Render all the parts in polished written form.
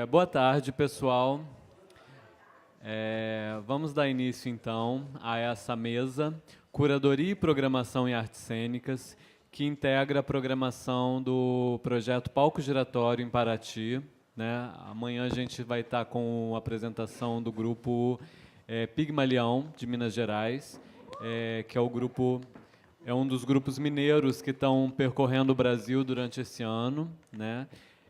Boa tarde, pessoal. Vamos dar início, então, a essa mesa, Curadoria e Programação em Artes Cênicas, que integra a programação do projeto Palco Giratório em Paraty, né? Amanhã a gente vai estar com a apresentação do grupo Pigmalião, de Minas Gerais, que é um dos grupos mineiros que estão percorrendo o Brasil durante esse ano, né?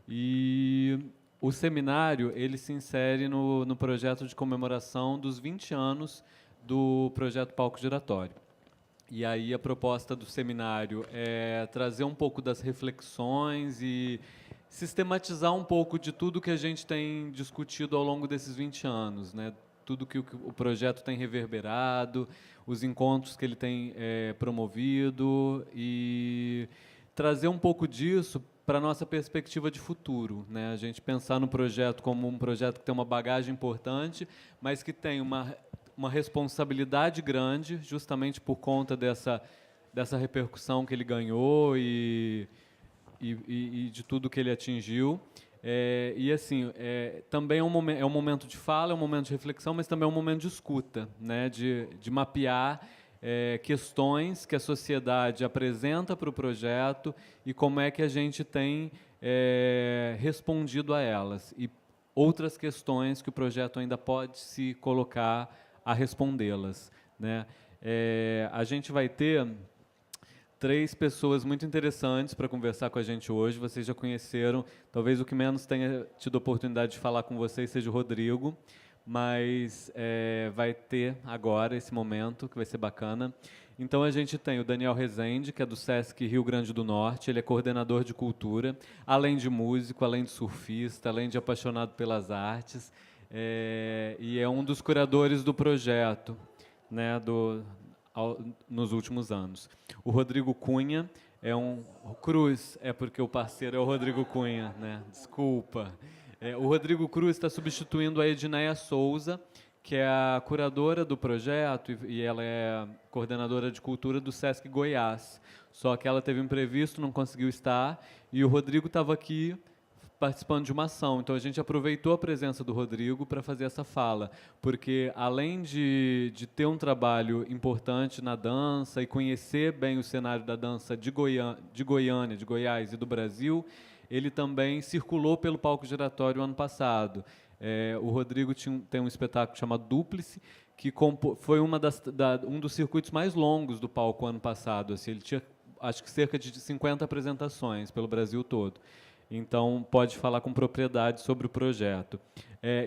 E o seminário ele se insere no projeto de comemoração dos 20 anos do projeto Palco Giratório. E aí a proposta do seminário é trazer um pouco das reflexões e sistematizar um pouco de tudo que a gente tem discutido ao longo desses 20 anos, né? Tudo que o projeto tem reverberado, os encontros que ele tem promovido e trazer um pouco disso para a nossa perspectiva de futuro, né? A gente pensar no projeto como um projeto que tem uma bagagem importante, mas que tem uma responsabilidade grande, justamente por conta dessa repercussão que ele ganhou e de tudo que ele atingiu. E assim, também é um momento de fala, é um momento de reflexão, mas também é um momento de escuta, né? De mapear questões que a sociedade apresenta para o projeto e como é que a gente tem respondido a elas. E outras questões que o projeto ainda pode se colocar a respondê-las, né? A gente vai ter 3 pessoas muito interessantes para conversar com a gente hoje. Vocês já conheceram, talvez o que menos tenha tido a oportunidade de falar com vocês seja o Rodrigo, mas vai ter agora esse momento, que vai ser bacana. Então a gente tem o Daniel Rezende, que é do Sesc Rio Grande do Norte, ele é coordenador de cultura, além de músico, além de surfista, além de apaixonado pelas artes, e é um dos curadores do projeto, né, nos últimos anos. O Rodrigo Cunha é um... Cruz, porque o parceiro é o Rodrigo Cunha, né? Desculpa. O Rodrigo Cruz está substituindo a Edneia Souza, que é a curadora do projeto e ela é coordenadora de cultura do Sesc Goiás. Só que ela teve um imprevisto, não conseguiu estar, e o Rodrigo estava aqui participando de uma ação. Então, a gente aproveitou a presença do Rodrigo para fazer essa fala, porque, além de ter um trabalho importante na dança e conhecer bem o cenário da dança de Goiânia, de Goiás e do Brasil, ele também circulou pelo Palco Giratório ano passado. O Rodrigo tem um espetáculo chamado Dúplice, que foi um dos circuitos mais longos do palco ano passado. Assim, ele tinha, acho que, cerca de 50 apresentações pelo Brasil todo. Então, pode falar com propriedade sobre o projeto.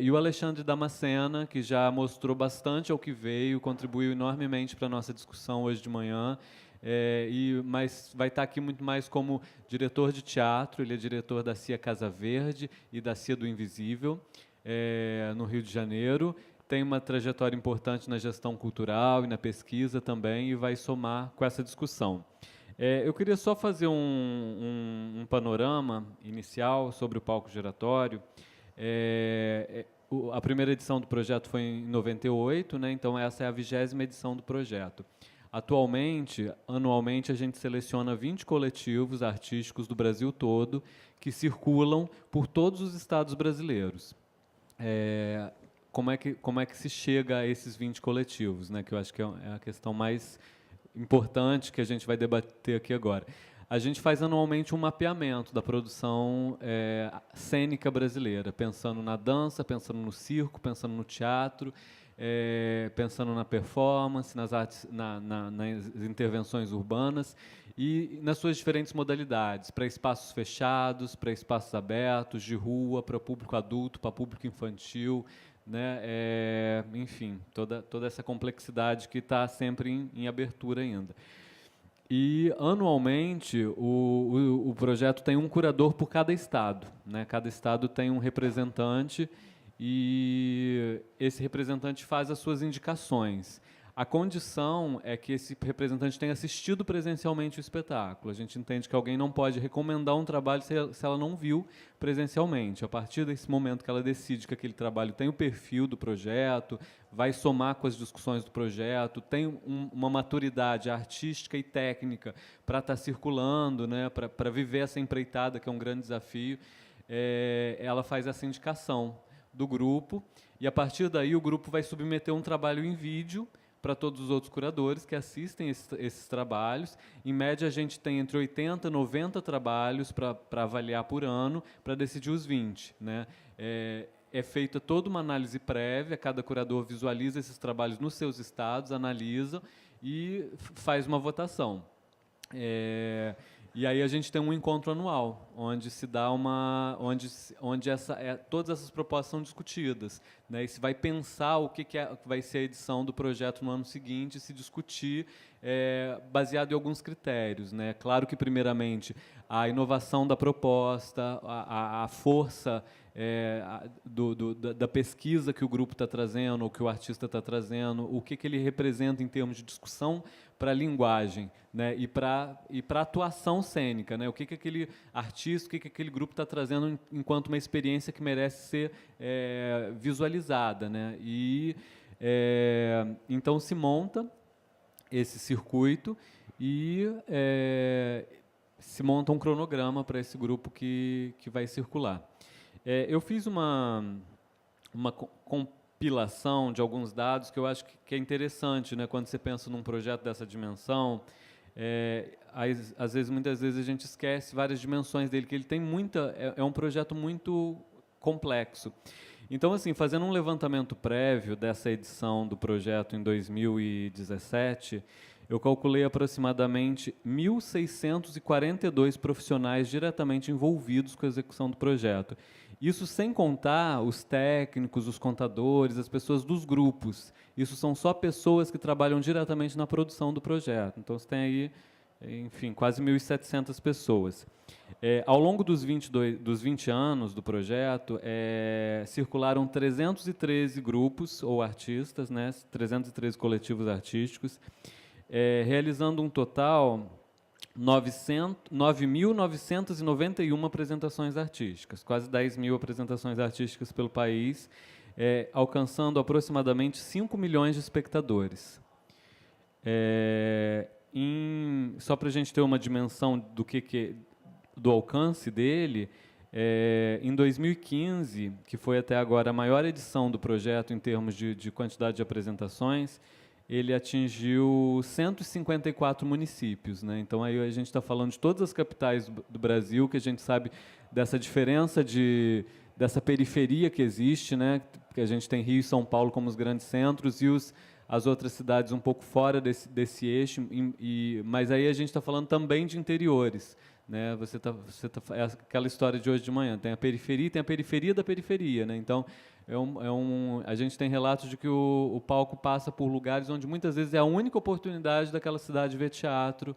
E o Alexandre Damascena, que já mostrou bastante ao que veio, contribuiu enormemente para a nossa discussão hoje de manhã, mas vai estar aqui muito mais como diretor de teatro. Ele é diretor da CIA Casa Verde e da CIA do Invisível, no Rio de Janeiro. Tem uma trajetória importante na gestão cultural e na pesquisa também, e vai somar com essa discussão. Eu queria só fazer um panorama inicial sobre o Palco Giratório. A primeira edição do projeto foi em 98, né? Então essa é a 20ª edição do projeto. Atualmente, anualmente, a gente seleciona 20 coletivos artísticos do Brasil todo que circulam por todos os estados brasileiros. Como é que se chega a esses 20 coletivos, né? Que eu acho que é a questão mais importante que a gente vai debater aqui agora. A gente faz anualmente um mapeamento da produção cênica brasileira, pensando na dança, pensando no circo, pensando no teatro, pensando na performance, nas artes, nas intervenções urbanas e nas suas diferentes modalidades, para espaços fechados, para espaços abertos, de rua, para público adulto, para público infantil, né? Enfim, toda essa complexidade que está sempre em abertura ainda. E, anualmente, o projeto tem um curador por cada estado, né? Cada estado tem um representante e esse representante faz as suas indicações. A condição é que esse representante tenha assistido presencialmente o espetáculo. A gente entende que alguém não pode recomendar um trabalho se ela não viu presencialmente. A partir desse momento que ela decide que aquele trabalho tem o perfil do projeto, vai somar com as discussões do projeto, tem uma maturidade artística e técnica para estar circulando, né, para viver essa empreitada, que é um grande desafio, ela faz essa indicação do grupo, e a partir daí o grupo vai submeter um trabalho em vídeo para todos os outros curadores que assistem esses trabalhos. Em média, a gente tem entre 80 e 90 trabalhos para avaliar por ano, para decidir os 20. Né? É feita toda uma análise prévia, cada curador visualiza esses trabalhos nos seus estados, analisa e faz uma votação. E aí a gente tem um encontro anual, onde se dá onde todas essas propostas são discutidas, né? E se vai pensar o que vai ser a edição do projeto no ano seguinte, se discutir baseado em alguns critérios, né? Claro que, primeiramente, a inovação da proposta, a força da pesquisa que o grupo está trazendo, ou que o artista está trazendo, o que ele representa em termos de discussão para a linguagem, né, e para a atuação cênica, né, o que aquele artista, o que aquele grupo está trazendo enquanto uma experiência que merece ser visualizada, né, e então se monta esse circuito e se monta um cronograma para esse grupo que vai circular. Eu fiz uma compilação de alguns dados que eu acho que é interessante, né, quando você pensa num projeto dessa dimensão. Muitas vezes a gente esquece várias dimensões dele, que ele tem é um projeto muito complexo. Então, assim, fazendo um levantamento prévio dessa edição do projeto em 2017, eu calculei aproximadamente 1.642 profissionais diretamente envolvidos com a execução do projeto. Isso sem contar os técnicos, os contadores, as pessoas dos grupos. Isso são só pessoas que trabalham diretamente na produção do projeto. Então, você tem aí, enfim, quase 1.700 pessoas. Ao longo dos 20 anos do projeto, circularam 313 grupos ou artistas, né, 313 coletivos artísticos, realizando um total 9.991 apresentações artísticas, quase 10.000 apresentações artísticas pelo país, alcançando aproximadamente 5 milhões de espectadores. Só para a gente ter uma dimensão do alcance dele, em 2015, que foi até agora a maior edição do projeto em termos de quantidade de apresentações, ele atingiu 154 municípios, né? Então aí a gente está falando de todas as capitais do Brasil, que a gente sabe dessa diferença dessa periferia que existe, né? Que a gente tem Rio e São Paulo como os grandes centros e as outras cidades um pouco fora desse eixo, mas aí a gente está falando também de interiores, né? É aquela história de hoje de manhã, tem a periferia da periferia, né? Então a gente tem relatos de que o palco passa por lugares onde muitas vezes é a única oportunidade daquela cidade de ver teatro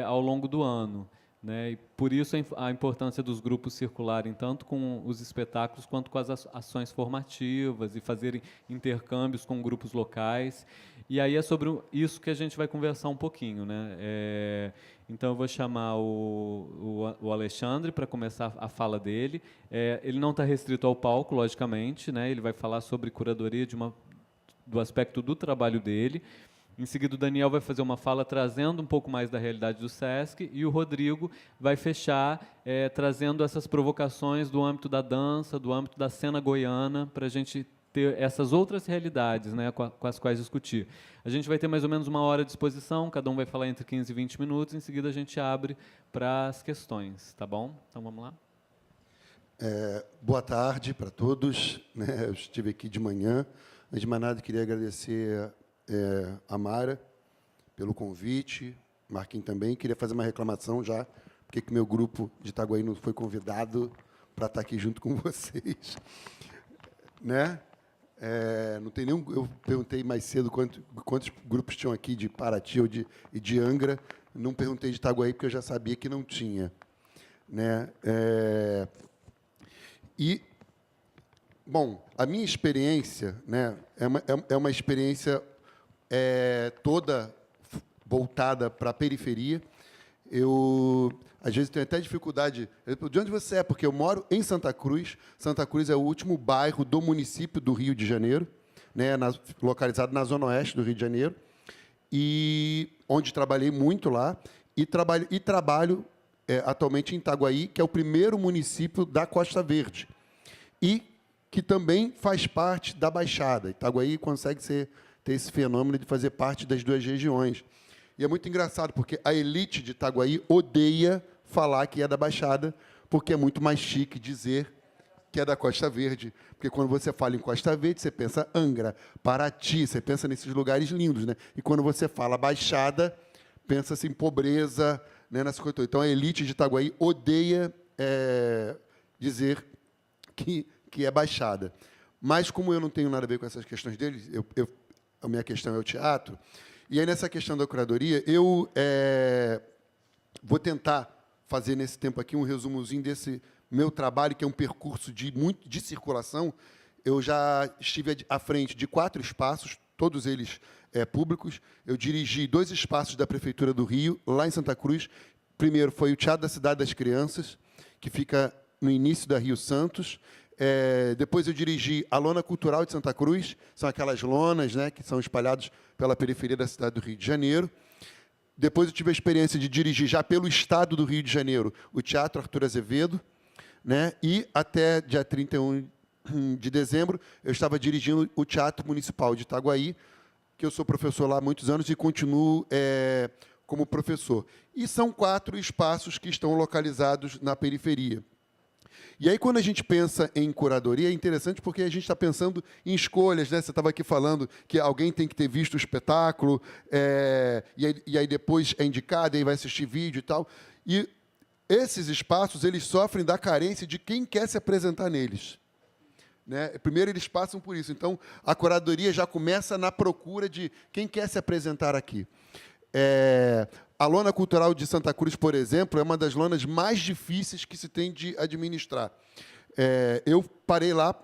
ao longo do ano, né? E por isso a importância dos grupos circularem tanto com os espetáculos quanto com as ações formativas e fazerem intercâmbios com grupos locais. E aí é sobre isso que a gente vai conversar um pouquinho, né? Então eu vou chamar o Alexandre para começar a fala dele. Ele não está restrito ao palco, logicamente, né? Ele vai falar sobre curadoria do aspecto do trabalho dele. Em seguida, o Daniel vai fazer uma fala trazendo um pouco mais da realidade do SESC e o Rodrigo vai fechar trazendo essas provocações do âmbito da dança, do âmbito da cena goiana, para a gente ter essas outras realidades, né, com as quais discutir. A gente vai ter mais ou menos 1 hora de exposição, cada um vai falar entre 15 e 20 minutos, em seguida a gente abre para as questões, tá bom? Então, vamos lá. Boa tarde para todos, né? Eu estive aqui de manhã. Antes de mais nada, queria agradecer a Mara pelo convite, Marquinhos também. Queria fazer uma reclamação já, porque que meu grupo de Itaguaí não foi convidado para estar aqui junto com vocês, né? Não tem nenhum. Eu perguntei mais cedo quantos grupos tinham aqui de Paraty e de Angra. Não perguntei de Itaguaí porque eu já sabia que não tinha, né? Bom, a minha experiência, né, é uma experiência toda voltada para a periferia. Eu, às vezes, tenho até dificuldade. De onde você é? Porque eu moro em Santa Cruz. Santa Cruz é o último bairro do município do Rio de Janeiro, né, localizado na zona oeste do Rio de Janeiro, e onde trabalhei muito lá, e trabalho atualmente em Itaguaí, que é o primeiro município da Costa Verde, e que também faz parte da Baixada. Itaguaí consegue ter esse fenômeno de fazer parte das duas regiões. E é muito engraçado, porque a elite de Itaguaí odeia falar que é da Baixada, porque é muito mais chique dizer que é da Costa Verde. Porque quando você fala em Costa Verde, você pensa Angra, Paraty, você pensa nesses lugares lindos, né? E quando você fala Baixada, pensa-se em pobreza, né, nessa coisa toda. Então, a elite de Itaguaí odeia dizer que é Baixada. Mas, como eu não tenho nada a ver com essas questões deles, a minha questão é o teatro, e aí, nessa questão da curadoria, eu vou tentar fazer, nesse tempo aqui, um resumozinho desse meu trabalho, que é um percurso de circulação. Eu já estive à frente de 4 espaços, todos eles públicos. Eu dirigi 2 espaços da Prefeitura do Rio, lá em Santa Cruz. Primeiro foi o Teatro da Cidade das Crianças, que fica no início da Rio Santos. Depois eu dirigi a Lona Cultural de Santa Cruz, são aquelas lonas, né, que são espalhadas pela periferia da cidade do Rio de Janeiro. Depois eu tive a experiência de dirigir, já pelo estado do Rio de Janeiro, o Teatro Arthur Azevedo, né, e até dia 31 de dezembro eu estava dirigindo o Teatro Municipal de Itaguaí, que eu sou professor lá há muitos anos e continuo como professor. E são 4 espaços que estão localizados na periferia. E aí, quando a gente pensa em curadoria, é interessante porque a gente está pensando em escolhas, né? Você estava aqui falando que alguém tem que ter visto o espetáculo, e aí depois é indicado, e aí vai assistir vídeo e tal. E esses espaços, eles sofrem da carência de quem quer se apresentar neles, né? Primeiro, eles passam por isso. Então, a curadoria já começa na procura de quem quer se apresentar aqui. A Lona Cultural de Santa Cruz, por exemplo, é uma das lonas mais difíceis que se tem de administrar. Eu parei lá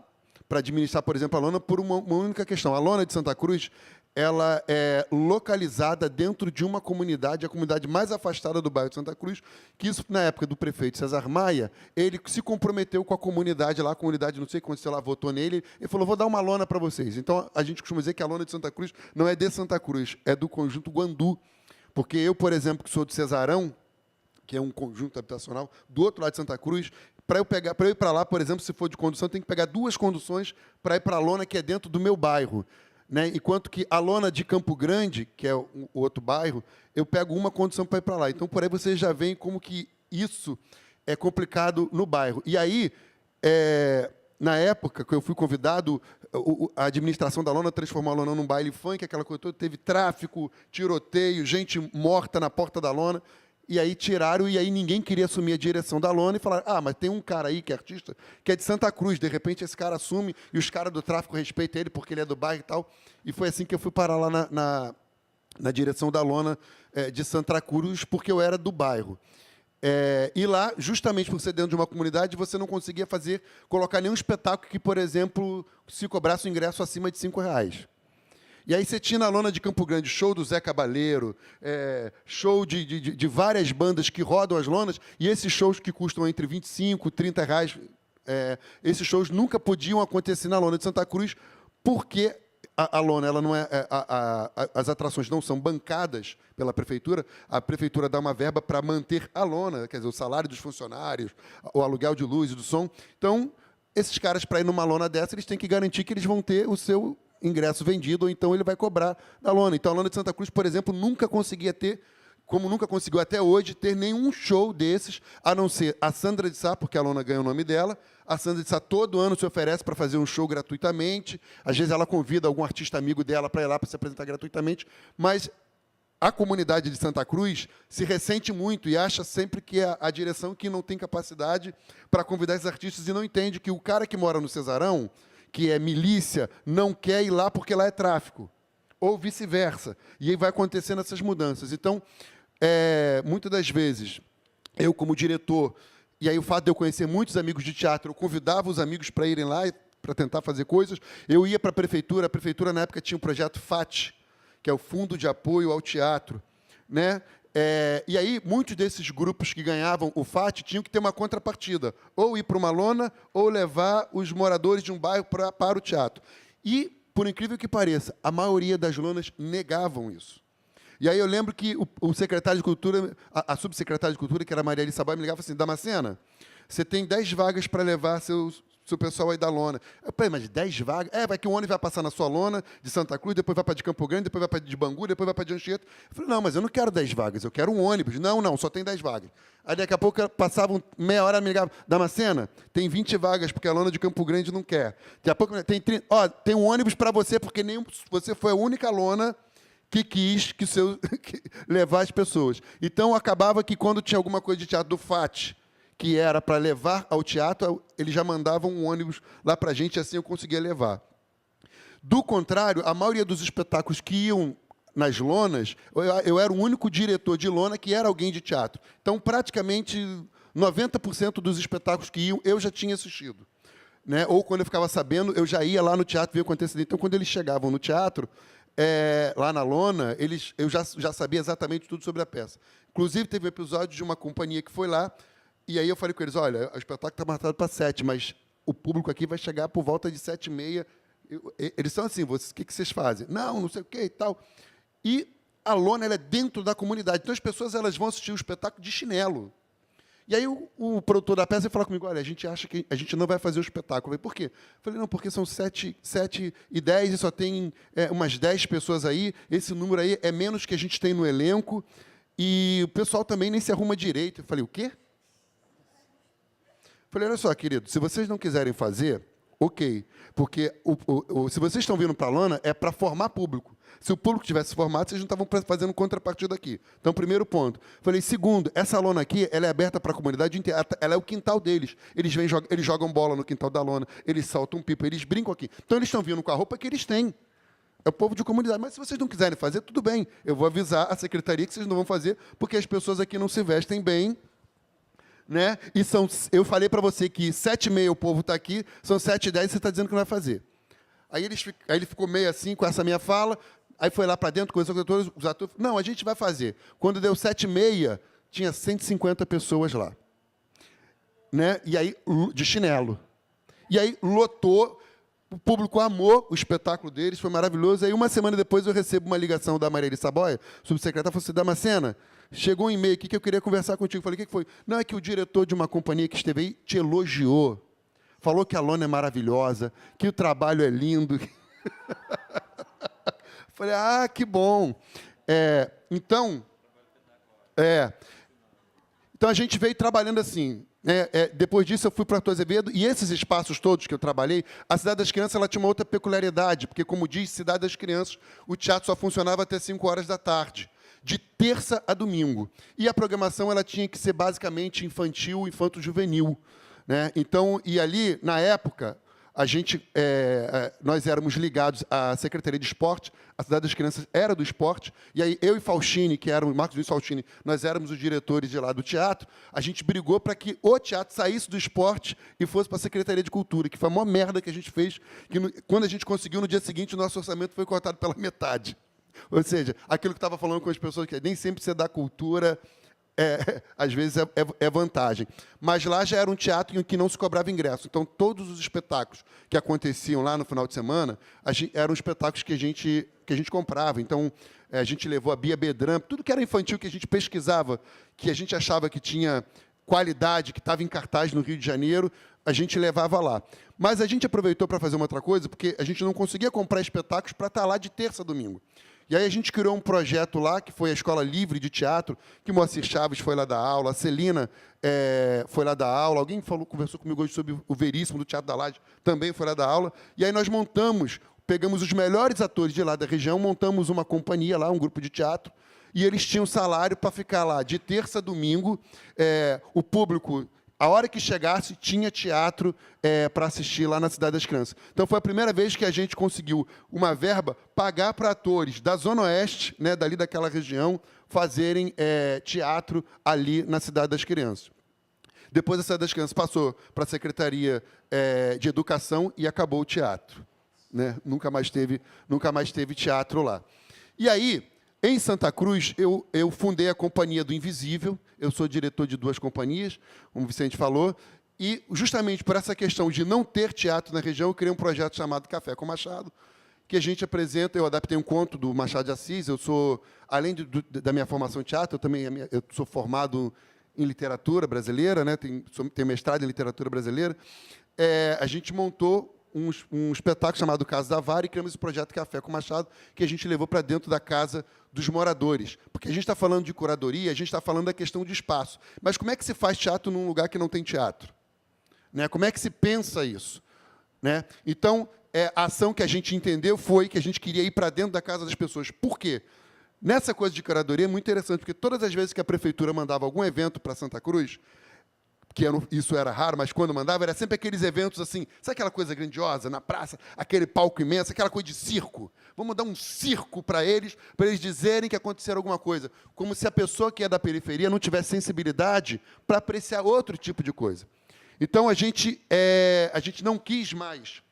para administrar, por exemplo, a lona por uma única questão. A Lona de Santa Cruz, ela é localizada dentro de uma comunidade, a comunidade mais afastada do bairro de Santa Cruz, que isso, na época do prefeito César Maia, ele se comprometeu com a comunidade lá, a comunidade, não sei quando, sei lá, votou nele, ele falou, vou dar uma lona para vocês. Então, a gente costuma dizer que a Lona de Santa Cruz não é de Santa Cruz, é do Conjunto Guandu. Porque eu, por exemplo, que sou de Cesarão, que é um conjunto habitacional, do outro lado de Santa Cruz, para eu ir para lá, por exemplo, se for de condução, eu tenho que pegar 2 conduções para ir para a lona que é dentro do meu bairro, né? Enquanto que a lona de Campo Grande, que é o outro bairro, eu pego uma condução para ir para lá. Então, por aí vocês já veem como que isso é complicado no bairro. E aí, na época que eu fui convidado, a administração da lona transformou a lona num baile funk, aquela coisa toda, teve tráfico, tiroteio, gente morta na porta da lona, e aí tiraram, e aí ninguém queria assumir a direção da lona, e falaram, mas tem um cara aí que é artista, que é de Santa Cruz, de repente esse cara assume, e os caras do tráfico respeitam ele, porque ele é do bairro e tal, e foi assim que eu fui parar lá na direção da lona de Santa Cruz, porque eu era do bairro. E lá, justamente por ser dentro de uma comunidade, você não conseguia colocar nenhum espetáculo que, por exemplo, se cobrasse o ingresso acima de R$5. E aí você tinha na lona de Campo Grande show do Zé Cabaleiro, show de várias bandas que rodam as lonas, e esses shows que custam entre R$25 e R$30, esses shows nunca podiam acontecer na lona de Santa Cruz, porque a lona, ela não as atrações não são bancadas pela prefeitura, a prefeitura dá uma verba para manter a lona, quer dizer, o salário dos funcionários, o aluguel de luz e do som. Então, esses caras, para ir numa lona dessa, eles têm que garantir que eles vão ter o seu ingresso vendido, ou então ele vai cobrar da lona. Então, a lona de Santa Cruz, por exemplo, nunca conseguia ter, como nunca conseguiu até hoje, ter nenhum show desses, a não ser a Sandra de Sá, porque a lona ganha o nome dela. A Sandra de Sá todo ano se oferece para fazer um show gratuitamente. Às vezes ela convida algum artista amigo dela para ir lá para se apresentar gratuitamente. Mas a comunidade de Santa Cruz se ressente muito e acha sempre que é a direção que não tem capacidade para convidar esses artistas e não entende que o cara que mora no Cesarão, que é milícia, não quer ir lá porque lá é tráfico. Ou vice-versa. E aí vai acontecendo essas mudanças. Então, muitas das vezes, eu como diretor, e aí o fato de eu conhecer muitos amigos de teatro, eu convidava os amigos para irem lá para tentar fazer coisas, eu ia para a prefeitura na época tinha um projeto FAT, que é o Fundo de Apoio ao Teatro, né? E aí muitos desses grupos que ganhavam o FAT tinham que ter uma contrapartida, ou ir para uma lona, ou levar os moradores de um bairro para o teatro. E, por incrível que pareça, a maioria das lonas negavam isso. E aí eu lembro que o secretário de Cultura, a subsecretária de Cultura, que era a Maria Alice Saboia, me ligava assim, Damascena, você tem 10 vagas para levar seu pessoal aí da lona. Eu falei, mas 10 vagas? Vai que o ônibus vai passar na sua lona de Santa Cruz, depois vai para de Campo Grande, depois vai para de Bangu, depois vai para de Anchieta. Eu falei, não, mas eu não quero 10 vagas, eu quero um ônibus. Não, só tem 10 vagas. Aí daqui a pouco passavam meia hora, me ligava, Damascena, tem 20 vagas, porque a lona de Campo Grande não quer. Daqui a pouco tem 30, tem um ônibus para você, porque você foi a única lona que quis levar as pessoas. Então, acabava que quando tinha alguma coisa de teatro do FAT, que era para levar ao teatro, eles já mandavam um ônibus lá para a gente, e assim eu conseguia levar. Do contrário, a maioria dos espetáculos que iam nas lonas, eu era o único diretor de lona que era alguém de teatro. Então, praticamente, 90% dos espetáculos que iam, eu já tinha assistido. Né? Ou, quando eu ficava sabendo, eu já ia lá no teatro ver o que acontecia. Então, quando eles chegavam no teatro, lá na lona, eu já sabia exatamente tudo sobre a peça. Inclusive, teve um episódio de uma companhia que foi lá, e aí eu falei com eles, olha, o espetáculo está marcado para 7, mas o público aqui vai chegar por volta de 7h30. Eles são assim, o que vocês fazem? Não sei o quê e tal. E a lona ela é dentro da comunidade, então as pessoas elas vão assistir o espetáculo de chinelo. E aí o produtor da peça falou comigo, olha, a gente acha que a gente não vai fazer o espetáculo. Eu falei, por quê? Eu falei, não, porque são 7h10 e só tem umas 10 pessoas aí, esse número aí é menos que a gente tem no elenco, e o pessoal também nem se arruma direito. Eu falei, o quê? Eu falei, olha só, querido, se vocês não quiserem fazer, ok, porque se vocês estão vindo para a lona, é para formar público. Se o público tivesse formado, vocês não estavam fazendo contrapartida aqui. Então, primeiro ponto. Falei, segundo, essa lona aqui, ela é aberta para a comunidade inteira. Ela é o quintal deles. Eles jogam bola no quintal da lona, eles saltam pipa, eles brincam aqui. Então, eles estão vindo com a roupa que eles têm. É o povo de comunidade. Mas, se vocês não quiserem fazer, tudo bem. Eu vou avisar a secretaria que vocês não vão fazer, porque as pessoas aqui não se vestem bem. Né? E eu falei para você que 7h30 o povo está aqui, são 7h10 e você está dizendo que não vai fazer. Aí ele ficou meio assim com essa minha fala, aí foi lá para dentro, conversou com os atores, não, a gente vai fazer. Quando deu 7h30, tinha 150 pessoas lá. Né? E aí, de chinelo. E aí, lotou, o público amou o espetáculo deles, foi maravilhoso. Aí, uma semana depois, eu recebo uma ligação da Maria Alice Saboia, subsecretária, falou assim, Damascena, chegou um e-mail aqui que eu queria conversar contigo. Falei, o que foi? Não, é que o diretor de uma companhia que esteve aí te elogiou. Falou que a lona é maravilhosa, que o trabalho é lindo. Falei, que bom. Então, a gente veio trabalhando assim. Depois disso, eu fui para Arthur Azevedo, e esses espaços todos que eu trabalhei, a Cidade das Crianças ela tinha uma outra peculiaridade, porque, como diz Cidade das Crianças, o teatro só funcionava até 5h, de terça a domingo. E a programação ela tinha que ser basicamente infantil, infanto-juvenil. Né? Então, e ali, na época, nós éramos ligados à Secretaria de Esporte, a Cidade das Crianças era do esporte, e aí eu e Faustini, que eram Marcos Luiz Faustini, nós éramos os diretores de lá do teatro, a gente brigou para que o teatro saísse do esporte e fosse para a Secretaria de Cultura, que foi a maior merda que a gente fez, que quando a gente conseguiu, no dia seguinte, o nosso orçamento foi cortado pela metade. Ou seja, aquilo que estava falando com as pessoas, que nem sempre você dá cultura, às vezes é vantagem. Mas lá já era um teatro em que não se cobrava ingresso. Então, todos os espetáculos que aconteciam lá no final de semana eram espetáculos que a gente comprava. Então, a gente levou a Bia Bedramp, tudo que era infantil, que a gente pesquisava, que a gente achava que tinha qualidade, que estava em cartaz no Rio de Janeiro, a gente levava lá. Mas a gente aproveitou para fazer uma outra coisa, porque a gente não conseguia comprar espetáculos para estar lá de terça a domingo. E aí a gente criou um projeto lá, que foi a Escola Livre de Teatro, que Moacir Chaves foi lá dar aula, a Celina foi lá dar aula, alguém conversou comigo hoje sobre o Veríssimo, do Teatro da Laje, também foi lá dar aula. E aí nós pegamos os melhores atores de lá da região, montamos uma companhia lá, um grupo de teatro, e eles tinham salário para ficar lá de terça a domingo. O público, a hora que chegasse, tinha teatro para assistir lá na Cidade das Crianças. Então, foi a primeira vez que a gente conseguiu uma verba pagar para atores da Zona Oeste, né, dali daquela região, fazerem teatro ali na Cidade das Crianças. Depois, a Cidade das Crianças passou para a Secretaria de Educação e acabou o teatro. Né? Nunca mais teve teatro lá. E aí, em Santa Cruz, eu fundei a Companhia do Invisível. Eu sou diretor de 2 companhias, como o Vicente falou, e, justamente por essa questão de não ter teatro na região, eu criei um projeto chamado Café com Machado, que a gente apresenta. Eu adaptei um conto do Machado de Assis. Eu sou, além da minha formação em teatro, eu sou formado em literatura brasileira, né? Tenho mestrado em literatura brasileira. A gente montou um espetáculo chamado Casa da Vara e criamos esse projeto Café com Machado, que a gente levou para dentro da casa dos moradores. Porque a gente está falando de curadoria, a gente está falando da questão de espaço. Mas como é que se faz teatro num lugar que não tem teatro? Né? Como é que se pensa isso? Né? Então, a ação que a gente entendeu foi que a gente queria ir para dentro da casa das pessoas. Por quê? Nessa coisa de curadoria é muito interessante, porque todas as vezes que a prefeitura mandava algum evento para Santa Cruz, isso era raro, mas quando mandava, era sempre aqueles eventos assim, sabe aquela coisa grandiosa, na praça, aquele palco imenso, aquela coisa de circo? Vamos dar um circo para eles dizerem que aconteceu alguma coisa. Como se a pessoa que é da periferia não tivesse sensibilidade para apreciar outro tipo de coisa. Então, a gente não quis mais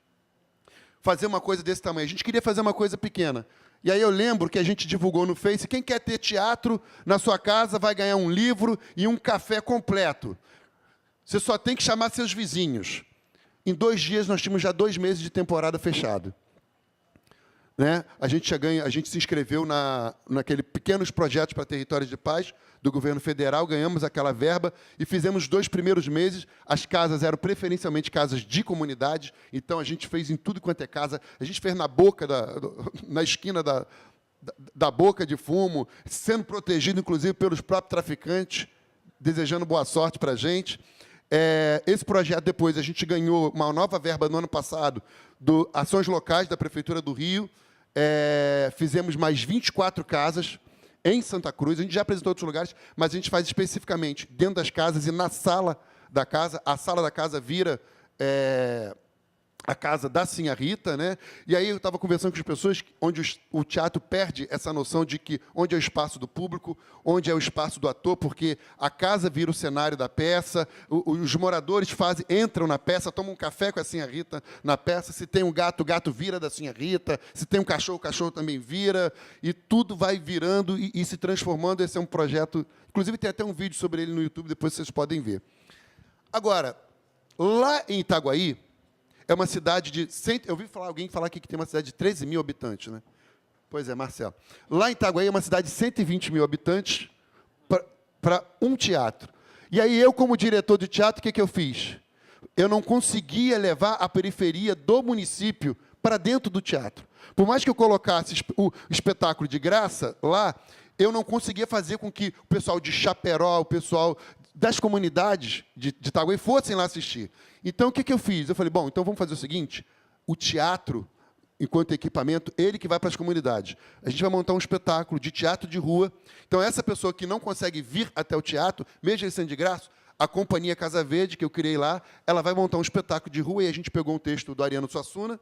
fazer uma coisa desse tamanho. A gente queria fazer uma coisa pequena. E aí eu lembro que a gente divulgou no Face, quem quer ter teatro na sua casa vai ganhar um livro e um café completo. Você só tem que chamar seus vizinhos. Em 2 dias, nós tínhamos já 2 meses de temporada fechado. Né? A gente se inscreveu naquele pequenos projetos para territórios de paz do governo federal, ganhamos aquela verba e fizemos os 2 primeiros meses. As casas eram preferencialmente casas de comunidade, então a gente fez em tudo quanto é casa. A gente fez na boca, na esquina da boca de fumo, sendo protegido, inclusive, pelos próprios traficantes, desejando boa sorte para a gente. Esse projeto, depois, a gente ganhou uma nova verba no ano passado, do Ações Locais da Prefeitura do Rio. Fizemos mais 24 casas em Santa Cruz. A gente já apresentou em outros lugares, mas a gente faz especificamente dentro das casas e na sala da casa. A sala da casa vira a casa da Sinha Rita, né? E aí eu estava conversando com as pessoas onde o teatro perde essa noção de que onde é o espaço do público, onde é o espaço do ator, porque a casa vira o cenário da peça, os moradores entram na peça, tomam um café com a Sinha Rita na peça, se tem um gato, o gato vira da Sinha Rita, se tem um cachorro, o cachorro também vira, e tudo vai virando e se transformando. Esse é um projeto, inclusive tem até um vídeo sobre ele no YouTube, depois vocês podem ver. Agora, lá em Itaguaí, é uma cidade de... Eu ouvi alguém falar aqui que tem uma cidade de 13 mil habitantes, né? Pois é, Marcelo. Lá em Itaguaí é uma cidade de 120 mil habitantes para um teatro. E aí, eu, como diretor de teatro, o que eu fiz? Eu não conseguia levar a periferia do município para dentro do teatro. Por mais que eu colocasse o espetáculo de graça lá, eu não conseguia fazer com que o pessoal de Chaperó, o pessoal das comunidades de Itaguaí fossem lá assistir. Então, o que eu fiz? Eu falei, bom, então vamos fazer o seguinte, o teatro, enquanto equipamento, ele que vai para as comunidades. A gente vai montar um espetáculo de teatro de rua. Então, essa pessoa que não consegue vir até o teatro, mesmo ele sendo de graça, a Companhia Casa Verde, que eu criei lá, ela vai montar um espetáculo de rua, e a gente pegou um texto do Ariano Suassuna,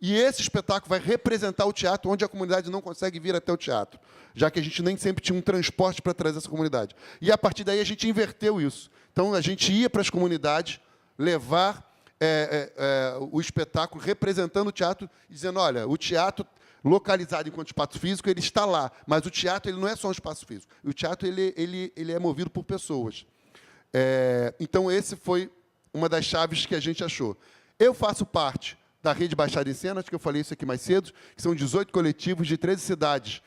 e esse espetáculo vai representar o teatro onde a comunidade não consegue vir até o teatro, já que a gente nem sempre tinha um transporte para trazer essa comunidade. E, a partir daí, a gente inverteu isso. Então, a gente ia para as comunidades levar o espetáculo representando o teatro, dizendo, olha, o teatro localizado enquanto espaço físico, ele está lá, mas o teatro ele não é só um espaço físico. O teatro ele é movido por pessoas. Então, esse foi uma das chaves que a gente achou. Eu faço parte da Rede Baixada em Cena, acho que eu falei isso aqui mais cedo, que são 18 coletivos de 13 cidades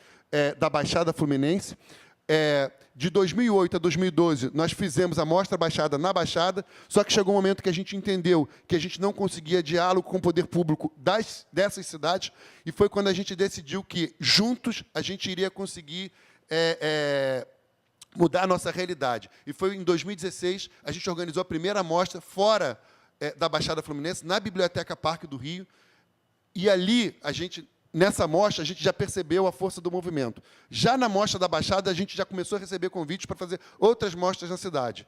da Baixada Fluminense. De 2008 a 2012, nós fizemos a Mostra Baixada na Baixada, só que chegou um momento que a gente entendeu que a gente não conseguia diálogo com o poder público dessas cidades, e foi quando a gente decidiu que, juntos, a gente iria conseguir mudar a nossa realidade. E foi em 2016, a gente organizou a primeira mostra fora da Baixada Fluminense, na Biblioteca Parque do Rio, e ali, nessa mostra, a gente já percebeu a força do movimento. Já na mostra da Baixada, a gente já começou a receber convites para fazer outras mostras na cidade.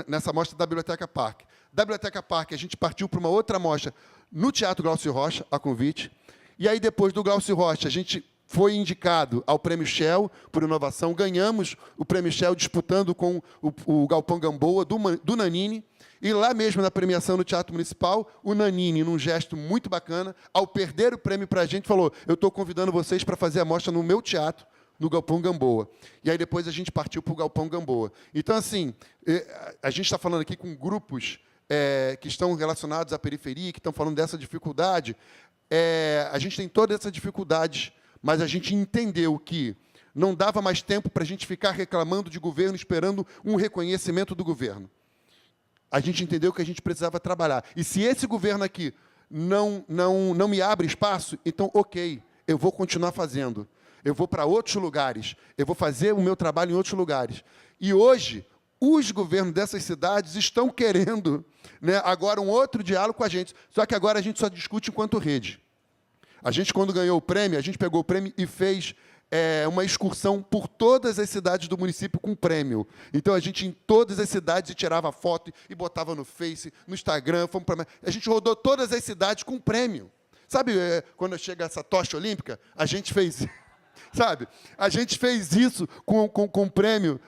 Nessa mostra da Biblioteca Parque. Da Biblioteca Parque, a gente partiu para uma outra mostra no Teatro Glaucio Rocha, a convite. E aí, depois do Glaucio Rocha, a gente foi indicado ao Prêmio Shell por inovação. Ganhamos o Prêmio Shell disputando com o Galpão Gamboa, do Nanini. E lá mesmo, na premiação no Teatro Municipal, o Nanini, num gesto muito bacana, ao perder o prêmio para a gente, falou, eu estou convidando vocês para fazer a mostra no meu teatro, no Galpão Gamboa. E aí, depois, a gente partiu para o Galpão Gamboa. Então, assim, a gente está falando aqui com grupos que estão relacionados à periferia, que estão falando dessa dificuldade, a gente tem todas essas dificuldades, mas a gente entendeu que não dava mais tempo para a gente ficar reclamando de governo, esperando um reconhecimento do governo. A gente entendeu que a gente precisava trabalhar. E se esse governo aqui não me abre espaço, então, ok, eu vou continuar fazendo. Eu vou para outros lugares, eu vou fazer o meu trabalho em outros lugares. E hoje, os governos dessas cidades estão querendo, né, agora um outro diálogo com a gente. Só que agora a gente só discute enquanto rede. A gente, quando ganhou o prêmio, a gente pegou o prêmio e fez uma excursão por todas as cidades do município com prêmio. Então, a gente, em todas as cidades, tirava foto e botava no Face, no Instagram. A gente rodou todas as cidades com prêmio. Sabe, quando chega essa tocha olímpica, a gente fez... Sabe? A gente fez isso com o prêmio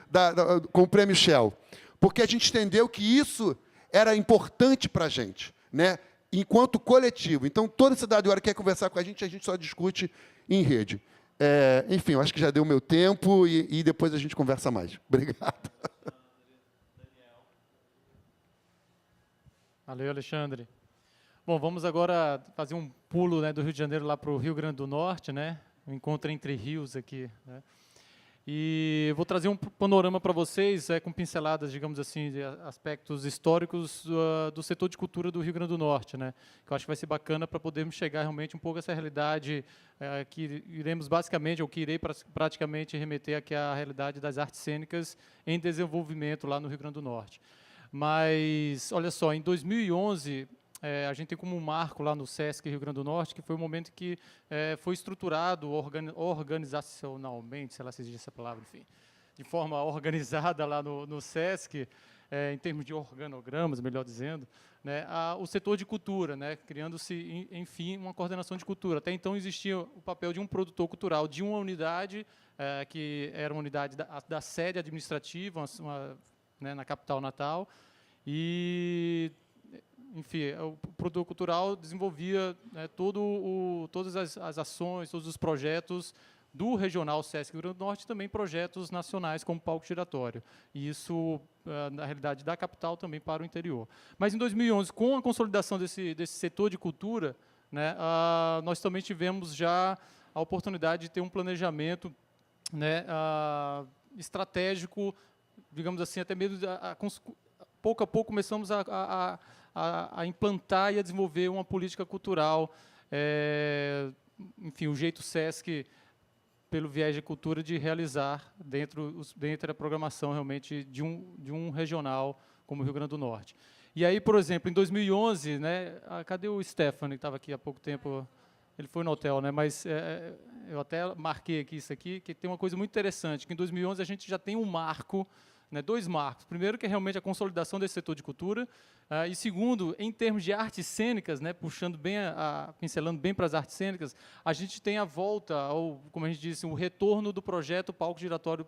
com o prêmio Shell, porque a gente entendeu que isso era importante para a gente, né? Enquanto coletivo. Então, toda cidade, agora, quer conversar com a gente só discute em rede. Enfim, eu acho que já deu o meu tempo e depois a gente conversa mais. Obrigado. Valeu, Alexandre. Bom, vamos agora fazer um pulo, né, do Rio de Janeiro lá para o Rio Grande do Norte, né? Um encontro entre rios aqui, né? E eu vou trazer um panorama para vocês, com pinceladas, digamos assim, de aspectos históricos do setor de cultura do Rio Grande do Norte, né? Que eu acho que vai ser bacana para podermos chegar realmente um pouco a essa realidade que iremos basicamente, ou que irei praticamente remeter aqui à realidade das artes cênicas em desenvolvimento lá no Rio Grande do Norte. Mas, olha só, em 2011... a gente tem como um marco lá no SESC Rio Grande do Norte, que foi o momento que foi estruturado organizacionalmente, sei lá se existe essa palavra, enfim, de forma organizada lá no SESC, em termos de organogramas, melhor dizendo, né, o setor de cultura, né, criando-se, enfim, uma coordenação de cultura. Até então existia o papel de um produtor cultural, de uma unidade, que era uma unidade da sede administrativa, né, na capital natal, e... enfim, o produtor cultural desenvolvia, né, todas as ações, todos os projetos do regional SESC Rio Grande do Norte, e também projetos nacionais como palco giratório. E isso, na realidade, da capital também para o interior. Mas em 2011, com a consolidação desse setor de cultura, né, nós também tivemos já a oportunidade de ter um planejamento, né, estratégico, digamos assim, até mesmo pouco a pouco começamos a implantar e a desenvolver uma política cultural, enfim, o jeito SESC, pelo viés de cultura, de realizar dentro da programação realmente de um regional como o Rio Grande do Norte. E aí, por exemplo, em 2011, né, cadê o Stefano, que estava aqui há pouco tempo? Ele foi no hotel, né, mas eu até marquei aqui isso aqui, que tem uma coisa muito interessante, que em 2011 a gente já tem um marco, né, dois marcos. Primeiro, que é realmente a consolidação desse setor de cultura, e segundo, em termos de artes cênicas, né, puxando bem, pincelando bem para as artes cênicas, a gente tem a volta, ou como a gente disse, o retorno do projeto Palco Giratório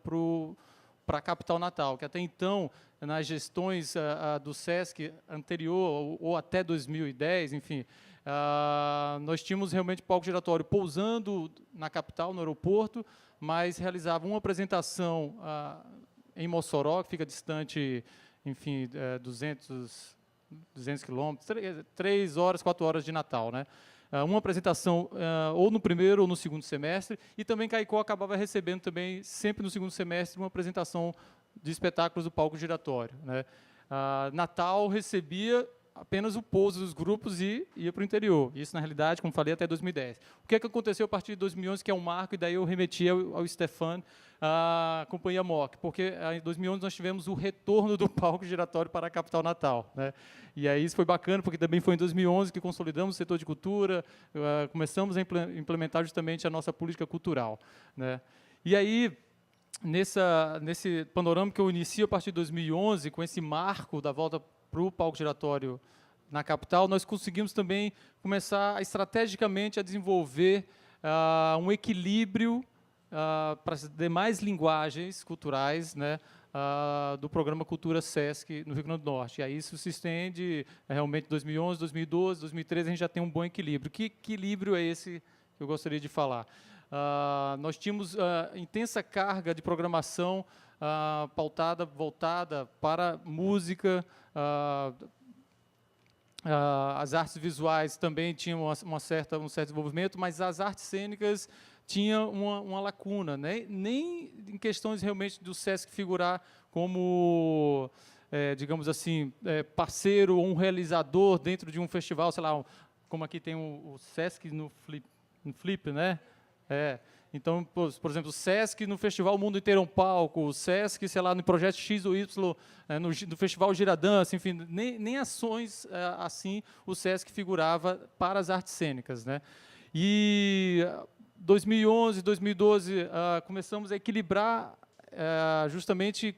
para a capital natal, que até então, nas gestões do SESC anterior, ou até 2010, enfim, nós tínhamos realmente Palco Giratório pousando na capital, no aeroporto, mas realizava uma apresentação em Mossoró, que fica distante, enfim, 200 quilômetros, 3 horas, 4 horas de Natal, né? Uma apresentação ou no primeiro ou no segundo semestre, e também Caicó acabava recebendo também, sempre no segundo semestre, uma apresentação de espetáculos do palco giratório, né? Natal recebia apenas o pouso dos grupos e ia para o interior. Isso, na realidade, como falei, até 2010. O que é que aconteceu a partir de 2011, que é um marco, e daí eu remeti ao Stefan, a Companhia MOC, porque em 2011 nós tivemos o retorno do palco giratório para a capital natal, né? E aí isso foi bacana, porque também foi em 2011 que consolidamos o setor de cultura, começamos a implementar justamente a nossa política cultural, né? E aí, nesse panorama que eu inicio a partir de 2011, com esse marco da volta para o palco giratório na capital, nós conseguimos também começar estrategicamente a desenvolver um equilíbrio para as demais linguagens culturais, né, do programa Cultura SESC no Rio Grande do Norte. E aí isso se estende realmente 2011, 2012, 2013, a gente já tem um bom equilíbrio. Que equilíbrio é esse que eu gostaria de falar? Nós tínhamos intensa carga de programação voltada para música, As artes visuais também tinham um certo desenvolvimento, mas as artes cênicas tinham uma lacuna, né? Nem em questões realmente do SESC figurar como, digamos assim, parceiro ou um realizador dentro de um festival, sei lá, como aqui tem o SESC no Flip, né? Então, por exemplo, o SESC no Festival Mundo Inteiro é um Palco, o SESC, sei lá, no Projeto X ou Y, no Festival Giradança, enfim, nem ações assim o SESC figurava para as artes cênicas, né? E 2011, 2012, começamos a equilibrar justamente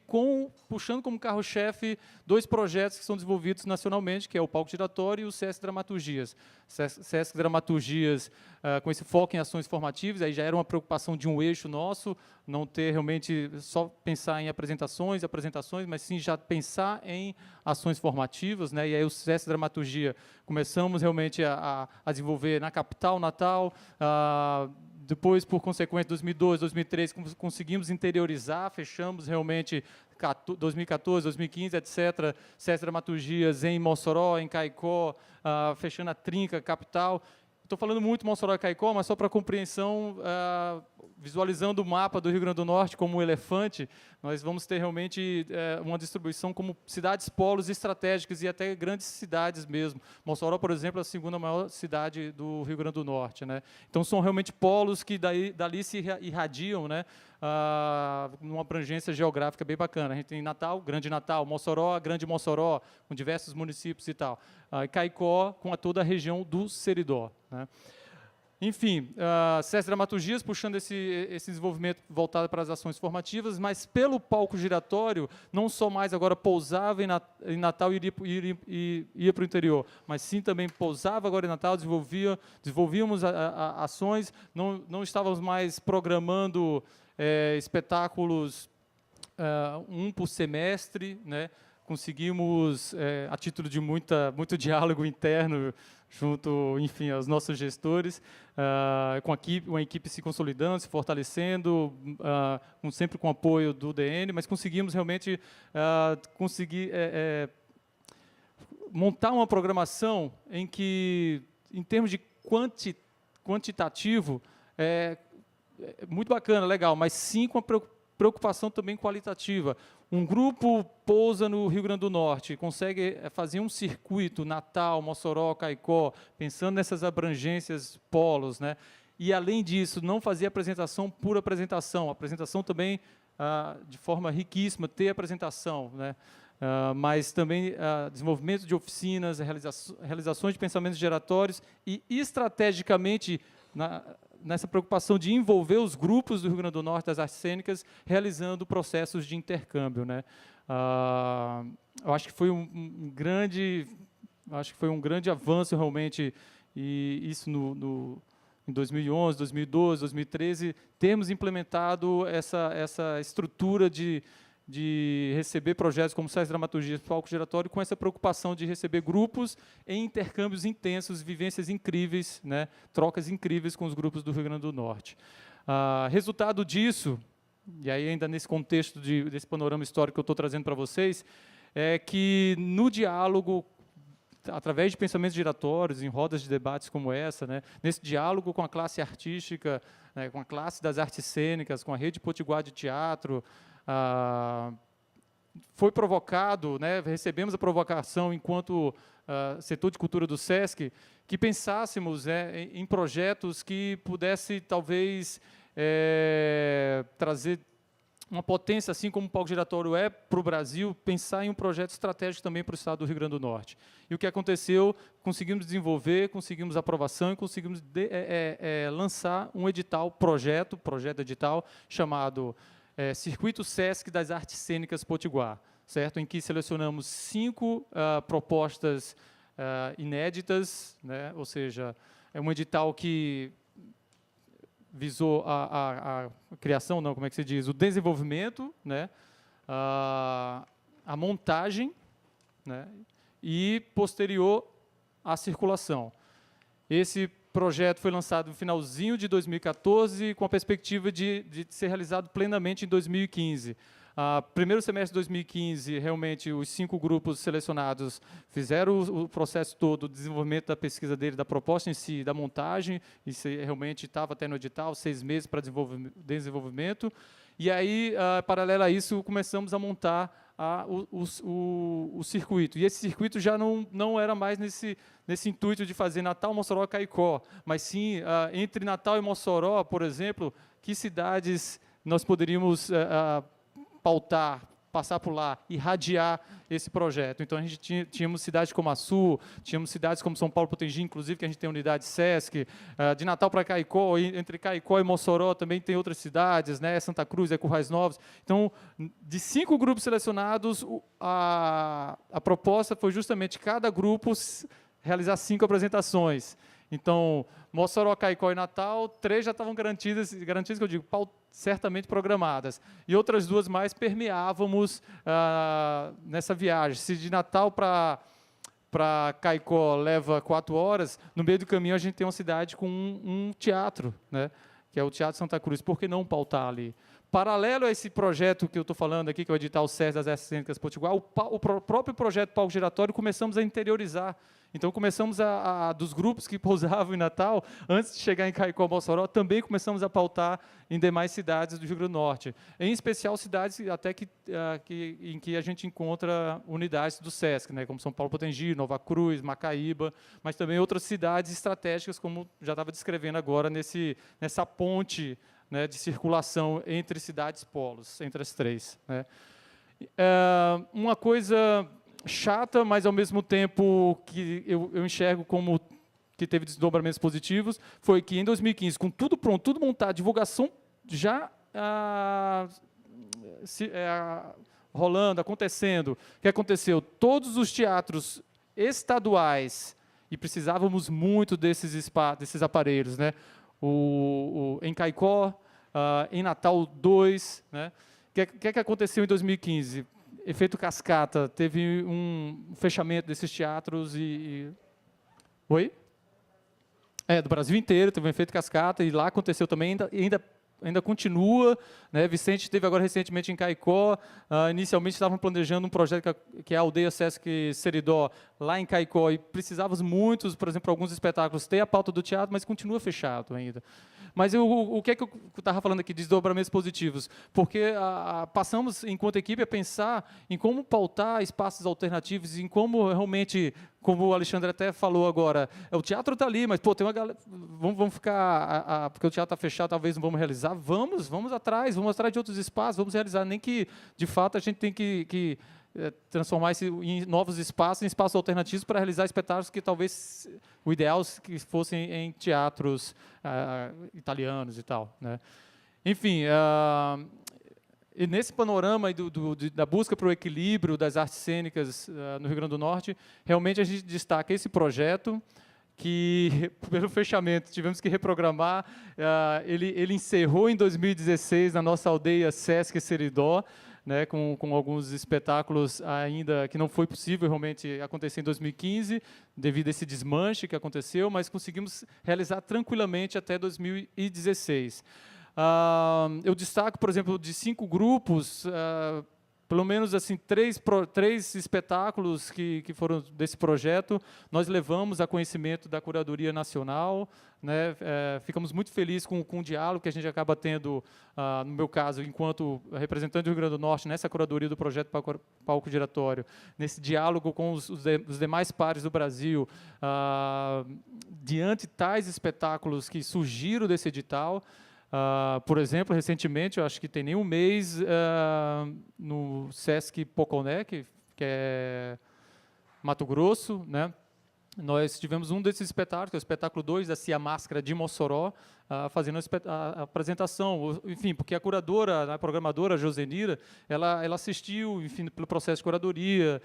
puxando como carro-chefe 2 projetos que são desenvolvidos nacionalmente, que é o Palco Giratório e o SESC Dramaturgias. SESC Dramaturgias com esse foco em ações formativas, aí já era uma preocupação de um eixo nosso, não ter realmente só pensar em apresentações, mas sim já pensar em ações formativas, né? E aí o SESC Dramaturgia começamos realmente a desenvolver na capital, Natal. Depois, por consequência, 2012, 2013, conseguimos interiorizar, fechamos realmente 2014, 2015, etc., SESC Dramaturgias em Mossoró, em Caicó, fechando a trinca, capital. Estou falando muito Mossoró e Caicó, mas só para compreensão, visualizando o mapa do Rio Grande do Norte como um elefante, nós vamos ter realmente uma distribuição como cidades polos estratégicas e até grandes cidades mesmo. Mossoró, por exemplo, é a segunda maior cidade do Rio Grande do Norte, né? Então, são realmente polos que dali se irradiam, né? Numa abrangência geográfica bem bacana. A gente tem Natal, Grande Natal, Mossoró, Grande Mossoró, com diversos municípios e tal. E Caicó, com toda a região do Seridó, né? Enfim, SESC Dramaturgias puxando esse desenvolvimento voltado para as ações formativas, mas pelo palco giratório, não só mais agora pousava em Natal e ia para o interior, mas sim também pousava agora em Natal, desenvolvíamos ações, não estávamos mais programando espetáculos um por semestre, né? Conseguimos, a título de muito diálogo interno, junto, enfim, aos nossos gestores, com uma equipe se consolidando, se fortalecendo, sempre com apoio do DN, mas conseguimos realmente montar uma programação em que, em termos de quantitativo, muito bacana, legal, mas sim com a preocupação também qualitativa. Um grupo pousa no Rio Grande do Norte, consegue fazer um circuito Natal, Mossoró, Caicó, pensando nessas abrangências polos, né? E, além disso, não fazer apresentação por apresentação também de forma riquíssima, ter apresentação, né? Mas também desenvolvimento de oficinas, realizações de pensamentos geratórios e, estrategicamente, nessa preocupação de envolver os grupos do Rio Grande do Norte das artes cênicas, realizando processos de intercâmbio, né? Eu acho que foi um grande avanço realmente, e isso em 2011, 2012, 2013, termos implementado essa estrutura de receber projetos como SESC Dramaturgias, Palco Giratório, com essa preocupação de receber grupos em intercâmbios intensos, vivências incríveis, né, trocas incríveis com os grupos do Rio Grande do Norte. Resultado disso, e aí ainda nesse contexto desse panorama histórico que eu estou trazendo para vocês, é que no diálogo, através de pensamentos giratórios, em rodas de debates como essa, né, nesse diálogo com a classe artística, né, com a classe das artes cênicas, com a Rede Potiguar de Teatro, foi provocado, né, recebemos a provocação enquanto setor de cultura do SESC, que pensássemos em projetos que pudesse talvez trazer uma potência, assim como o Palco Giratório é para o Brasil, pensar em um projeto estratégico também para o estado do Rio Grande do Norte. E o que aconteceu? Conseguimos desenvolver, conseguimos aprovação e conseguimos lançar um projeto edital, chamado Circuito SESC das Artes Cênicas Potiguar, certo? Em que selecionamos 5 propostas inéditas, né? Ou seja, é um edital que visou a criação, não, como é que se diz? O desenvolvimento, né? A montagem, né? E posterior à circulação. Esse projeto foi lançado no finalzinho de 2014, com a perspectiva de ser realizado plenamente em 2015. Primeiro semestre de 2015, realmente, os 5 grupos selecionados fizeram o processo todo, o desenvolvimento da pesquisa dele, da proposta em si, da montagem, isso realmente estava até no edital, 6 meses para desenvolvimento. E aí, paralelo a isso, começamos a montar o circuito. E esse circuito já não era mais nesse intuito de fazer Natal, Mossoró e Caicó, mas sim, entre Natal e Mossoró, por exemplo, que cidades nós poderíamos pautar, passar por lá, irradiar esse projeto. Então, a gente tínhamos cidades como Açu, tínhamos cidades como São Paulo Potengi, inclusive, que a gente tem unidade SESC, de Natal para Caicó, entre Caicó e Mossoró também tem outras cidades, né, Santa Cruz, Currais Novos. Então, de 5 grupos selecionados, a proposta foi justamente cada grupo realizar 5 apresentações. Então, Mossoró, Caicó e Natal, 3 já estavam garantidas que eu digo, certamente programadas. E outras 2 mais permeávamos nessa viagem. Se de Natal para Caicó leva 4 horas, no meio do caminho a gente tem uma cidade com um teatro, né, que é o Teatro Santa Cruz. Por que não pautar ali? Paralelo a esse projeto que eu estou falando aqui, que é o edital SES das Artes Cênicas Potiguar, o próprio projeto Palco Giratório começamos a interiorizar. Então, começamos dos grupos que pousavam em Natal, antes de chegar em Caicó, Mossoró, também começamos a pautar em demais cidades do Rio Grande do Norte. Em especial, cidades até em que a gente encontra unidades do SESC, né, como São Paulo Potengi, Nova Cruz, Macaíba, mas também outras cidades estratégicas, como já estava descrevendo agora, nessa ponte, né, de circulação entre cidades polos, entre as 3. Né. Uma coisa chata, mas ao mesmo tempo que eu enxergo como que teve desdobramentos positivos, foi que em 2015, com tudo pronto, tudo montado, divulgação já rolando, acontecendo, o que aconteceu? Todos os teatros estaduais, e precisávamos muito desses aparelhos, né? Em Caicó, em Natal 2, né? O que aconteceu em 2015? Efeito cascata, teve um fechamento desses teatros Oi? Do Brasil inteiro, teve um efeito cascata, e lá aconteceu também, ainda continua, né? Vicente esteve agora recentemente em Caicó, inicialmente estavam planejando um projeto que é a Aldeia Sesc Seridó, lá em Caicó, e precisávamos muitos, por exemplo, alguns espetáculos, ter a pauta do teatro, mas continua fechado ainda. Mas o que é que eu estava falando aqui, desdobramentos positivos? Porque passamos, enquanto equipe, a pensar em como pautar espaços alternativos, em como realmente, como o Alexandre até falou agora, o teatro está ali, mas pô, tem uma galera, vamos ficar, porque o teatro está fechado, talvez não vamos realizar, vamos atrás de outros espaços, vamos realizar, nem que, de fato, a gente tem que transformar em novos espaços, em espaços alternativos para realizar espetáculos que talvez o ideal que fossem em teatros italianos e tal, né? Enfim, e nesse panorama da busca para o equilíbrio das artes cênicas no Rio Grande do Norte, realmente a gente destaca esse projeto que, pelo fechamento, tivemos que reprogramar. Ele encerrou em 2016 na nossa aldeia Sesc Seridó, né, com alguns espetáculos ainda que não foi possível realmente acontecer em 2015, devido a esse desmanche que aconteceu, mas conseguimos realizar tranquilamente até 2016. Eu destaco, por exemplo, de 5 grupos, pelo menos assim 3 espetáculos que foram desse projeto, nós levamos a conhecimento da Curadoria Nacional, né? Ficamos muito felizes com o diálogo que a gente acaba tendo, no meu caso, enquanto representante do Rio Grande do Norte, nessa curadoria do projeto Palco Giratório, nesse diálogo com os demais pares do Brasil, diante de tais espetáculos que surgiram desse edital. Por exemplo, recentemente, eu acho que tem nem um mês, no Sesc Poconé, que é Mato Grosso, né? Nós tivemos um desses espetáculos, que é o espetáculo 2 da Cia Máscara de Mossoró, fazendo a apresentação, enfim, porque a curadora, a programadora, a Josenira, ela assistiu, enfim, pelo processo de curadoria,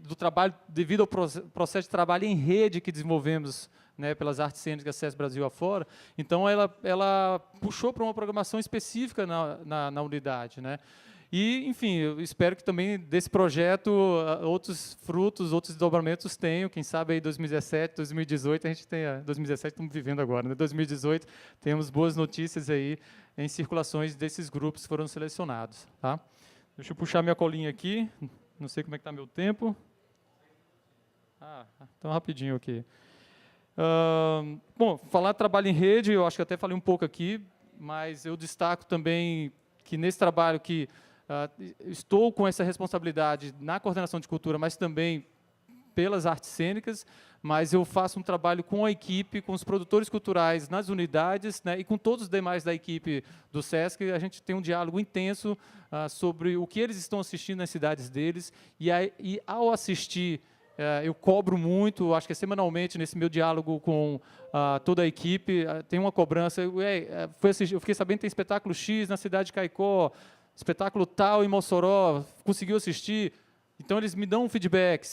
do trabalho, devido ao processo de trabalho em rede que desenvolvemos, né, pelas artes cênicas SESC Brasil afora. Então, ela puxou para uma programação específica na unidade, né? E, enfim, eu espero que também desse projeto outros frutos, outros desdobramentos tenham, quem sabe aí 2017, 2018, a gente tenha, 2017 estamos vivendo agora, né? 2018 temos boas notícias aí em circulações desses grupos que foram selecionados, tá? Deixa eu puxar minha colinha aqui. Não sei como é que está meu tempo. Então rapidinho aqui. Bom, falar de trabalho em rede, eu acho que até falei um pouco aqui, mas eu destaco também que nesse trabalho que estou com essa responsabilidade na coordenação de cultura, mas também pelas artes cênicas, mas eu faço um trabalho com a equipe, com os produtores culturais nas unidades, né, e com todos os demais da equipe do SESC. A gente tem um diálogo intenso sobre o que eles estão assistindo nas cidades deles, e ao assistir, eu cobro muito, acho que é semanalmente, nesse meu diálogo com toda a equipe, tem uma cobrança. Eu fiquei sabendo que tem espetáculo X na cidade de Caicó, espetáculo tal em Mossoró, conseguiu assistir? Então, eles me dão um feedback,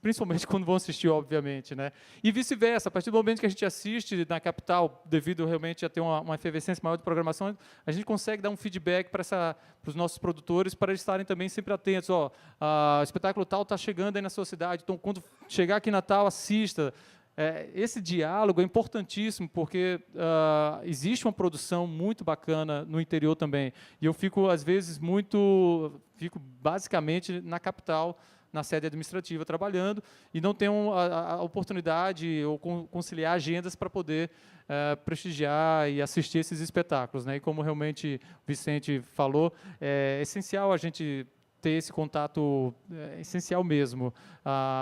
principalmente quando vão assistir, obviamente, né? E vice-versa, a partir do momento que a gente assiste na capital, devido realmente a ter uma efervescência maior de programação, a gente consegue dar um feedback para os nossos produtores, para eles estarem também sempre atentos. O espetáculo tal está chegando aí na sua cidade, então, quando chegar aqui em Natal, assista. Esse diálogo é importantíssimo, porque existe uma produção muito bacana no interior também. E eu fico, às vezes, fico basicamente na capital, na sede administrativa, trabalhando, e não tenho a oportunidade ou conciliar agendas para poder prestigiar e assistir esses espetáculos, né? E como realmente o Vicente falou, é essencial a gente ter esse contato, essencial mesmo,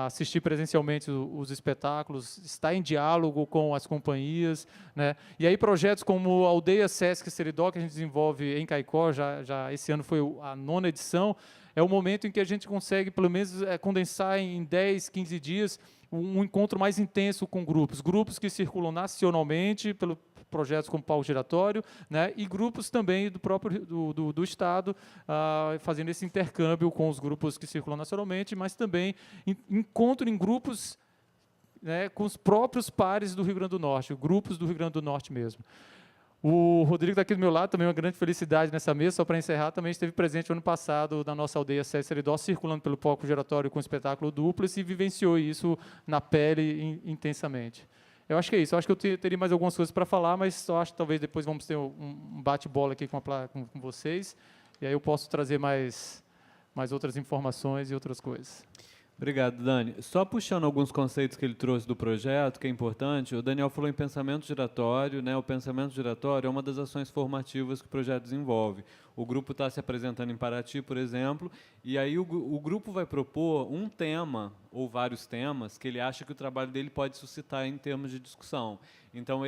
assistir presencialmente os espetáculos, estar em diálogo com as companhias, né? E aí projetos como a Aldeia Sesc Seridó, que a gente desenvolve em Caicó, já esse ano foi a 9ª edição, é o momento em que a gente consegue, pelo menos, condensar em 10, 15 dias, um encontro mais intenso com grupos que circulam nacionalmente, pelo projetos como palco giratório, né, e grupos também do próprio do Estado, fazendo esse intercâmbio com os grupos que circulam nacionalmente, mas também encontro em grupos, né, com os próprios pares do Rio Grande do Norte, grupos do Rio Grande do Norte mesmo. O Rodrigo está aqui do meu lado, também uma grande felicidade nessa mesa, só para encerrar, também esteve presente ano passado na nossa aldeia Sesc Seridó, circulando pelo palco giratório com o espetáculo Duplas, e vivenciou isso na pele intensamente. Eu acho que é isso. Eu acho que eu teria mais algumas coisas para falar, mas só acho que talvez depois vamos ter um bate-bola aqui com vocês, e aí eu posso trazer mais outras informações e outras coisas. Obrigado, Dani. Só puxando alguns conceitos que ele trouxe do projeto, que é importante, o Daniel falou em pensamento giratório, né? O pensamento giratório é uma das ações formativas que o projeto desenvolve. O grupo está se apresentando em Paraty, por exemplo, e aí o grupo vai propor um tema, ou vários temas, que ele acha que o trabalho dele pode suscitar em termos de discussão. Então,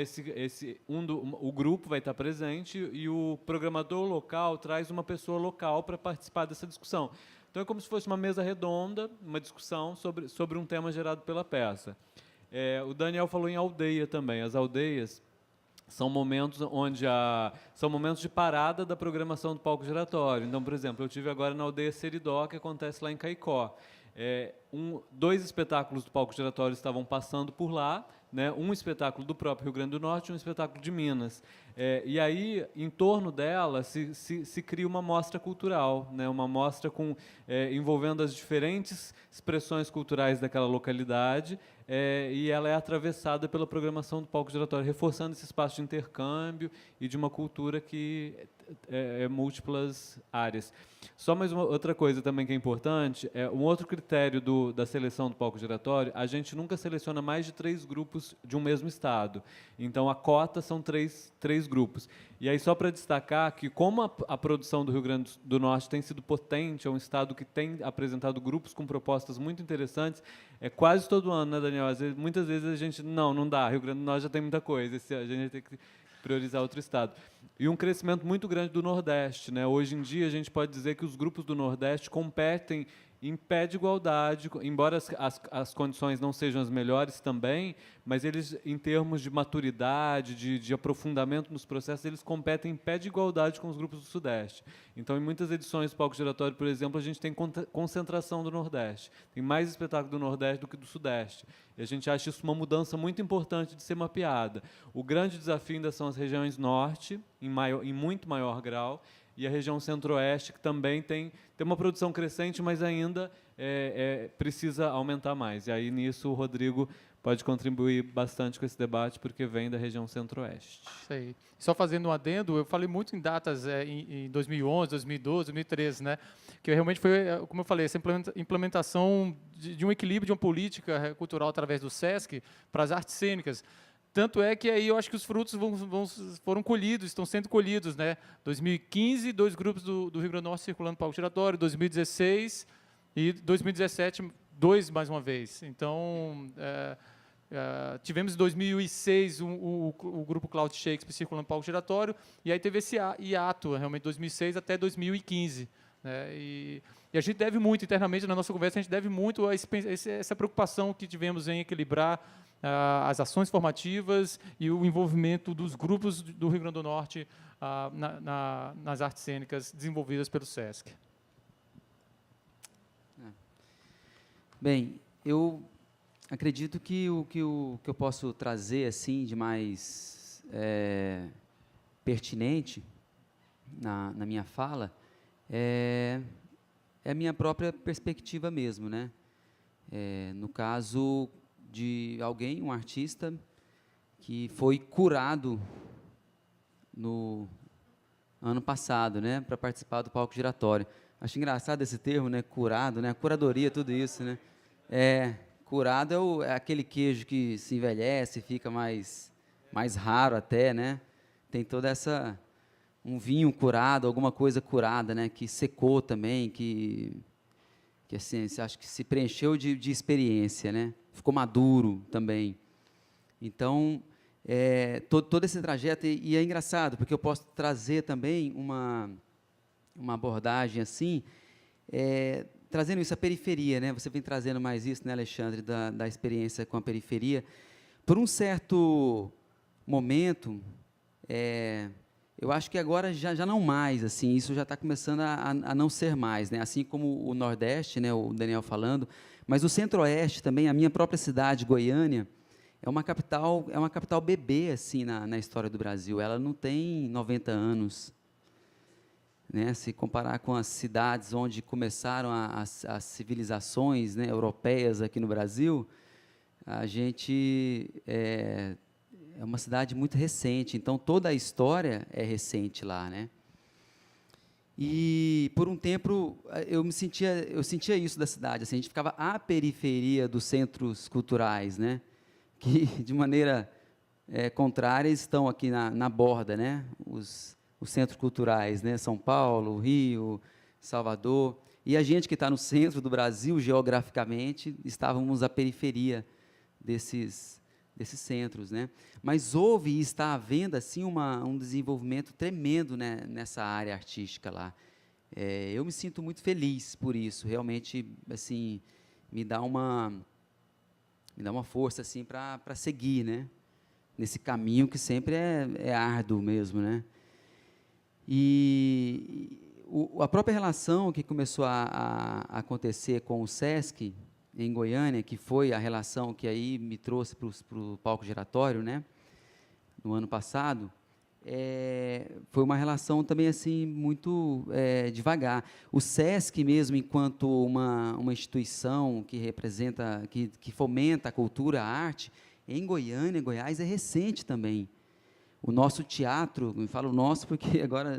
o grupo vai estar presente e o programador local traz uma pessoa local para participar dessa discussão. Então, é como se fosse uma mesa redonda, uma discussão sobre um tema gerado pela peça. O Daniel falou em aldeia também. As aldeias são momentos são momentos de parada da programação do palco giratório. Então, por exemplo, eu tive agora na aldeia Seridó, que acontece lá em Caicó. 2 espetáculos do palco giratório estavam passando por lá, né? Um espetáculo do próprio Rio Grande do Norte e um espetáculo de Minas. E aí, em torno dela, se cria uma mostra cultural, né? Uma mostra envolvendo as diferentes expressões culturais daquela localidade, e ela é atravessada pela programação do palco giratório, reforçando esse espaço de intercâmbio e de uma cultura que múltiplas áreas. Só mais outra coisa também que é importante, um outro critério da seleção do palco giratório, a gente nunca seleciona mais de 3 grupos de um mesmo estado. Então, a cota são 3 grupos. E aí, só para destacar que, como a produção do Rio Grande do Norte tem sido potente, é um estado que tem apresentado grupos com propostas muito interessantes, quase todo ano, né, Daniel? Muitas vezes a gente, não dá, Rio Grande do Norte já tem muita coisa, a gente tem que priorizar outro estado. E um crescimento muito grande do Nordeste, né? Hoje em dia, a gente pode dizer que os grupos do Nordeste competem em pé de igualdade, embora as condições não sejam as melhores também, mas eles, em termos de maturidade, de aprofundamento nos processos, eles competem em pé de igualdade com os grupos do Sudeste. Então, em muitas edições do palco giratório, por exemplo, a gente tem concentração do Nordeste. Tem mais espetáculo do Nordeste do que do Sudeste. E a gente acha isso uma mudança muito importante de ser mapeada. O grande desafio ainda são as regiões Norte, em muito maior grau, e a região Centro-Oeste, que também tem uma produção crescente, mas ainda precisa aumentar mais. E aí, nisso, o Rodrigo pode contribuir bastante com esse debate, porque vem da região centro-oeste. Isso aí. Só fazendo um adendo, eu falei muito em datas em 2011, 2012, 2013, né? Que realmente foi, como eu falei, essa implementação de um equilíbrio de uma política cultural através do SESC para as artes cênicas. Tanto é que aí eu acho que os frutos foram colhidos, estão sendo colhidos, né? 2015, 2 grupos do Rio Grande do Norte circulando palco giratório, 2016 e 2017, 2 mais uma vez. Então, tivemos em 2006 o grupo Cloud Shakespeare circulando palco giratório, e aí teve esse hiato, realmente, 2006 até 2015. Né? E a gente deve muito, internamente, na nossa conversa, a gente deve muito a essa preocupação que tivemos em equilibrar as ações formativas e o envolvimento dos grupos do Rio Grande do Norte nas artes cênicas desenvolvidas pelo SESC. Bem, eu acredito que o que eu posso trazer assim de mais pertinente na minha fala é a minha própria perspectiva mesmo, né? No caso de alguém, um artista, que foi curado no ano passado, né, para participar do palco giratório. Acho engraçado esse termo, né, curado, né, curadoria, tudo isso, né. Curado é aquele queijo que se envelhece, fica mais raro até, né. Tem toda um vinho curado, alguma coisa curada, né, que secou também, que assim, acho que se preencheu de experiência, né? Ficou maduro também. Então, todo esse trajeto, e é engraçado, porque eu posso trazer também uma abordagem assim, trazendo isso à periferia, né? Você vem trazendo mais isso, né, Alexandre, da experiência com a periferia. Por um certo momento, eu acho que agora já não mais, assim, isso já está começando a não ser mais, né? Assim como o Nordeste, né, o Daniel falando, mas o Centro-Oeste também, a minha própria cidade, Goiânia, é uma capital bebê, assim, na história do Brasil. Ela não tem 90 anos, né? Se comparar com as cidades onde começaram as civilizações, né, europeias aqui no Brasil, a gente é uma cidade muito recente, então toda a história é recente lá, né? E por um tempo eu sentia isso da cidade, assim, a gente ficava à periferia dos centros culturais, né? Que de maneira contrária estão aqui na borda, né? Os centros culturais, né? São Paulo, Rio, Salvador, e a gente que está no centro do Brasil geograficamente estávamos à periferia desses centros, né? Mas houve e está havendo assim um desenvolvimento tremendo, né, nessa área artística lá. Eu me sinto muito feliz por isso, realmente, assim, me dá uma força assim para seguir, né, nesse caminho que sempre é árduo mesmo, né? E a própria relação que começou a acontecer com o SESC em Goiânia, que foi a relação que aí me trouxe para o palco giratório, né, no ano passado, foi uma relação também assim muito devagar. O SESC mesmo, enquanto uma instituição que representa, que fomenta a cultura, a arte, em Goiânia, Goiás, é recente também. O nosso teatro, eu falo nosso porque agora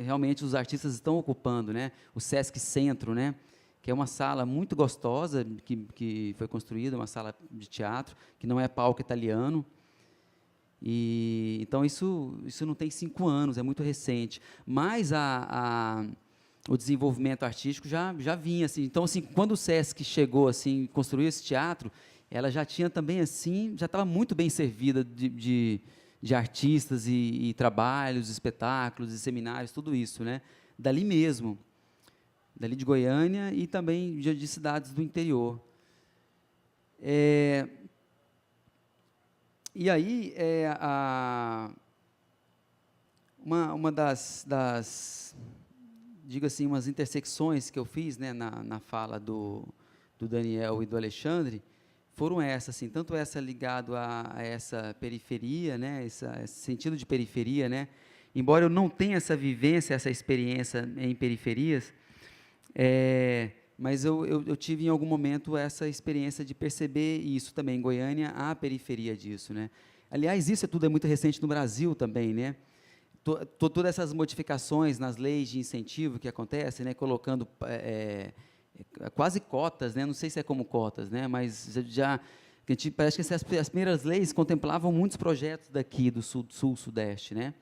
realmente os artistas estão ocupando, né, o SESC Centro, né, que é uma sala muito gostosa, que foi construída, uma sala de teatro, que não é palco italiano. E então isso não tem 5 anos, é muito recente. Mas o desenvolvimento artístico já vinha assim. Então, assim, quando o SESC chegou assim, construiu esse teatro, ela já tinha também assim, já estava muito bem servida de artistas e trabalhos, espetáculos e seminários, tudo isso, né? Dali mesmo. Dali de Goiânia e também de cidades do interior. E aí, uma das digo assim, umas intersecções que eu fiz, né, na fala do Daniel e do Alexandre, foram essas, assim, tanto essa ligado a essa periferia, né, esse sentido de periferia, né, embora eu não tenha essa vivência, essa experiência em periferias, mas eu tive em algum momento essa experiência de perceber isso também. Em Goiânia, a periferia disso, né? Aliás, isso tudo é muito recente no Brasil também, né? Todas essas modificações nas leis de incentivo que acontecem, né? Colocando quase cotas, né? Não sei se é como cotas, né? Mas parece que as primeiras leis contemplavam muitos projetos daqui do sul-sudeste, né?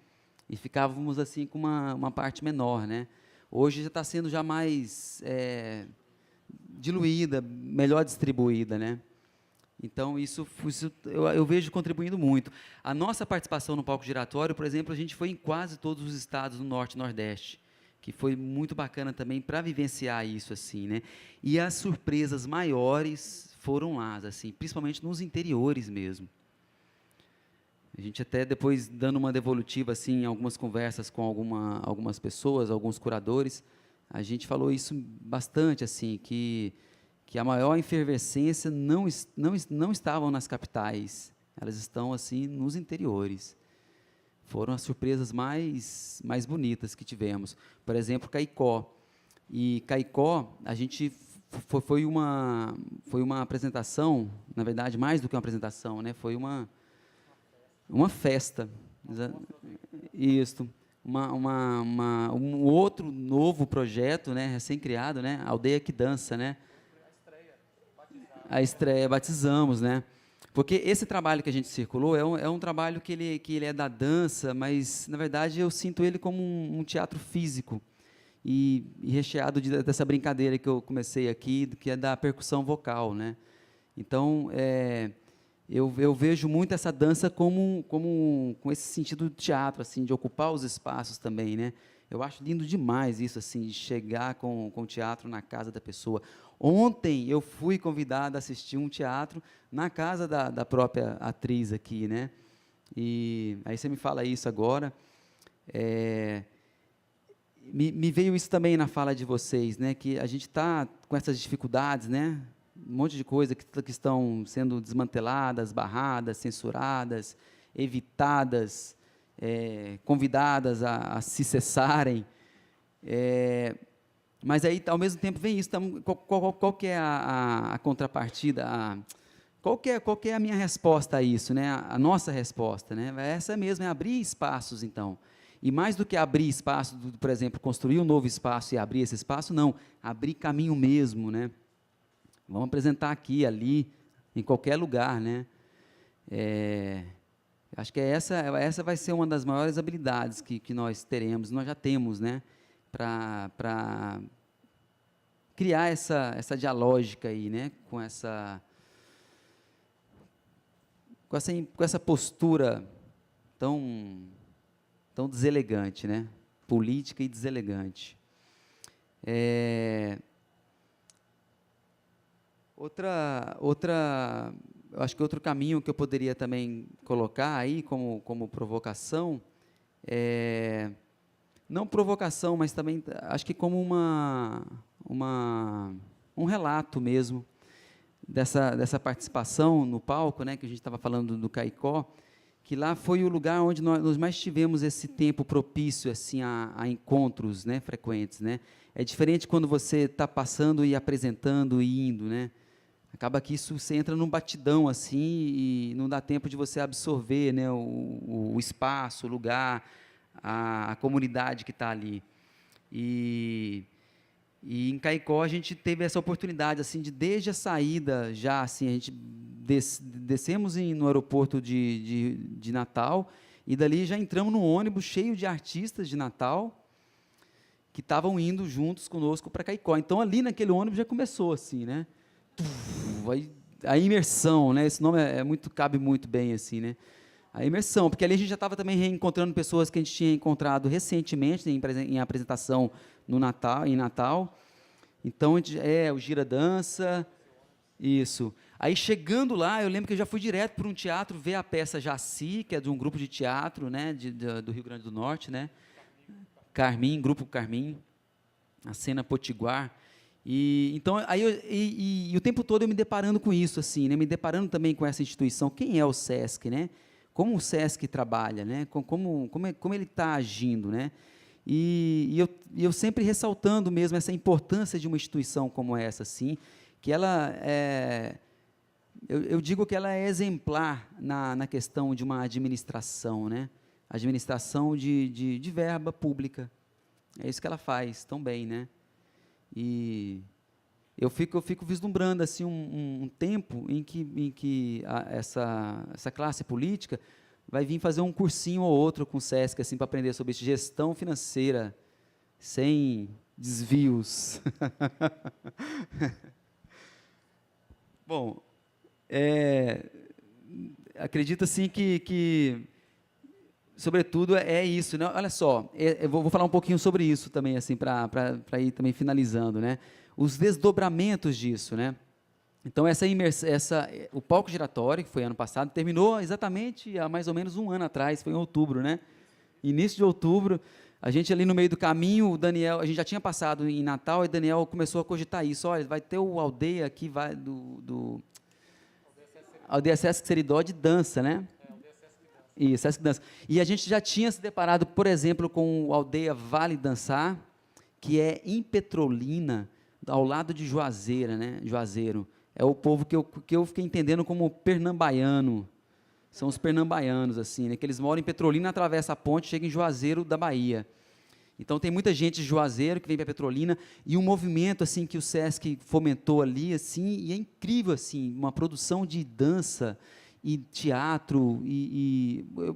E ficávamos assim com uma parte menor, né? Hoje já está sendo já mais diluída, melhor distribuída, né? Então, isso eu vejo contribuindo muito. A nossa participação no palco giratório, por exemplo, a gente foi em quase todos os estados do Norte e Nordeste, que foi muito bacana também para vivenciar isso, assim, né? E as surpresas maiores foram lá, assim, principalmente nos interiores mesmo. A gente até depois, dando uma devolutiva, assim, em algumas conversas com algumas pessoas, alguns curadores, a gente falou isso bastante, assim, que a maior efervescência não estavam nas capitais, elas estão, assim, nos interiores. Foram as surpresas mais bonitas que tivemos. Por exemplo, Caicó. E Caicó, a gente foi uma apresentação, na verdade, mais do que uma apresentação, né? Foi uma festa. Isso. Um outro novo projeto, né, recém-criado, né, Aldeia que Dança, né? A estreia, batizamos, né? Porque esse trabalho que a gente circulou é um trabalho que ele é da dança, mas, na verdade, eu sinto ele como um teatro físico e recheado dessa brincadeira que eu comecei aqui, que é da percussão vocal, né? Então, eu vejo muito essa dança com esse sentido do teatro, assim, de ocupar os espaços também, né? Eu acho lindo demais isso, assim, de chegar com o teatro na casa da pessoa. Ontem eu fui convidado a assistir um teatro na casa da própria atriz aqui, né? E aí você me fala isso agora. Me veio isso também na fala de vocês, né? Que a gente está com essas dificuldades, né? Um monte de coisa que estão sendo desmanteladas, barradas, censuradas, evitadas, convidadas a se cessarem. Mas aí, ao mesmo tempo, vem isso. Qual que é a contrapartida? Qual que é a minha resposta a isso, né? A nossa resposta, né? Essa mesmo, é abrir espaços, então. E mais do que abrir espaço, por exemplo, construir um novo espaço e abrir esse espaço, não. Abrir caminho mesmo, né? Vamos apresentar aqui, ali, em qualquer lugar, né? Acho que essa vai ser uma das maiores habilidades que nós teremos, nós já temos, né? Para criar essa dialógica aí, né? Com essa postura tão deselegante, né? Política e deselegante. Eu acho que outro caminho que eu poderia também colocar aí como provocação, não provocação, mas também acho que como um relato mesmo dessa participação no palco, né, que a gente estava falando do Caicó, que lá foi o lugar onde nós mais tivemos esse tempo propício assim a encontros, né, frequentes, né? É diferente quando você está passando e apresentando e indo, né? Acaba que você entra num batidão assim e não dá tempo de você absorver, né, o espaço, o lugar, a comunidade que está ali. E em Caicó a gente teve essa oportunidade assim de, desde a saída já assim, a gente descemos no aeroporto de Natal e dali já entramos num ônibus cheio de artistas de Natal que estavam indo juntos conosco para Caicó. Então ali naquele ônibus já começou assim, né? A imersão, né? Esse nome cabe muito bem assim, né? A imersão, porque ali a gente já estava também reencontrando pessoas que a gente tinha encontrado recentemente em apresentação em Natal. Então, o Gira Dança, isso. Aí, chegando lá, eu lembro que eu já fui direto para um teatro ver a peça Jaci, que é de um grupo de teatro, né, do Rio Grande do Norte, né? Carmim, Grupo Carmim, a cena Potiguar. Então, aí o tempo todo eu me deparando com isso, assim, né? Me deparando também com essa instituição. Quem é o SESC, né? Como o SESC trabalha, né? Como ele está agindo, né? E eu sempre ressaltando mesmo essa importância de uma instituição como essa, assim, que ela eu digo que ela é exemplar na questão de uma administração, né? Administração de verba pública. É isso que ela faz tão bem, né? E eu fico vislumbrando assim um tempo em que essa classe política vai vir fazer um cursinho ou outro com o SESC assim para aprender sobre gestão financeira sem desvios. Bom, acredito assim que sobretudo é isso, né? Olha só, eu vou falar um pouquinho sobre isso também, assim, para ir também finalizando, né? Os desdobramentos disso, né? Então o palco giratório, que foi ano passado, terminou exatamente há mais ou menos um ano atrás, foi em outubro, né? Início de outubro, a gente ali no meio do caminho, o Daniel, a gente já tinha passado em Natal, e o Daniel começou a cogitar isso, olha, vai ter o Aldeia aqui, Aldeia Sesc Seridó de dança, né? Isso, Sesc Dança. E a gente já tinha se deparado, por exemplo, com o Aldeia Vale Dançar, que é em Petrolina, ao lado de Juazeira, né? Juazeiro. É o povo que eu fiquei entendendo como pernambaiano. São os pernambaianos, assim, né? Que eles moram em Petrolina, atravessa a ponte, chega em Juazeiro da Bahia. Então, tem muita gente de Juazeiro que vem para Petrolina, e um movimento, assim, que o Sesc fomentou ali, assim, e é incrível, assim, uma produção de dança e teatro,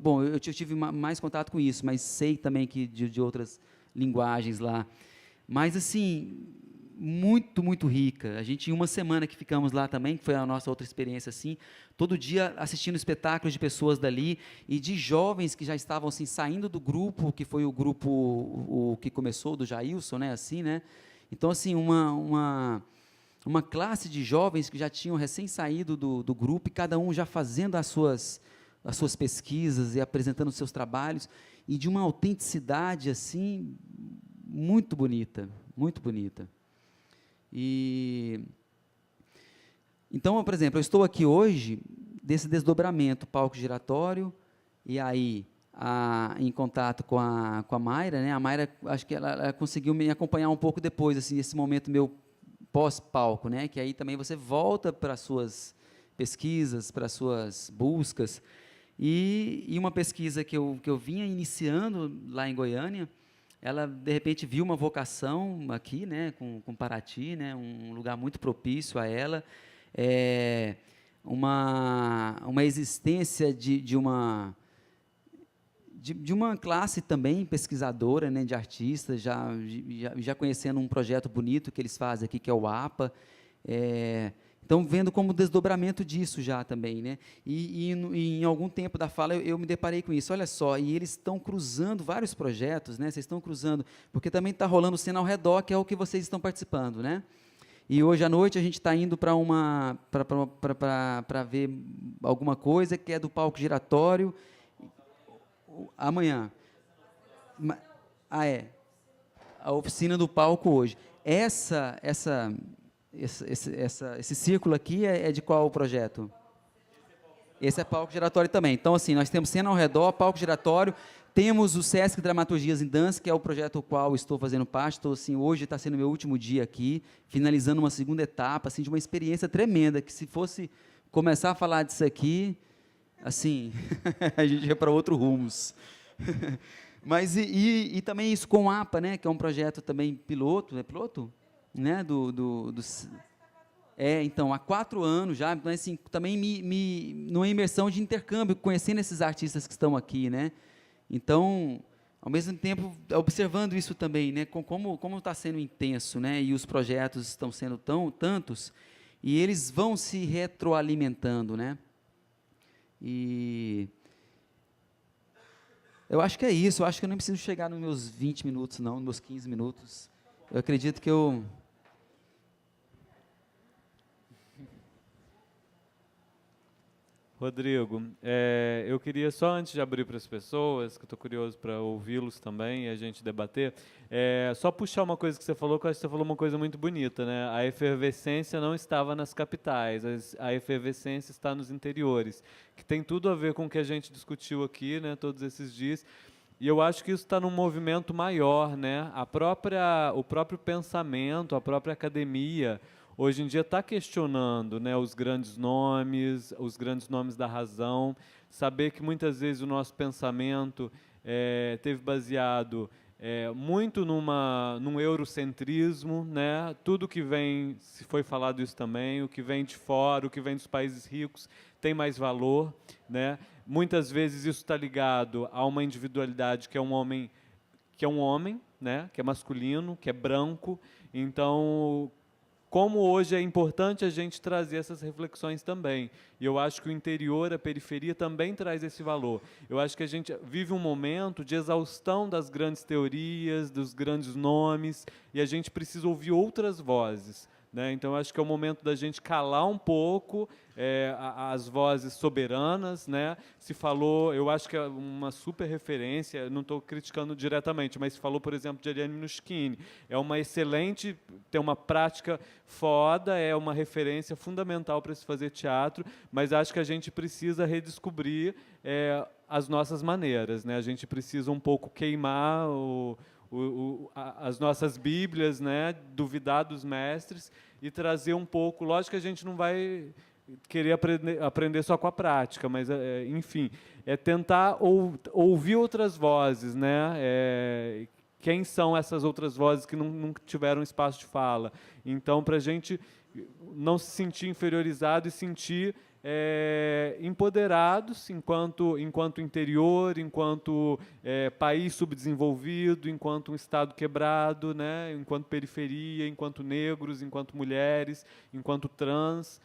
bom, eu tive mais contato com isso, mas sei também que de outras linguagens lá. Mas, assim, muito, muito rica. A gente, em uma semana que ficamos lá também, que foi a nossa outra experiência, assim, todo dia assistindo espetáculos de pessoas dali e de jovens que já estavam, assim, saindo do grupo, que foi o grupo que começou, do Jailson, né, assim, né? Então, assim, uma classe de jovens que já tinham recém saído do grupo, e cada um já fazendo as suas pesquisas e apresentando os seus trabalhos, e de uma autenticidade, assim, muito bonita, muito bonita. Então, por exemplo, eu estou aqui hoje, desse desdobramento, palco giratório, e aí, em contato com a Mayra, né? A Mayra, acho que ela conseguiu me acompanhar um pouco depois, assim, esse momento meu pós-palco, né? Que aí também você volta para as suas pesquisas, para as suas buscas, e uma pesquisa que eu vinha iniciando lá em Goiânia, ela, de repente, viu uma vocação aqui, né, com Paraty, né, um lugar muito propício a ela, uma existência de uma classe também pesquisadora, né, de artistas, já conhecendo um projeto bonito que eles fazem aqui, que é o APA, então, vendo como desdobramento disso já também, né? E em algum tempo da fala eu me deparei com isso. Olha só, e eles estão cruzando vários projetos, né? Vocês estão cruzando, porque também está rolando cena ao redor, que é o que vocês estão participando, né? E hoje à noite a gente está indo para ver alguma coisa que é do palco giratório. Amanhã. A oficina do palco hoje. Esse círculo aqui é de qual projeto? Esse é palco giratório também. Então, assim, nós temos cena ao redor, palco giratório, temos o Sesc Dramaturgias em Dança, que é o projeto ao qual estou fazendo parte. Estou, assim, hoje está sendo meu último dia aqui, finalizando uma segunda etapa, assim, de uma experiência tremenda, que se fosse começar a falar disso aqui, assim, a gente ia para outros rumos. Mas, e também isso com o APA, né, que é um projeto também piloto, é piloto? Né, então, há 4 anos já, então, assim, também numa imersão de intercâmbio, conhecendo esses artistas que estão aqui, né? Então, ao mesmo tempo, observando isso também, né, como está sendo intenso, né, e os projetos estão sendo tantos, e eles vão se retroalimentando, né? E eu acho que é isso, eu acho que eu não preciso chegar nos meus 20 minutos, não, nos meus 15 minutos. Eu acredito que eu... Rodrigo, eu queria só, antes de abrir para as pessoas, que eu estou curioso para ouvi-los também e a gente debater, só puxar uma coisa que você falou, que eu acho que você falou uma coisa muito bonita, né? A efervescência não estava nas capitais, a efervescência está nos interiores, que tem tudo a ver com o que a gente discutiu aqui, né, todos esses dias. E eu acho que isso está num movimento maior, né? O próprio pensamento, a própria academia, hoje em dia está questionando, né, os grandes nomes da razão, saber que muitas vezes o nosso pensamento teve baseado muito num eurocentrismo, né? Tudo que vem, se foi falado isso também, o que vem de fora, o que vem dos países ricos tem mais valor, né? Muitas vezes isso está ligado a uma individualidade que é um homem, né? Que é masculino, que é branco. Então, como hoje é importante a gente trazer essas reflexões também. E eu acho que o interior, a periferia, também traz esse valor. Eu acho que a gente vive um momento de exaustão das grandes teorias, dos grandes nomes, e a gente precisa ouvir outras vozes, né? Então, eu acho que é o momento da gente calar um pouco as vozes soberanas, né? Se falou, eu acho que é uma super referência, não estou criticando diretamente, mas se falou, por exemplo, de Eliane Minuschini. É uma excelente, tem uma prática foda, é uma referência fundamental para se fazer teatro, mas acho que a gente precisa redescobrir as nossas maneiras, né? A gente precisa um pouco queimar as nossas bíblias, né? Duvidar dos mestres e trazer um pouco. Lógico que a gente não vai querer aprender só com a prática, mas, enfim, tentar ouvir outras vozes, né? Quem são essas outras vozes que não tiveram espaço de fala? Então, para a gente não se sentir inferiorizado e sentir empoderados enquanto interior, enquanto país subdesenvolvido, enquanto um Estado quebrado, né? Enquanto periferia, enquanto negros, enquanto mulheres, enquanto trans,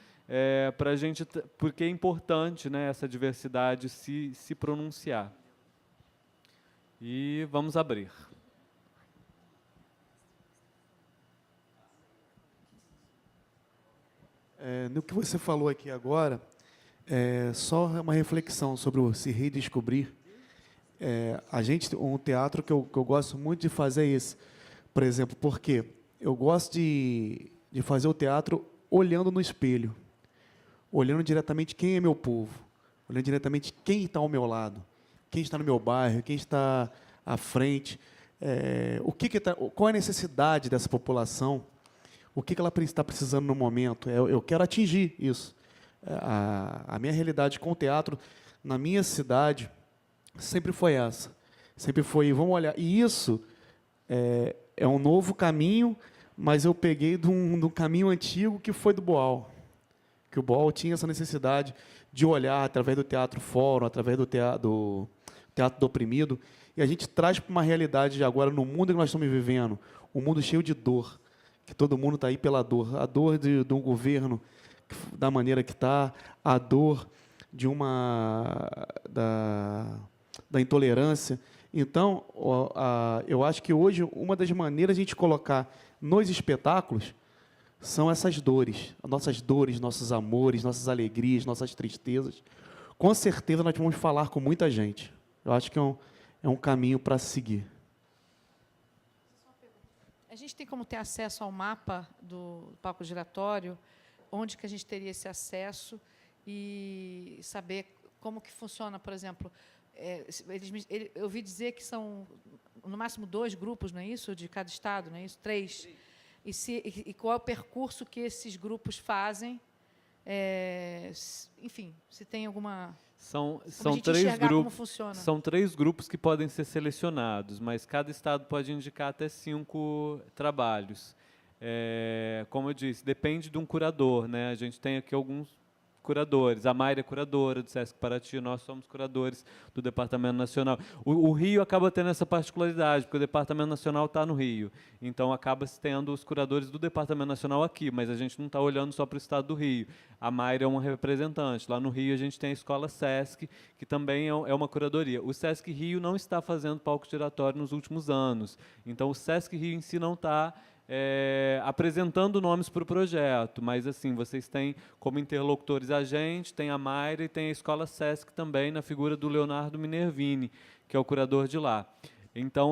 para a gente, porque é importante, né, essa diversidade se pronunciar. E vamos abrir. No que você falou aqui agora, só uma reflexão sobre o se redescobrir. Um teatro que eu gosto muito de fazer é esse. Por exemplo, porque eu gosto de fazer o teatro olhando no espelho, olhando diretamente quem é meu povo, olhando diretamente quem está ao meu lado, quem está no meu bairro, quem está à frente, qual é a necessidade dessa população, o que ela está precisando no momento. Eu quero atingir isso. A minha realidade com o teatro na minha cidade sempre foi essa. Sempre foi, vamos olhar. E isso é um novo caminho, mas eu peguei de um caminho antigo que foi do Boal. Que o Boal tinha essa necessidade de olhar através do teatro fórum, através do teatro do oprimido, e a gente traz para uma realidade de agora, no mundo que nós estamos vivendo, um mundo cheio de dor, que todo mundo está aí pela dor, a dor de um governo da maneira que está, a dor da intolerância. Então, eu acho que hoje uma das maneiras de a gente colocar nos espetáculos são essas dores, nossos amores, nossas alegrias, nossas tristezas. Com certeza nós vamos falar com muita gente. Eu acho que é um caminho para seguir. A gente tem como ter acesso ao mapa do palco giratório, onde que a gente teria esse acesso e saber como que funciona, por exemplo, eu ouvi dizer que são, no máximo, 2 grupos, não é isso? De cada estado, não é isso? 3. E qual é o percurso que esses grupos fazem? Enfim, se tem alguma... São 3 grupos. São 3 grupos que podem ser selecionados, mas cada estado pode indicar até 5 trabalhos. Como eu disse, depende de um curador, né? A gente tem aqui alguns curadores. A Mayra é curadora do Sesc Paraty, nós somos curadores do Departamento Nacional. O Rio acaba tendo essa particularidade, porque o Departamento Nacional está no Rio. Então, acaba tendo os curadores do Departamento Nacional aqui, mas a gente não está olhando só para o estado do Rio. A Mayra é uma representante. Lá no Rio, a gente tem a Escola Sesc, que também é uma curadoria. O Sesc Rio não está fazendo palco giratório nos últimos anos. Então, o Sesc Rio em si não está apresentando nomes para o projeto, mas assim, vocês têm como interlocutores a gente, tem a Mayra e tem a Escola Sesc também, na figura do Leonardo Minervini, que é o curador de lá. Então,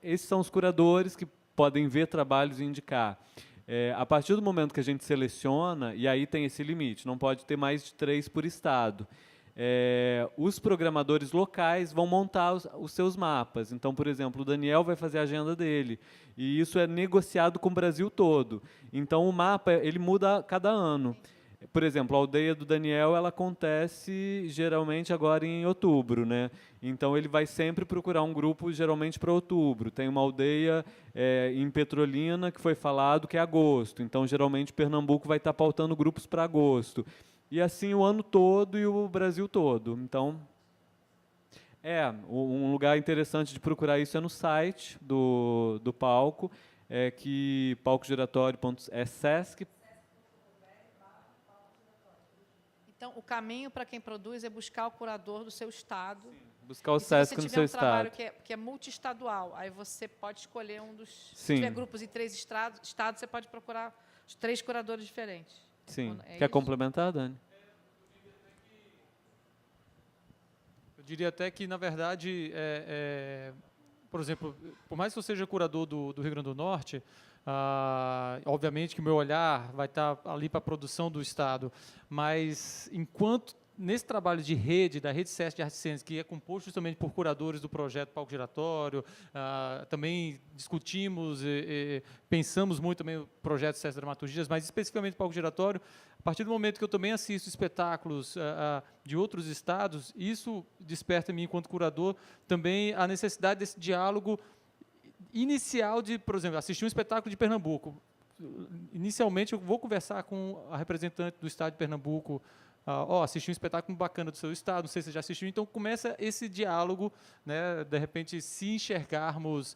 esses são os curadores que podem ver trabalhos e indicar. A partir do momento que a gente seleciona, e aí tem esse limite, não pode ter mais de 3 por estado. os programadores locais vão montar os seus mapas. Então, por exemplo, o Daniel vai fazer a agenda dele, e isso é negociado com o Brasil todo. Então, o mapa ele muda a cada ano. Por exemplo, a aldeia do Daniel ela acontece geralmente agora em outubro, né? Então ele vai sempre procurar um grupo geralmente para outubro. Tem uma aldeia em Petrolina que foi falado que é agosto. Então geralmente Pernambuco vai estar pautando grupos para agosto. E assim o ano todo e o Brasil todo. Então um lugar interessante de procurar isso é no site do palco, que palcogiratório.sesc. Então, o caminho para quem produz é buscar o curador do seu estado. Buscar o E se SESC você no tiver seu um trabalho estado. que é multiestadual, aí você pode escolher um dos... Se Sim. tiver grupos em 3 estados, você pode procurar os 3 curadores diferentes. Sim. É Quer isso? complementar, Dani? Eu diria até que, na verdade, por exemplo, por mais que eu seja curador do Rio Grande do Norte, obviamente que o meu olhar vai estar ali para a produção do Estado, mas enquanto nesse trabalho de rede, da Rede SESC de Artes Cênicas, que é composto justamente por curadores do projeto Palco Giratório, também discutimos e pensamos muito também no projeto SESC Dramaturgias, mas especificamente Palco Giratório, a partir do momento que eu também assisto espetáculos de outros estados, isso desperta em mim, enquanto curador, também a necessidade desse diálogo inicial de, por exemplo, assistir um espetáculo de Pernambuco. Inicialmente, eu vou conversar com a representante do estado de Pernambuco, assisti um espetáculo bacana do seu estado, não sei se você já assistiu, então começa esse diálogo, né, de repente, se enxergarmos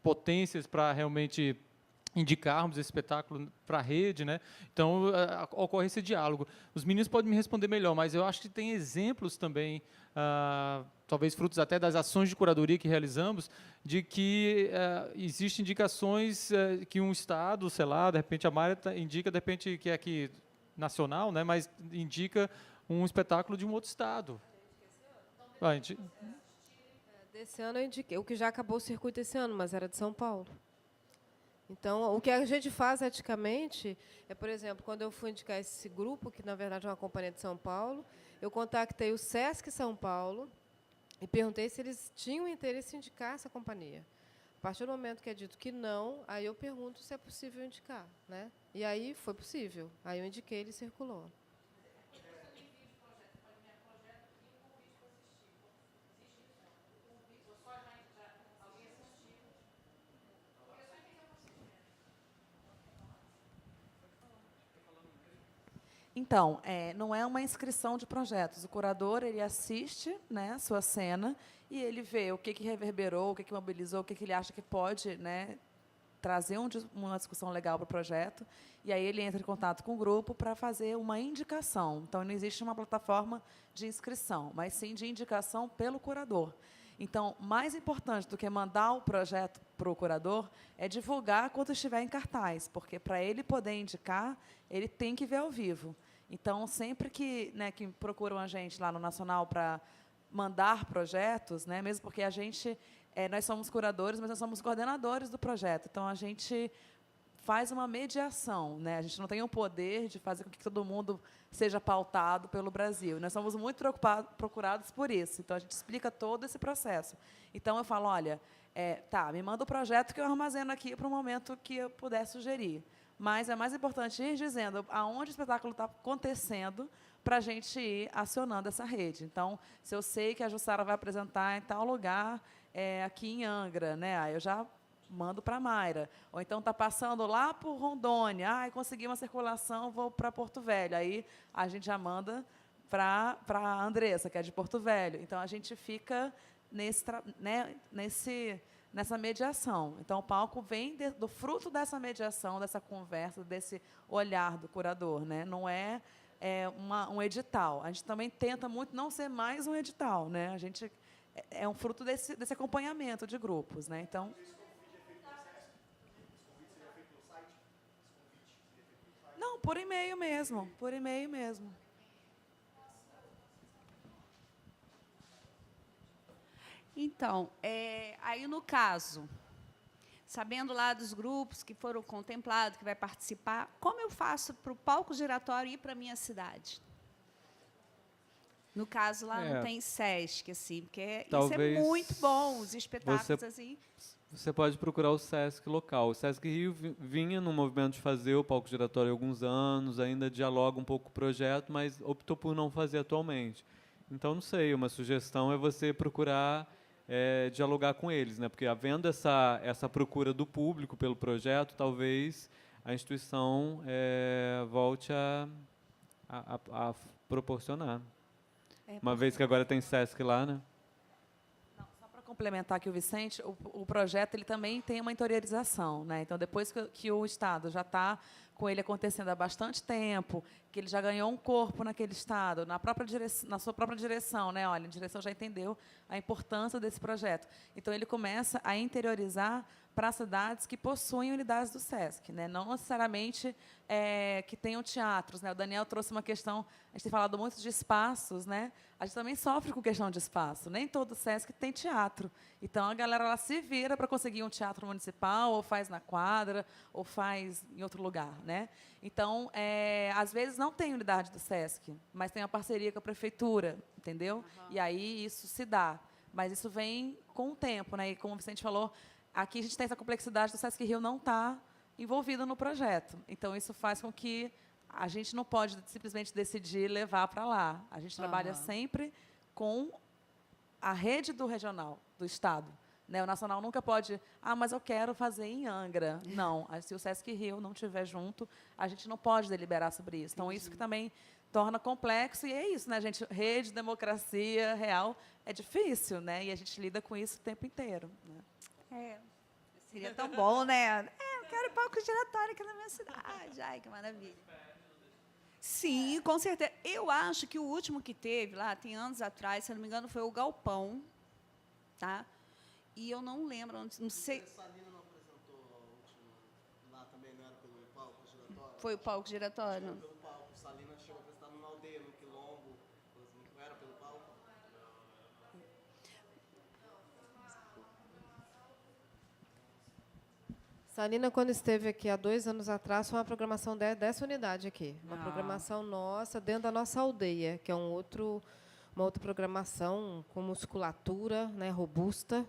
potências para realmente indicarmos esse espetáculo para a rede, né? Então, ocorre esse diálogo. Os meninos podem me responder melhor, mas eu acho que tem exemplos também, talvez frutos até das ações de curadoria que realizamos, de que existem indicações que um estado, sei lá, de repente a Mária indica, de repente, que é aqui nacional, né? Mas indica um espetáculo de um outro estado. Desse ano eu indiquei, o que já acabou o circuito esse ano, mas era de São Paulo. Então, o que a gente faz eticamente é, por exemplo, quando eu fui indicar esse grupo, que na verdade é uma companhia de São Paulo, eu contactei o SESC São Paulo e perguntei se eles tinham interesse em indicar essa companhia. A partir do momento que é dito que não, aí eu pergunto se é possível indicar, né? E aí foi possível. Aí eu indiquei, ele circulou. Então, não é uma inscrição de projetos. O curador ele assiste, né, a sua cena e ele vê o que reverberou, o que mobilizou, o que ele acha que pode, né, trazer uma discussão legal para o projeto. E aí ele entra em contato com o grupo para fazer uma indicação. Então, não existe uma plataforma de inscrição, mas sim de indicação pelo curador. Então, mais importante do que mandar o projeto para o curador é divulgar quando estiver em cartaz, porque para ele poder indicar, ele tem que ver ao vivo. Então, sempre que procuram a gente lá no Nacional para mandar projetos, né, mesmo porque nós somos curadores, mas nós somos coordenadores do projeto. Então, a gente faz uma mediação, né? A gente não tem o poder de fazer com que todo mundo seja pautado pelo Brasil. Nós somos muito procurados por isso. Então, a gente explica todo esse processo. Então, eu falo, olha, me manda o projeto que eu armazeno aqui para o momento que eu puder sugerir. Mas é mais importante ir dizendo aonde o espetáculo está acontecendo para a gente ir acionando essa rede. Então, se eu sei que a Jussara vai apresentar em tal lugar, aqui em Angra, né? Aí eu já mando para a Mayra. Ou então está passando lá por Rondônia, consegui uma circulação, vou para Porto Velho. Aí a gente já manda para a Andressa, que é de Porto Velho. Então, a gente fica nessa mediação. Então, o palco vem do fruto dessa mediação, dessa conversa, desse olhar do curador, né? Não é um edital. A gente também tenta muito não ser mais um edital, né? A gente é um fruto desse acompanhamento de grupos, né? Então, não, por e-mail mesmo, por e-mail mesmo. Então, aí no caso, sabendo lá dos grupos que foram contemplados, que vai participar, como eu faço para o palco giratório ir para a minha cidade? No caso, lá É. não tem Sesc, assim, porque isso Talvez é muito bom, os espetáculos, você- assim. Você pode procurar o Sesc local. O Sesc Rio vinha no movimento de fazer o palco giratório há alguns anos, ainda dialoga um pouco com o projeto, mas optou por não fazer atualmente. Então, não sei, uma sugestão é você procurar dialogar com eles, né? Porque havendo essa procura do público pelo projeto, talvez a instituição volte a proporcionar. Uma vez que agora tem Sesc lá, né? Só para complementar aqui o Vicente, o projeto ele também tem uma interiorização, né? Então, depois que o Estado já está com ele acontecendo há bastante tempo, que ele já ganhou um corpo naquele Estado, na sua própria direção, né? Olha, a direção já entendeu a importância desse projeto. Então, ele começa a interiorizar para cidades que possuem unidades do SESC, né? Não necessariamente que tenham teatros, né? O Daniel trouxe uma questão, a gente tem falado muito de espaços, né? A gente também sofre com questão de espaço. Nem todo SESC tem teatro. Então, a galera ela se vira para conseguir um teatro municipal, ou faz na quadra, ou faz em outro lugar, né? Então, às vezes não tem unidade do SESC, mas tem uma parceria com a prefeitura, entendeu? E aí isso se dá. Mas isso vem com o tempo, né? E como o Vicente falou, aqui a gente tem essa complexidade do Sesc Rio não estar envolvido no projeto. Então, isso faz com que a gente não pode simplesmente decidir levar para lá. A gente trabalha sempre com a rede do regional, do Estado. Né? O nacional nunca pode, mas eu quero fazer em Angra. Não, se o Sesc Rio não estiver junto, a gente não pode deliberar sobre isso. Então, isso que também torna complexo, e é isso, né, gente? Rede, democracia real, é difícil, né? E a gente lida com isso o tempo inteiro. Né? Seria tão bom, né? Eu quero palco giratório aqui na minha cidade. Ai, que maravilha. Sim, com certeza. Eu acho que o último que teve lá, tem anos atrás, se eu não me engano, foi o Galpão, tá? E eu não lembro, não sei... Salina não apresentou a última, lá também não era pelo palco giratório? Foi o palco giratório? Não, pelo palco. Salina chegou a apresentar numa aldeia, no Quilombo, não era pelo palco? Salina, quando esteve aqui há 2 anos atrás, foi uma programação dessa unidade aqui. Uma programação nossa, dentro da nossa aldeia, que é uma outra programação com musculatura, né, robusta.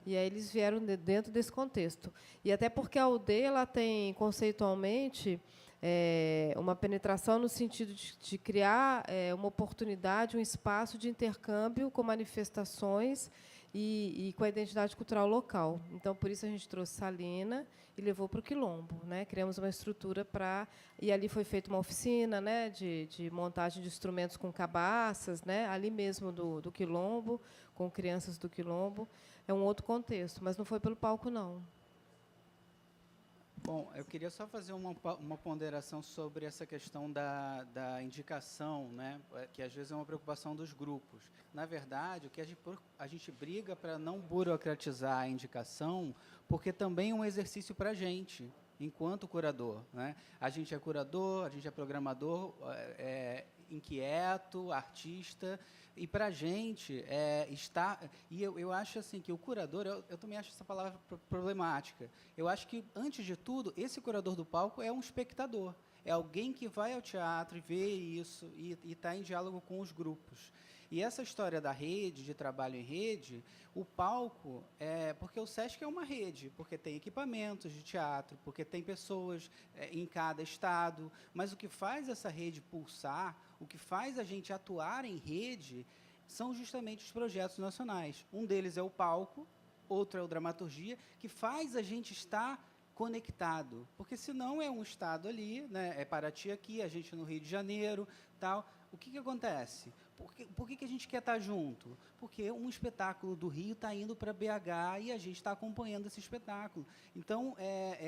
E aí eles vieram dentro desse contexto. E até porque a aldeia ela tem, conceitualmente, uma penetração no sentido de criar uma oportunidade, um espaço de intercâmbio com manifestações e com a identidade cultural local. Então, por isso, a gente trouxe Salina e levou para o Quilombo. Né? Criamos uma estrutura para... E ali foi feita uma oficina, né, de montagem de instrumentos com cabaças, né, ali mesmo do Quilombo, com crianças do Quilombo. É um outro contexto, mas não foi pelo palco, não. Bom, eu queria só fazer uma ponderação sobre essa questão da indicação, né, que às vezes é uma preocupação dos grupos. Na verdade, o que a gente briga para não burocratizar a indicação, porque também é um exercício para a gente, enquanto curador. Né? A gente é curador, a gente é programador, inquieto, artista, e para a gente e eu acho assim que o curador, eu também acho essa palavra problemática. Eu acho que, antes de tudo, esse curador do palco é um espectador, é alguém que vai ao teatro e vê isso e está em diálogo com os grupos. E essa história da rede, de trabalho em rede, o palco, porque o SESC é uma rede, porque tem equipamentos de teatro, porque tem pessoas em cada estado, mas o que faz essa rede pulsar, o que faz a gente atuar em rede, são justamente os projetos nacionais. Um deles é o palco, outro é o dramaturgia, que faz a gente estar conectado, porque senão é um estado ali, né, é Paraty aqui, a gente no Rio de Janeiro, tal. O que acontece? Por que a gente quer estar junto? Porque um espetáculo do Rio está indo para BH e a gente está acompanhando esse espetáculo. Então,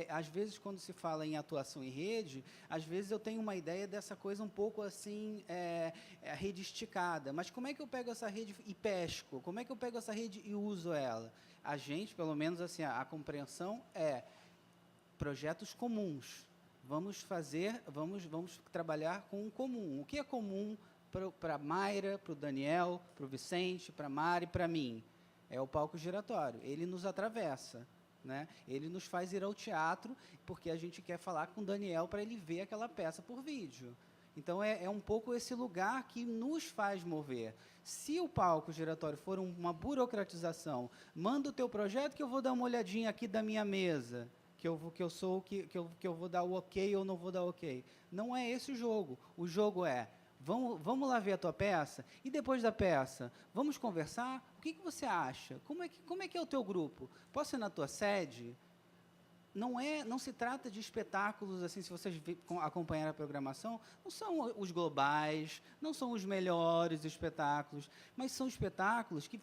às vezes, quando se fala em atuação em rede, às vezes eu tenho uma ideia dessa coisa um pouco assim, a rede esticada. Mas como é que eu pego essa rede e pesco? Como é que eu pego essa rede e uso ela? A gente, pelo menos assim, a compreensão é projetos comuns. Vamos trabalhar com o comum. O que é comum para a Mayra, para o Daniel, para o Vicente, para a Mari, para mim? É o palco giratório. Ele nos atravessa. Né? Ele nos faz ir ao teatro porque a gente quer falar com o Daniel para ele ver aquela peça por vídeo. Então, é um pouco esse lugar que nos faz mover. Se o palco giratório for uma burocratização, manda o teu projeto que eu vou dar uma olhadinha aqui da minha mesa, que eu vou dar o ok ou não vou dar ok. Não é esse o jogo. O jogo é, vamos lá ver a tua peça, e depois da peça, vamos conversar? O que você acha? Como é que é o teu grupo? Posso ir na tua sede? Não se trata de espetáculos, assim, se vocês acompanharem a programação, não são os globais, não são os melhores espetáculos, mas são espetáculos que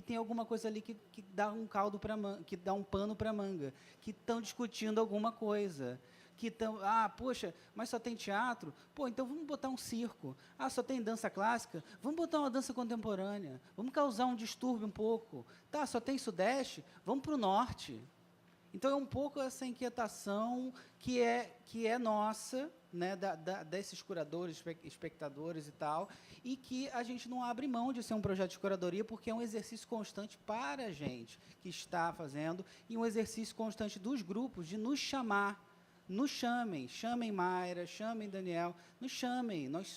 tem alguma coisa ali que dá um caldo para que dá um pano para manga, que estão discutindo alguma coisa. Poxa, mas só tem teatro? Pô, então vamos botar um circo. Só tem dança clássica? Vamos botar uma dança contemporânea. Vamos causar um distúrbio um pouco. Tá, só tem Sudeste? Vamos para o Norte. Então, é um pouco essa inquietação que é nossa, né, desses curadores, espectadores e tal, e que a gente não abre mão de ser um projeto de curadoria, porque é um exercício constante para a gente que está fazendo, e um exercício constante dos grupos de nos chamar. Nos chamem Mayra, chamem Daniel, nos chamem, nós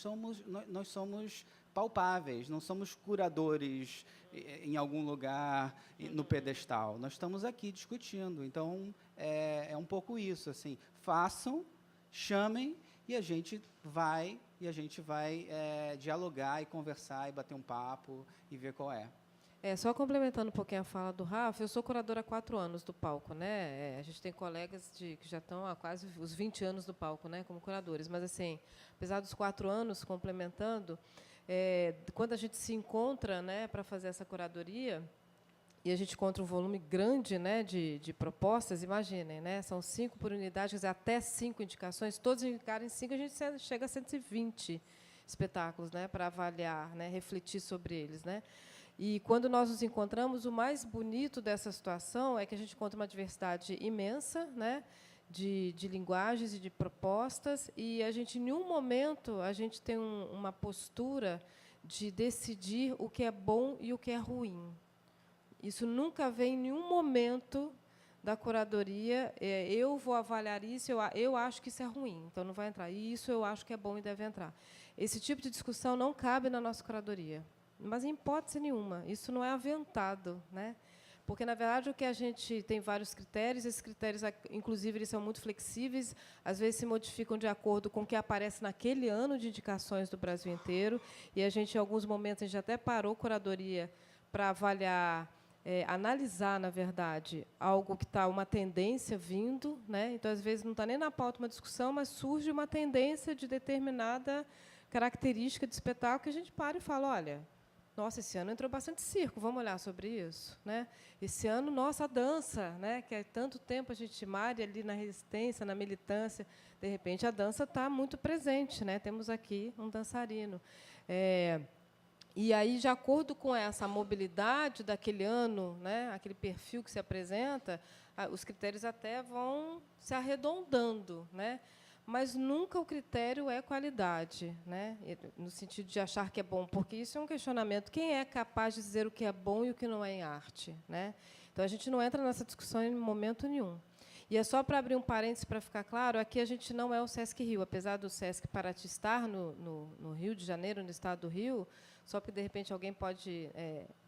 somos palpáveis, não somos curadores em algum lugar no pedestal, nós estamos aqui discutindo, então é um pouco isso, assim, façam, chamem e a gente vai dialogar e conversar e bater um papo e ver qual é. Só complementando um pouquinho a fala do Rafa, eu sou curadora há 4 anos do palco, né? A gente tem colegas que já estão há quase os 20 anos do palco, né, como curadores. Mas, assim, apesar dos 4 anos, complementando, quando a gente se encontra, né, para fazer essa curadoria, e a gente encontra um volume grande, né, de propostas, imaginem, né, são 5 por unidade, quer dizer, até 5 indicações, todos indicarem 5, a gente chega a 120 espetáculos, né, para avaliar, né, refletir sobre eles, né. E, quando nós nos encontramos, o mais bonito dessa situação é que a gente encontra uma diversidade imensa, né, de linguagens e de propostas, e a gente, em nenhum momento, a gente tem uma postura de decidir o que é bom e o que é ruim. Isso nunca vem em nenhum momento da curadoria. Eu vou avaliar isso, eu acho que isso é ruim, então não vai entrar. E isso eu acho que é bom e deve entrar. Esse tipo de discussão não cabe na nossa curadoria. Mas, em hipótese nenhuma, isso não é aventado, né? Porque, na verdade, o que a gente tem vários critérios, esses critérios, inclusive, eles são muito flexíveis, às vezes se modificam de acordo com o que aparece naquele ano de indicações do Brasil inteiro, e a gente, em alguns momentos, a gente até parou curadoria para avaliar, analisar, na verdade, algo que está uma tendência vindo, né? Então, às vezes, não está nem na pauta uma discussão, mas surge uma tendência de determinada característica de espetáculo que a gente para e fala, olha, nossa, esse ano entrou bastante circo, vamos olhar sobre isso, né? Esse ano, nossa, a dança, né? Que há tanto tempo a gente malha ali na resistência, na militância, de repente a dança está muito presente, né? Temos aqui um dançarino. E aí, de acordo com essa mobilidade daquele ano, né? Aquele perfil que se apresenta, os critérios até vão se arredondando, né? Mas nunca o critério é qualidade, né? No sentido de achar que é bom, porque isso é um questionamento. Quem é capaz de dizer o que é bom e o que não é em arte, né? Então, a gente não entra nessa discussão em momento nenhum. E é só para abrir um parênteses para ficar claro, aqui a gente não é o Sesc Rio, apesar do Sesc Paraty estar no Rio de Janeiro, no estado do Rio, só porque, de repente, alguém pode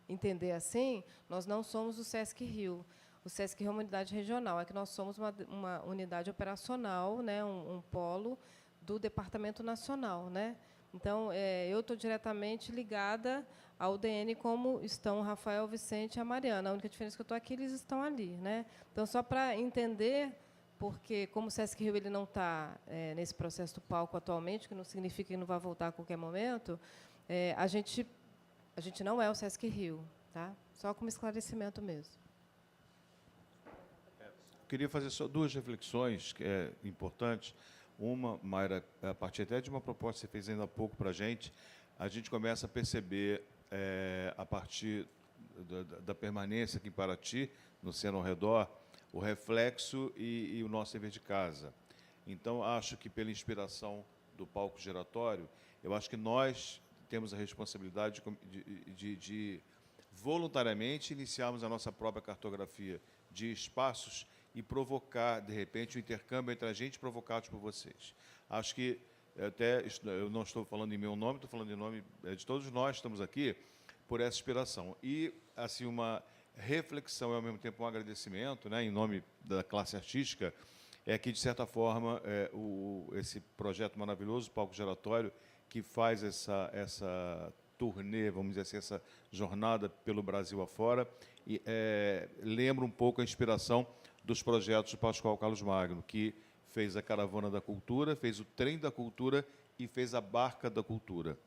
entender assim, nós não somos o Sesc Rio. O Sesc Rio é uma unidade regional, é que nós somos uma unidade operacional, né, um polo do Departamento Nacional, né? Então, eu estou diretamente ligada ao UDN, como estão o Rafael, o Vicente e a Mariana. A única diferença é que eu estou aqui, eles estão ali, né? Então, só para entender, porque, como o Sesc Rio ele não está nesse processo do palco atualmente, que não significa que não vai voltar a qualquer momento, a gente não é o Sesc Rio, tá? Só como esclarecimento mesmo. Queria fazer só 2 reflexões importantes. Uma, Mayra, a partir até de uma proposta que você fez ainda há pouco para a gente começa a perceber, a partir da permanência aqui em Paraty, no centro ao redor, o reflexo e o nosso dever de casa. Então, acho que, pela inspiração do palco giratório, eu acho que nós temos a responsabilidade de voluntariamente iniciarmos a nossa própria cartografia de espaços e provocar, de repente, o intercâmbio entre a gente provocados por vocês. Acho que, eu não estou falando em meu nome, estou falando em nome de todos nós que estamos aqui, por essa inspiração. E, assim, uma reflexão e, ao mesmo tempo, um agradecimento, né, em nome da classe artística, é que, de certa forma, esse projeto maravilhoso, Palco Giratório, que faz essa turnê, vamos dizer assim, essa jornada pelo Brasil afora, e lembra um pouco a inspiração dos projetos de Pascoal Carlos Magno, que fez a Caravana da Cultura, fez o Trem da Cultura e fez a Barca da Cultura.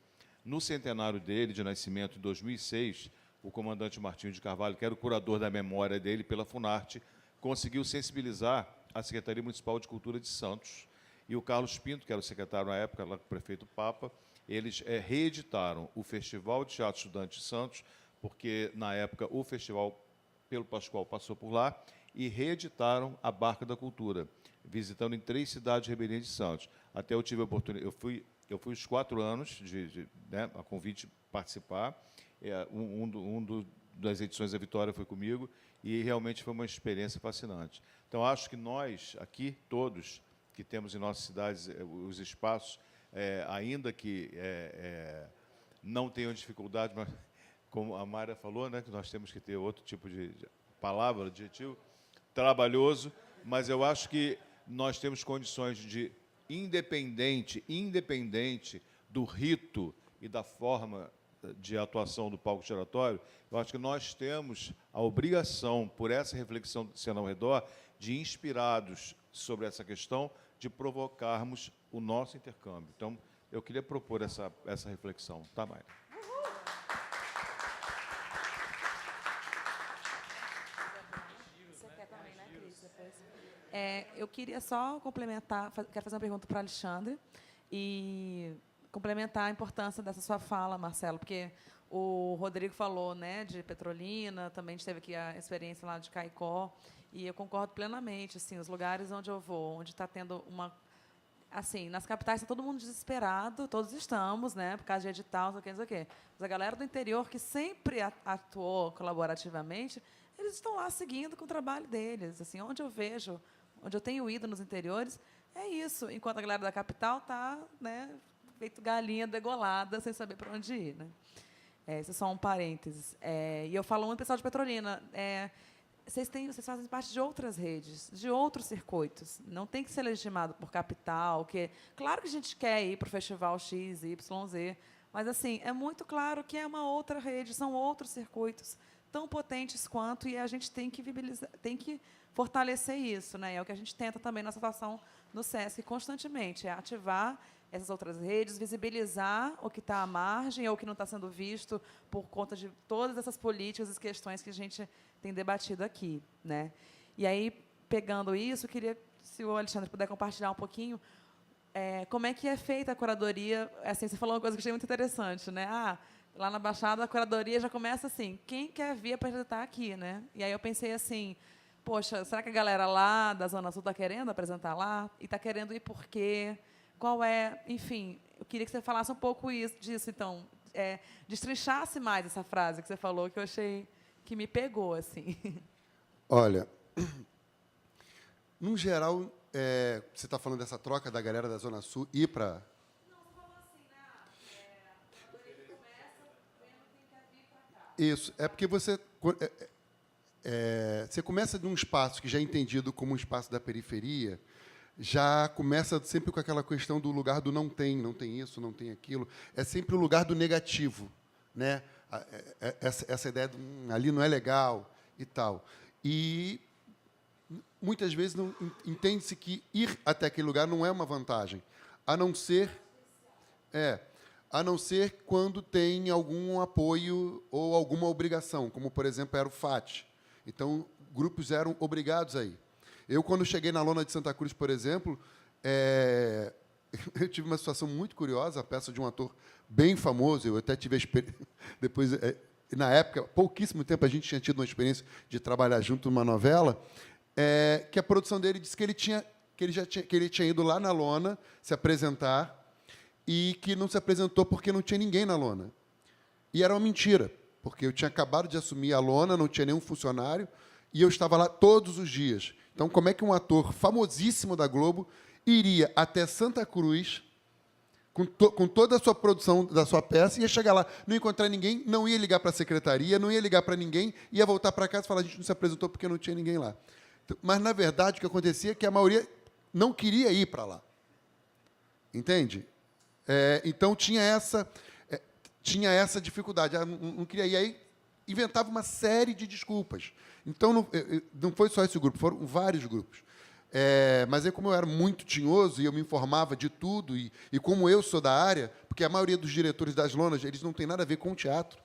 No centenário dele, de nascimento, em 2006, o comandante Martinho de Carvalho, que era o curador da memória dele pela Funarte, conseguiu sensibilizar a Secretaria Municipal de Cultura de Santos. E o Carlos Pinto, que era o secretário na época, lá com o prefeito Papa, eles reeditaram o Festival de Teatro Estudante de Santos, porque, na época, o festival pelo Pascoal passou por lá, e reeditaram a Barca da Cultura, visitando em 3 cidades ribeirinhas de Santos. Até eu tive a oportunidade, eu fui os 4 anos, né, a convite participar, das edições da Vitória foi comigo, e realmente foi uma experiência fascinante. Então, acho que nós, aqui, todos, que temos em nossas cidades os espaços, ainda que não tenham dificuldade, mas, como a Mayra falou, né, que nós temos que ter outro tipo de palavra, adjetivo, trabalhoso, mas eu acho que nós temos condições de, independente do rito e da forma de atuação do palco giratório, eu acho que nós temos a obrigação, por essa reflexão sendo ao redor, de, inspirados sobre essa questão, de provocarmos o nosso intercâmbio. Então, eu queria propor essa reflexão. Tá, Mayra? Você quer também, né, Cris? Depois. Eu queria só complementar, quero fazer uma pergunta para o Alexandre e complementar a importância dessa sua fala, Marcelo, porque o Rodrigo falou, né, de Petrolina, também a gente teve aqui a experiência lá de Caicó, e eu concordo plenamente, assim, os lugares onde eu vou, onde está tendo uma... Assim, nas capitais está todo mundo desesperado, todos estamos, né, por causa de edital, não sei o quê. Mas a galera do interior, que sempre atuou colaborativamente, eles estão lá seguindo com o trabalho deles. Assim, onde eu vejo, onde eu tenho ido nos interiores, é isso. Enquanto a galera da capital está, né, feito galinha degolada, sem saber para onde ir, né? Esse é só um parênteses. E eu falo muito pessoal de Petrolina. Vocês fazem parte de outras redes, de outros circuitos. Não tem que ser legitimado por capital. Claro que a gente quer ir para o festival X, Y, Z, mas assim é muito claro que é uma outra rede, são outros circuitos tão potentes quanto, e a gente tem que viabilizar, tem que fortalecer isso, né? É o que a gente tenta também na situação no SESC constantemente, é ativar essas outras redes, visibilizar o que está à margem ou o que não está sendo visto por conta de todas essas políticas e questões que a gente tem debatido aqui, né? E aí, pegando isso, eu queria, se o Alexandre puder compartilhar um pouquinho, como é que é feita a curadoria. Assim, você falou uma coisa que eu achei muito interessante, né? Lá na Baixada, a curadoria já começa assim, quem quer vir apresentar aqui, né? E aí eu pensei assim, poxa, será que a galera lá da Zona Sul está querendo apresentar lá? E está querendo ir por quê? Qual é? Enfim, eu queria que você falasse um pouco disso, então. Destrinchasse mais essa frase que você falou, que eu achei que me pegou, assim. Olha, no geral, você está falando dessa troca da galera da Zona Sul ir para... Não, você falou assim, né? A curadoria começa vendo quem quer vir para cá. Isso, é porque você começa de um espaço que já é entendido como um espaço da periferia, já começa sempre com aquela questão do lugar do não tem isso, não tem aquilo. É sempre o lugar do negativo, né? Essa ideia de ali não é legal e tal. E muitas vezes não entende-se que ir até aquele lugar não é uma vantagem, a não ser quando tem algum apoio ou alguma obrigação, como, por exemplo, era o FAT. Então, grupos eram obrigados a ir. Eu, quando cheguei na Lona de Santa Cruz, por exemplo, eu tive uma situação muito curiosa, a peça de um ator bem famoso, eu até tive a experiência... Depois, na época, pouquíssimo tempo, a gente tinha tido uma experiência de trabalhar junto numa novela, que a produção dele disse que ele tinha ido lá na Lona se apresentar e que não se apresentou porque não tinha ninguém na Lona. E era uma mentira, porque eu tinha acabado de assumir a Lona, não tinha nenhum funcionário, e eu estava lá todos os dias. Então, como é que um ator famosíssimo da Globo iria até Santa Cruz, com toda a sua produção da sua peça, ia chegar lá, não ia encontrar ninguém, não ia ligar para a secretaria, não ia ligar para ninguém, ia voltar para casa e falar, a gente não se apresentou porque não tinha ninguém lá. Mas, na verdade, o que acontecia é que a maioria não queria ir para lá. Entende? Então, tinha essa dificuldade. Não queria ir. Aí, inventava uma série de desculpas. Então, não foi só esse grupo, foram vários grupos. Mas aí, como eu era muito tinhoso e eu me informava de tudo, e como eu sou da área, porque a maioria dos diretores das lonas, eles não têm nada a ver com o teatro.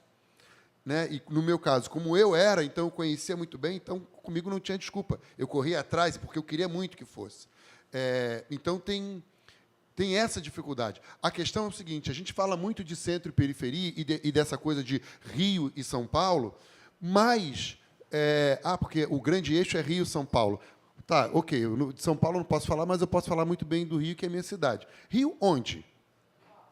Né? E, no meu caso, como eu era, então eu conhecia muito bem, então comigo não tinha desculpa. Eu corria atrás, porque eu queria muito que fosse. Então, tem essa dificuldade. A questão é o seguinte, a gente fala muito de centro e periferia e dessa coisa de Rio e São Paulo, mas... porque o grande eixo é Rio e São Paulo. Tá, ok, de São Paulo eu não posso falar, mas eu posso falar muito bem do Rio, que é a minha cidade. Rio onde?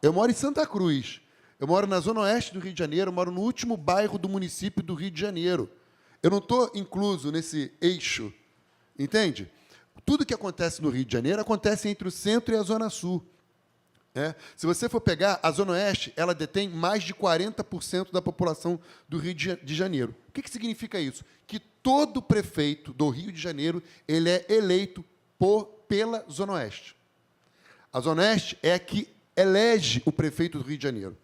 Eu moro em Santa Cruz. Eu moro na zona oeste do Rio de Janeiro, eu moro no último bairro do município do Rio de Janeiro. Eu não estou incluso nesse eixo, entende? Tudo que acontece no Rio de Janeiro acontece entre o centro e a zona sul. Se você for pegar, a zona oeste, ela detém mais de 40% da população do Rio de Janeiro. O que significa isso? Que todo prefeito do Rio de Janeiro ele é eleito pela zona oeste. A zona oeste é a que elege o prefeito do Rio de Janeiro.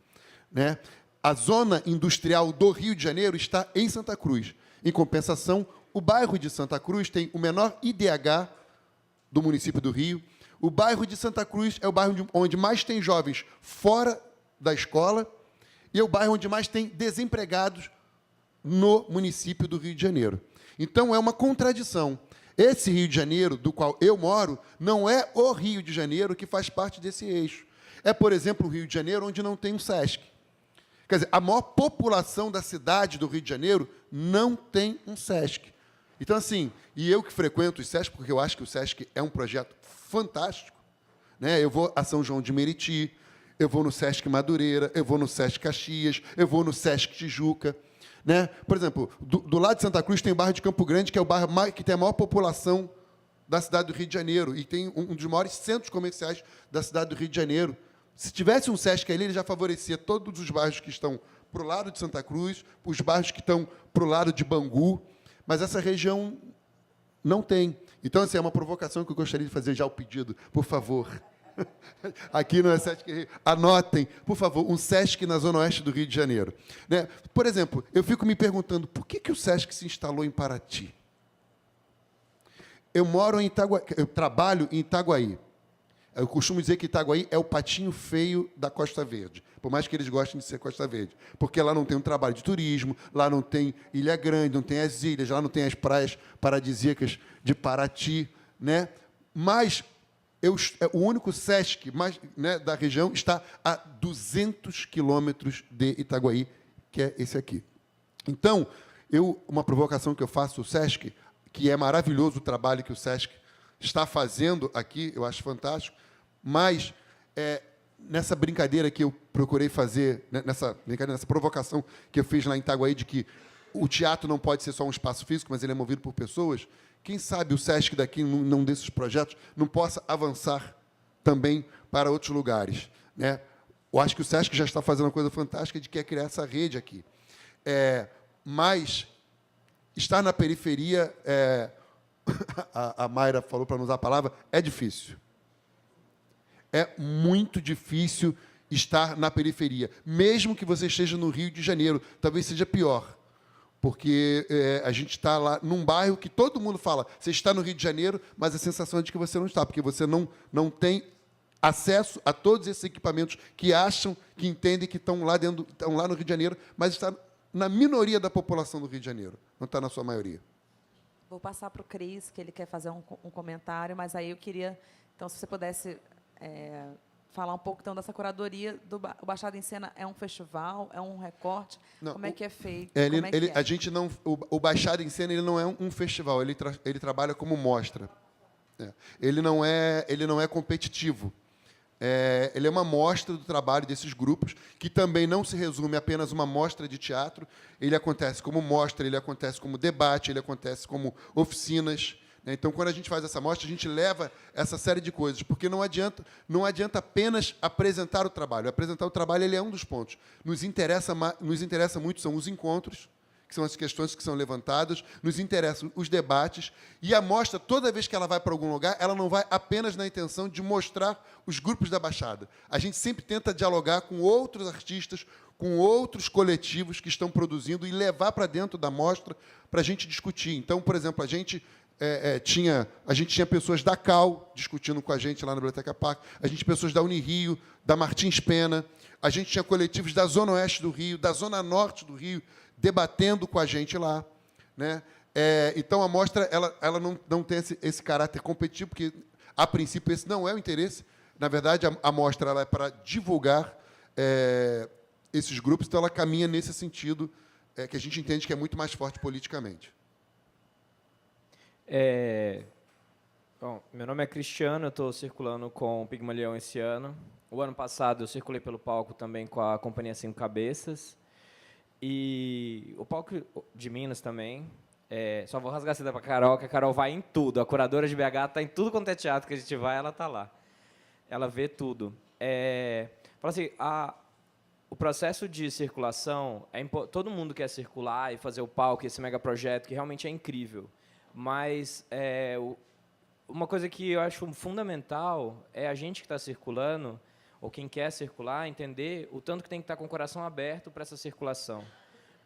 Né? A zona industrial do Rio de Janeiro está em Santa Cruz. Em compensação, o bairro de Santa Cruz tem o menor IDH do município do Rio. O bairro de Santa Cruz é o bairro onde mais tem jovens fora da escola e é o bairro onde mais tem desempregados no município do Rio de Janeiro. Então, é uma contradição. Esse Rio de Janeiro, do qual eu moro, não é o Rio de Janeiro que faz parte desse eixo. É, por exemplo, o Rio de Janeiro, onde não tem um SESC. Quer dizer, a maior população da cidade do Rio de Janeiro não tem um SESC. Então, assim, e eu que frequento o SESC, porque eu acho que o SESC é um projeto fantástico, né? Eu vou a São João de Meriti, eu vou no SESC Madureira, eu vou no SESC Caxias, eu vou no SESC Tijuca. Né? Por exemplo, do lado de Santa Cruz tem o bairro de Campo Grande, que é o bairro que tem a maior população da cidade do Rio de Janeiro, e tem um dos maiores centros comerciais da cidade do Rio de Janeiro. Se tivesse um SESC ali, ele já favorecia todos os bairros que estão para o lado de Santa Cruz, os bairros que estão para o lado de Bangu, mas essa região não tem. Então, assim, é uma provocação que eu gostaria de fazer já o pedido, por favor. Aqui no SESC Rio, anotem, por favor, um SESC na Zona Oeste do Rio de Janeiro. Né? Por exemplo, eu fico me perguntando, por que o SESC se instalou em Paraty? Eu trabalho em Itaguaí. Eu costumo dizer que Itaguaí é o patinho feio da Costa Verde, por mais que eles gostem de ser Costa Verde, porque lá não tem um trabalho de turismo, lá não tem Ilha Grande, não tem as ilhas, lá não tem as praias paradisíacas de Paraty, né? Mas o único SESC da região está a 200 quilômetros de Itaguaí, que é esse aqui. Então, uma provocação que eu faço ao SESC, que é maravilhoso o trabalho que o SESC está fazendo aqui, eu acho fantástico, mas nessa brincadeira que eu procurei fazer, nessa provocação que eu fiz lá em Itaguaí, de que o teatro não pode ser só um espaço físico, mas ele é movido por pessoas, quem sabe o SESC daqui, num desses projetos, não possa avançar também para outros lugares. Né? Eu acho que o SESC já está fazendo uma coisa fantástica de que é criar essa rede aqui. Mas estar na periferia, a Mayra falou para não usar a palavra, é difícil. É muito difícil estar na periferia. Mesmo que você esteja no Rio de Janeiro, talvez seja pior. Porque a gente está lá num bairro que todo mundo fala, você está no Rio de Janeiro, mas a sensação é de que você não está, porque você não tem acesso a todos esses equipamentos que acham, que entendem que estão lá no Rio de Janeiro, mas está na minoria da população do Rio de Janeiro, não está na sua maioria. Vou passar para o Cris, que ele quer fazer um comentário, mas aí eu queria, então, se você pudesse falar um pouco então, dessa curadoria. O Baixada em Cena é um festival, é um recorte? Não, como é que é feito? A gente não, o Baixada em Cena ele não é um festival, ele trabalha como mostra. Ele não é competitivo. Ele é uma mostra do trabalho desses grupos, que também não se resume a apenas uma mostra de teatro. Ele acontece como mostra, ele acontece como debate, ele acontece como oficinas. né? Então, quando a gente faz essa mostra, a gente leva essa série de coisas, porque não adianta apenas apresentar o trabalho. Apresentar o trabalho ele é um dos pontos. Nos interessa muito são os encontros, que são as questões que são levantadas, nos interessam os debates, e a mostra, toda vez que ela vai para algum lugar, ela não vai apenas na intenção de mostrar os grupos da Baixada. A gente sempre tenta dialogar com outros artistas, com outros coletivos que estão produzindo e levar para dentro da mostra para a gente discutir. Então, por exemplo, a gente tinha pessoas da CAL discutindo com a gente lá na Biblioteca Parque, a gente tinha pessoas da Unirio, da Martins Pena, a gente tinha coletivos da Zona Oeste do Rio, da Zona Norte do Rio, debatendo com a gente lá, né? Então, a mostra ela não tem esse caráter competitivo, porque, a princípio, esse não é o interesse. Na verdade, a mostra ela é para divulgar esses grupos, então ela caminha nesse sentido que a gente entende que é muito mais forte politicamente. Bom, meu nome é Cristiano, eu estou circulando com o Pigmalion esse ano. O ano passado eu circulei pelo palco também com a Companhia Cinco Cabeças. E o palco de Minas também. Só vou rasgar a seda para a Carol, que a Carol vai em tudo. A curadora de BH está em tudo quanto é teatro que a gente vai, ela está lá. Ela vê tudo. Fala assim, o processo de circulação, todo mundo quer circular e fazer o palco, esse megaprojeto, que realmente é incrível. Mas uma coisa que eu acho fundamental é a gente que está circulando, ou quem quer circular, entender o tanto que tem que estar com o coração aberto para essa circulação.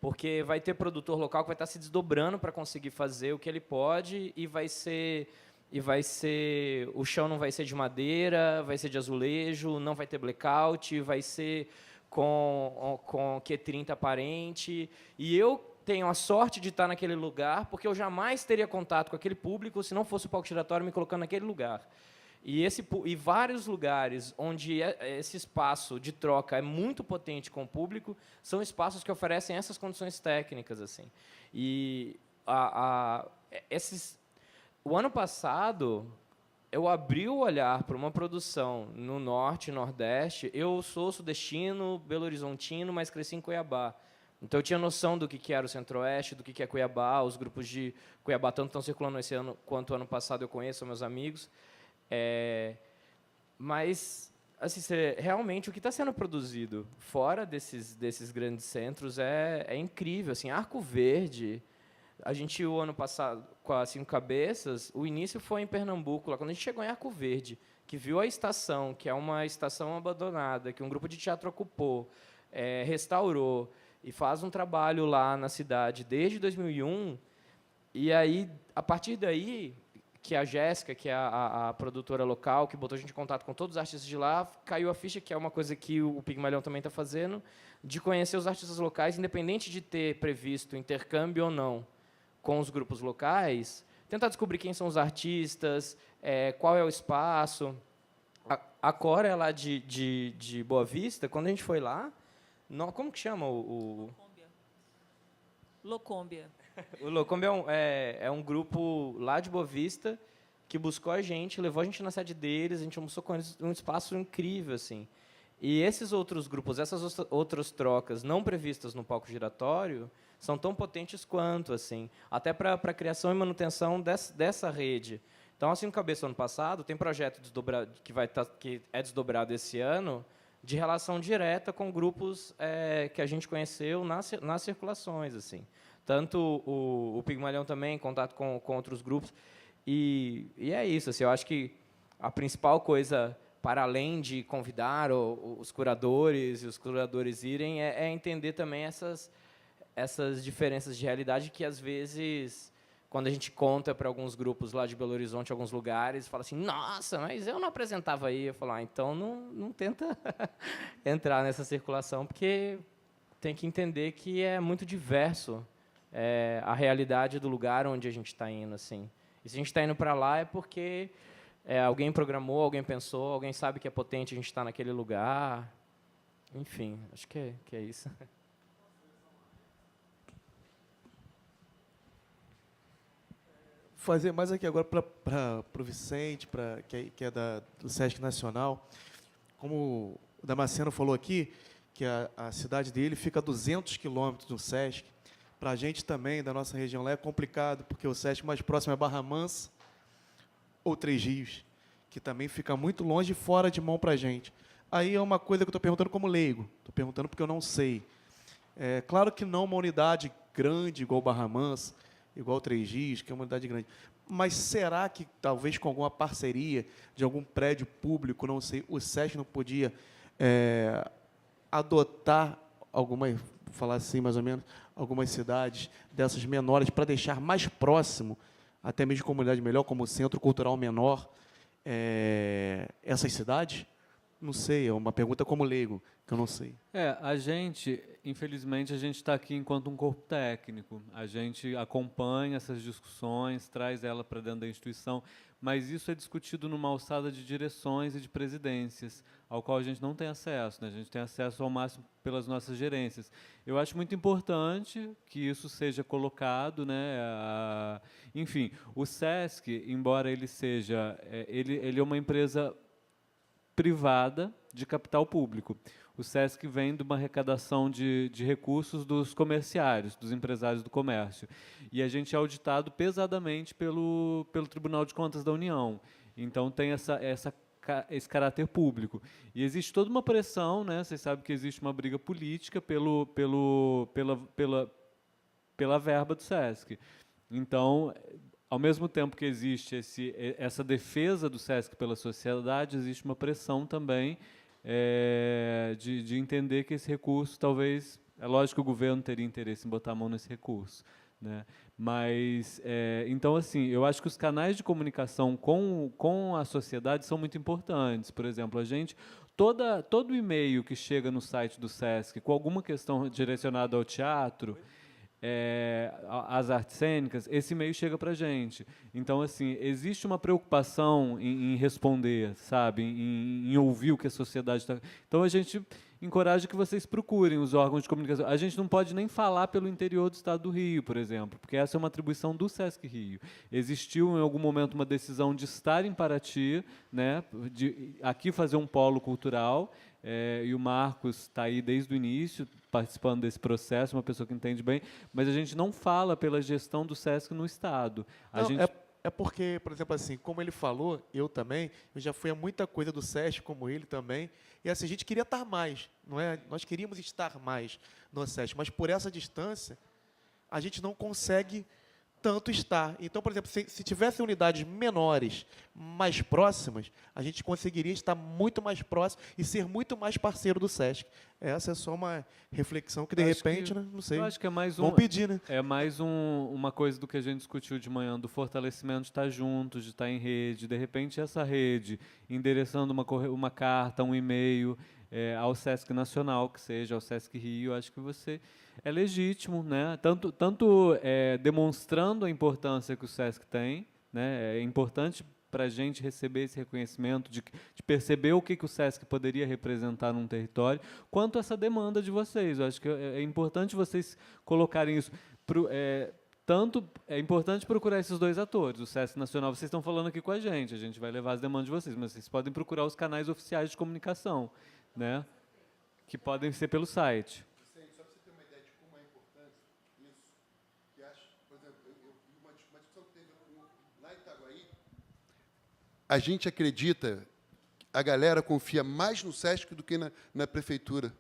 Porque vai ter produtor local que vai estar se desdobrando para conseguir fazer o que ele pode e vai ser o chão não vai ser de madeira, vai ser de azulejo, não vai ter blackout, vai ser com Q30 aparente. E eu tenho a sorte de estar naquele lugar, porque eu jamais teria contato com aquele público se não fosse o palco giratório me colocando naquele lugar. E vários lugares onde esse espaço de troca é muito potente com o público são espaços que oferecem essas condições técnicas, assim. E o ano passado eu abri o olhar para uma produção no Norte e Nordeste. Eu sou sudestino, belo-horizontino, mas cresci em Cuiabá. Então, eu tinha noção do que era o Centro-Oeste, do que é Cuiabá. Os grupos de Cuiabá tanto estão circulando esse ano quanto o ano passado eu conheço, são meus amigos. Mas, assim, realmente, o que está sendo produzido fora desses grandes centros é incrível. Assim, Arco Verde, o ano passado, com as Cinco Cabeças, o início foi em Pernambuco, lá, quando a gente chegou em Arco Verde, que viu a estação, que é uma estação abandonada, que um grupo de teatro ocupou, restaurou, e faz um trabalho lá na cidade desde 2001, e aí, a partir daí, que a Jéssica, que é a produtora local, que botou a gente em contato com todos os artistas de lá, caiu a ficha, que é uma coisa que o Pigmalion também está fazendo, de conhecer os artistas locais, independente de ter previsto intercâmbio ou não com os grupos locais, tentar descobrir quem são os artistas, qual é o espaço. A Cora é lá de Boa Vista. Quando a gente foi lá, como que chama o... Locômbia. O Locômbia é um grupo lá de Boa Vista que buscou a gente, levou a gente na sede deles, a gente almoçou com eles num espaço incrível, assim. E esses outros grupos, essas outras trocas não previstas no palco giratório, são tão potentes quanto, assim, até para a criação e manutenção dessa rede. Então, assim, no Cabeça, ano passado, tem projeto que é desdobrado esse ano, de relação direta com grupos que a gente conheceu nas circulações, assim. Tanto o Pigmalion também, em contato com outros grupos. E é isso, assim, eu acho que a principal coisa, para além de convidar os curadores e os curadores irem, é entender também essas diferenças de realidade que, às vezes, quando a gente conta para alguns grupos lá de Belo Horizonte, alguns lugares, fala assim, nossa, mas eu não apresentava aí. Eu falo, então não tenta entrar nessa circulação, porque tem que entender que é muito diverso a realidade do lugar onde a gente está indo, assim. E se a gente está indo para lá é porque alguém programou, alguém pensou, alguém sabe que é potente a gente estar naquele lugar. Enfim, acho que é isso. Fazer mais aqui agora para o Vicente, que é do Sesc Nacional. Como o Damasceno falou aqui, que a cidade dele fica a 200 quilômetros do Sesc. Para a gente também, da nossa região lá, é complicado, porque o Sesc mais próximo é Barra Mansa, ou Três Rios, que também fica muito longe e fora de mão para a gente. Aí é uma coisa que eu estou perguntando como leigo, estou perguntando porque eu não sei. É claro que não uma unidade grande, igual Barra Mansa, igual Três Rios, que é uma unidade grande, mas será que, talvez com alguma parceria de algum prédio público, não sei, o SESC não podia adotar algumas, vou falar assim mais ou menos, algumas cidades dessas menores para deixar mais próximo, até mesmo comunidade melhor, como o Centro Cultural Menor, essas cidades? Não sei, é uma pergunta como leigo, que eu não sei. A gente, infelizmente, a gente está aqui enquanto um corpo técnico. A gente acompanha essas discussões, traz ela para dentro da instituição, mas isso é discutido numa alçada de direções e de presidências, ao qual a gente não tem acesso, né? A gente tem acesso ao máximo pelas nossas gerências. Eu acho muito importante que isso seja colocado, né? Enfim, o SESC, embora ele seja, ele é uma empresa privada de capital público. O SESC vem de uma arrecadação de recursos dos comerciários, dos empresários do comércio. E a gente é auditado pesadamente pelo Tribunal de Contas da União. Então, tem esse caráter público. E existe toda uma pressão, né? Vocês sabem que existe uma briga política pela verba do SESC. Então, ao mesmo tempo que existe essa defesa do SESC pela sociedade, existe uma pressão também de entender que esse recurso, talvez, é lógico que o governo teria interesse em botar a mão nesse recurso, né? Mas, então, assim, eu acho que os canais de comunicação com a sociedade são muito importantes. Por exemplo, todo e-mail que chega no site do SESC com alguma questão direcionada ao teatro, as artes cênicas, esse e-mail chega para a gente. Então, assim, existe uma preocupação em responder, sabe? Em ouvir o que a sociedade está... Então, a gente encoraja que vocês procurem os órgãos de comunicação. A gente não pode nem falar pelo interior do Estado do Rio, por exemplo, porque essa é uma atribuição do SESC Rio. Existiu, em algum momento, uma decisão de estar em Paraty, né? De aqui fazer um polo cultural, e o Marcos está aí desde o início, participando desse processo, uma pessoa que entende bem, mas a gente não fala pela gestão do SESC no Estado. É porque, por exemplo, assim, como ele falou, eu já fui a muita coisa do SESC, como ele também, e assim, a gente queria estar mais, não é? Nós queríamos estar mais no SESC, mas por essa distância, a gente não consegue tanto estar. Então, por exemplo, se tivessem unidades menores, mais próximas, a gente conseguiria estar muito mais próximo e ser muito mais parceiro do SESC. Essa é só uma reflexão que, de repente, né, não sei. Eu acho que é mais vamos pedir, né? É mais uma coisa do que a gente discutiu de manhã, do fortalecimento de estar juntos, de estar em rede. De repente, essa rede, endereçando uma carta, um e-mail ao SESC Nacional, que seja ao SESC Rio, acho que você... É legítimo, né? Tanto demonstrando a importância que o SESC tem, né? É importante para a gente receber esse reconhecimento, de perceber o que o SESC poderia representar num território, quanto essa demanda de vocês. Eu acho que é importante vocês colocarem isso. Tanto é importante procurar esses dois atores. O SESC Nacional, vocês estão falando aqui com a gente vai levar as demandas de vocês, mas vocês podem procurar os canais oficiais de comunicação, né? Que podem ser pelo site. A gente acredita, a galera confia mais no SESC do que na prefeitura.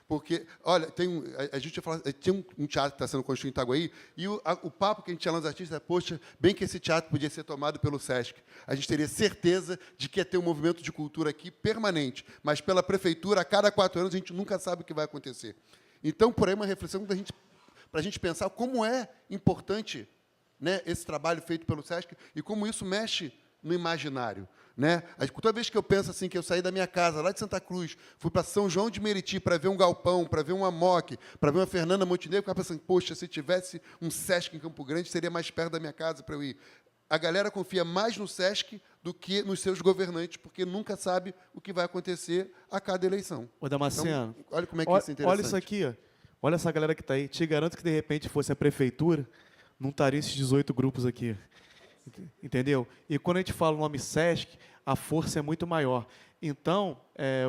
Porque, olha, a gente ia falar, tem um teatro que está sendo construído em Itaguaí, e o papo que a gente tinha lá nos artistas é, poxa, bem que esse teatro podia ser tomado pelo SESC. A gente teria certeza de que ia ter um movimento de cultura aqui permanente, mas pela prefeitura, a cada 4 anos, a gente nunca sabe o que vai acontecer. Então, por aí, uma reflexão para a gente pensar como é importante, né, esse trabalho feito pelo SESC e como isso mexe no imaginário, né? Toda vez que eu penso assim, que eu saí da minha casa, lá de Santa Cruz, fui para São João de Meriti para ver um galpão, para ver uma MOC, para ver uma Fernanda Montenegro, eu ficava pensando, poxa, se tivesse um SESC em Campo Grande, seria mais perto da minha casa para eu ir. A galera confia mais no SESC do que nos seus governantes, porque nunca sabe o que vai acontecer a cada eleição. Ô, Damasceno, então, olha como é que isso é interessante. Olha isso aqui, ó. Olha essa galera que está aí. Te garanto que, de repente, fosse a prefeitura, não estaria esses 18 grupos aqui. Entendeu? E quando a gente fala o nome SESC, a força é muito maior. Então,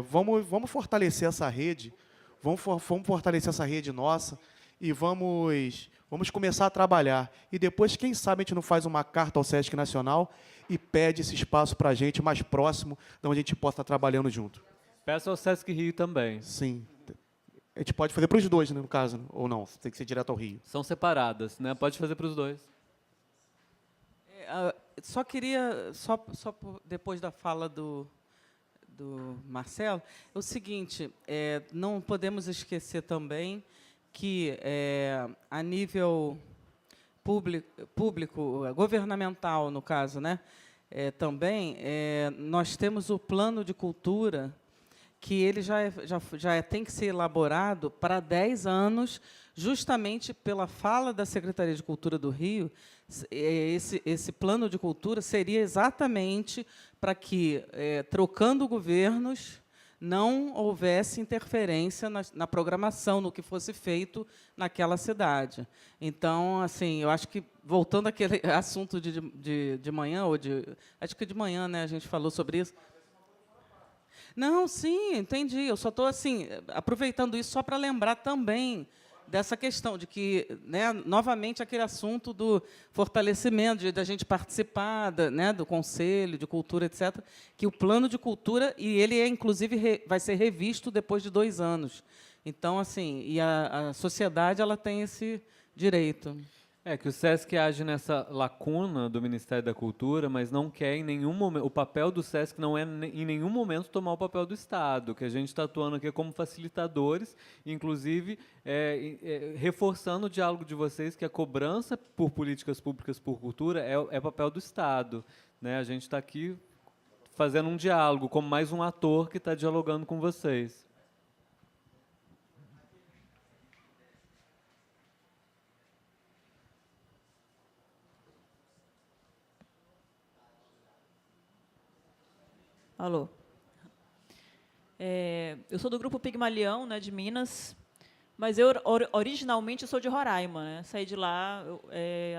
vamos fortalecer essa rede, vamos fortalecer essa rede nossa e vamos Vamos começar a trabalhar. E depois, quem sabe, a gente não faz uma carta ao Sesc Nacional e pede esse espaço para a gente mais próximo, de onde a gente possa estar trabalhando junto. Peça ao Sesc Rio também. Sim. A gente pode fazer para os dois, né, no caso, ou não? Tem que ser direto ao Rio. São separadas, né? Pode fazer para os dois. Só queria, depois da fala do Marcelo, é o seguinte, não podemos esquecer também que, a nível público, governamental, no caso, né, também, nós temos o plano de cultura, que ele já tem que ser elaborado para 10 anos, justamente pela fala da Secretaria de Cultura do Rio. Esse plano de cultura seria exatamente para que, trocando governos, não houvesse interferência na programação, no que fosse feito naquela cidade. Então, assim, eu acho que, voltando àquele assunto de manhã, acho que de manhã, né, a gente falou sobre isso. Não, sim, entendi. Eu só estou assim, aproveitando isso só para lembrar também dessa questão de que, né, novamente, aquele assunto do fortalecimento, da gente participar do Conselho de Cultura, etc., que o plano de cultura, e ele, inclusive, vai ser revisto depois de 2 anos. Então, assim, e a sociedade ela tem esse direito. É que o Sesc age nessa lacuna do Ministério da Cultura, mas não quer em nenhum momento. O papel do Sesc não é em nenhum momento tomar o papel do Estado, que a gente está atuando aqui como facilitadores, inclusive reforçando o diálogo de vocês que a cobrança por políticas públicas por cultura é papel do Estado, né? A gente está aqui fazendo um diálogo, como mais um ator que está dialogando com vocês. Alô. Eu sou do grupo Pigmalião, né, de Minas, mas eu originalmente sou de Roraima, né? Saí de lá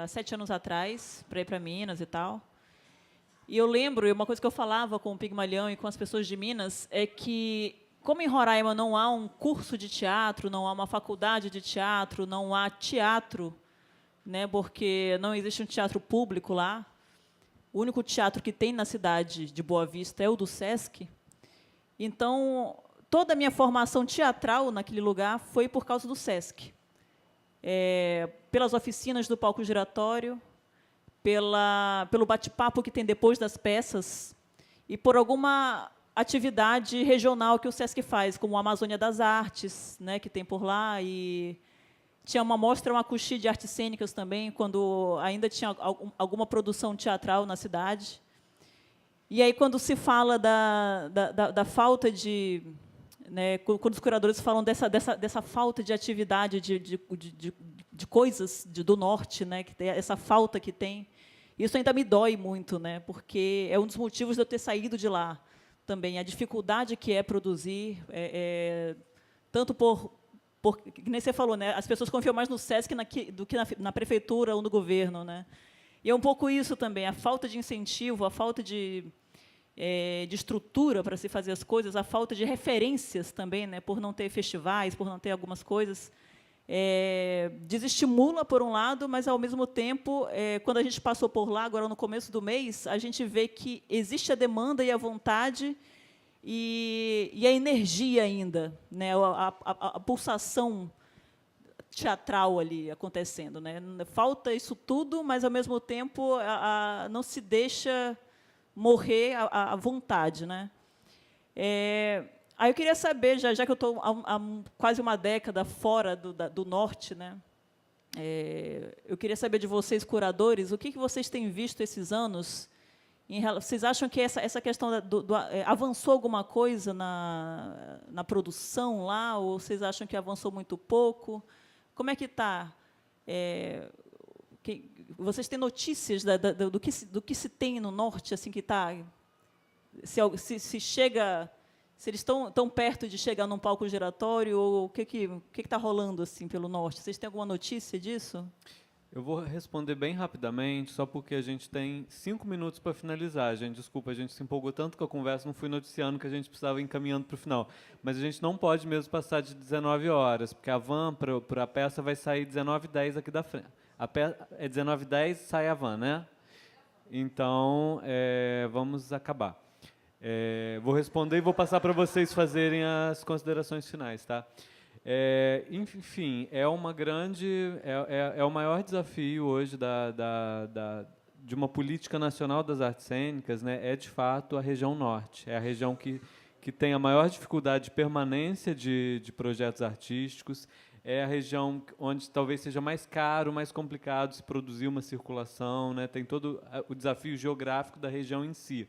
há 7 anos atrás para ir para Minas e tal. E eu lembro, uma coisa que eu falava com o Pigmalião e com as pessoas de Minas é que, como em Roraima não há um curso de teatro, não há uma faculdade de teatro, não há teatro, né, porque não existe um teatro público lá. O único teatro que tem na cidade de Boa Vista é o do Sesc. Então, toda a minha formação teatral naquele lugar foi por causa do Sesc. Pelas oficinas do palco giratório, pelo bate-papo que tem depois das peças e por alguma atividade regional que o Sesc faz, como a Amazônia das Artes, né, que tem por lá, e tinha uma mostra, uma cuxi de artes cênicas também, quando ainda tinha alguma produção teatral na cidade. E aí, quando se fala da falta de... Né, quando os curadores falam dessa falta de atividade, de coisas do Norte, né, que tem essa falta que tem, isso ainda me dói muito, né, porque é um dos motivos de eu ter saído de lá também, a dificuldade que é produzir, tanto que nem você falou, né, as pessoas confiam mais no Sesc do que na prefeitura ou no governo, né? E é um pouco isso também, a falta de incentivo, a falta de estrutura para se fazer as coisas, a falta de referências também, né, por não ter festivais, por não ter algumas coisas, desestimula, por um lado, mas, ao mesmo tempo, quando a gente passou por lá, agora no começo do mês, a gente vê que existe a demanda e a vontade e a energia ainda, né, a pulsação teatral ali acontecendo, né? Falta isso tudo, mas, ao mesmo tempo, não se deixa morrer a vontade, né? Aí eu queria saber, já que eu estou há quase uma década fora do Norte, né? Eu queria saber de vocês, curadores, o que vocês têm visto esses anos. Vocês acham que essa questão avançou alguma coisa na produção lá, ou vocês acham que avançou muito pouco? Como é que está? Vocês têm notícias do que se tem no Norte, assim, que está? Se chega, se eles estão tão perto de chegar num palco giratório, ou o que está rolando assim pelo Norte? Vocês têm alguma notícia disso? Eu vou responder bem rapidamente, só porque a gente tem 5 minutos para finalizar, gente. Desculpa, a gente se empolgou tanto com a conversa, não fui noticiando que a gente precisava ir encaminhando para o final. Mas a gente não pode mesmo passar de 19 horas, porque a van para a peça vai sair 19h10 aqui da frente. É 19h10 sai a van, né? Então, vamos acabar. Vou responder e vou passar para vocês fazerem as considerações finais, tá? Enfim, é uma grande, é o maior desafio hoje de uma política nacional das artes cênicas, né? É de fato a região norte, é a região que tem a maior dificuldade de permanência de projetos artísticos, é a região onde talvez seja mais caro, mais complicado se produzir uma circulação, né? Tem todo o desafio geográfico da região em si.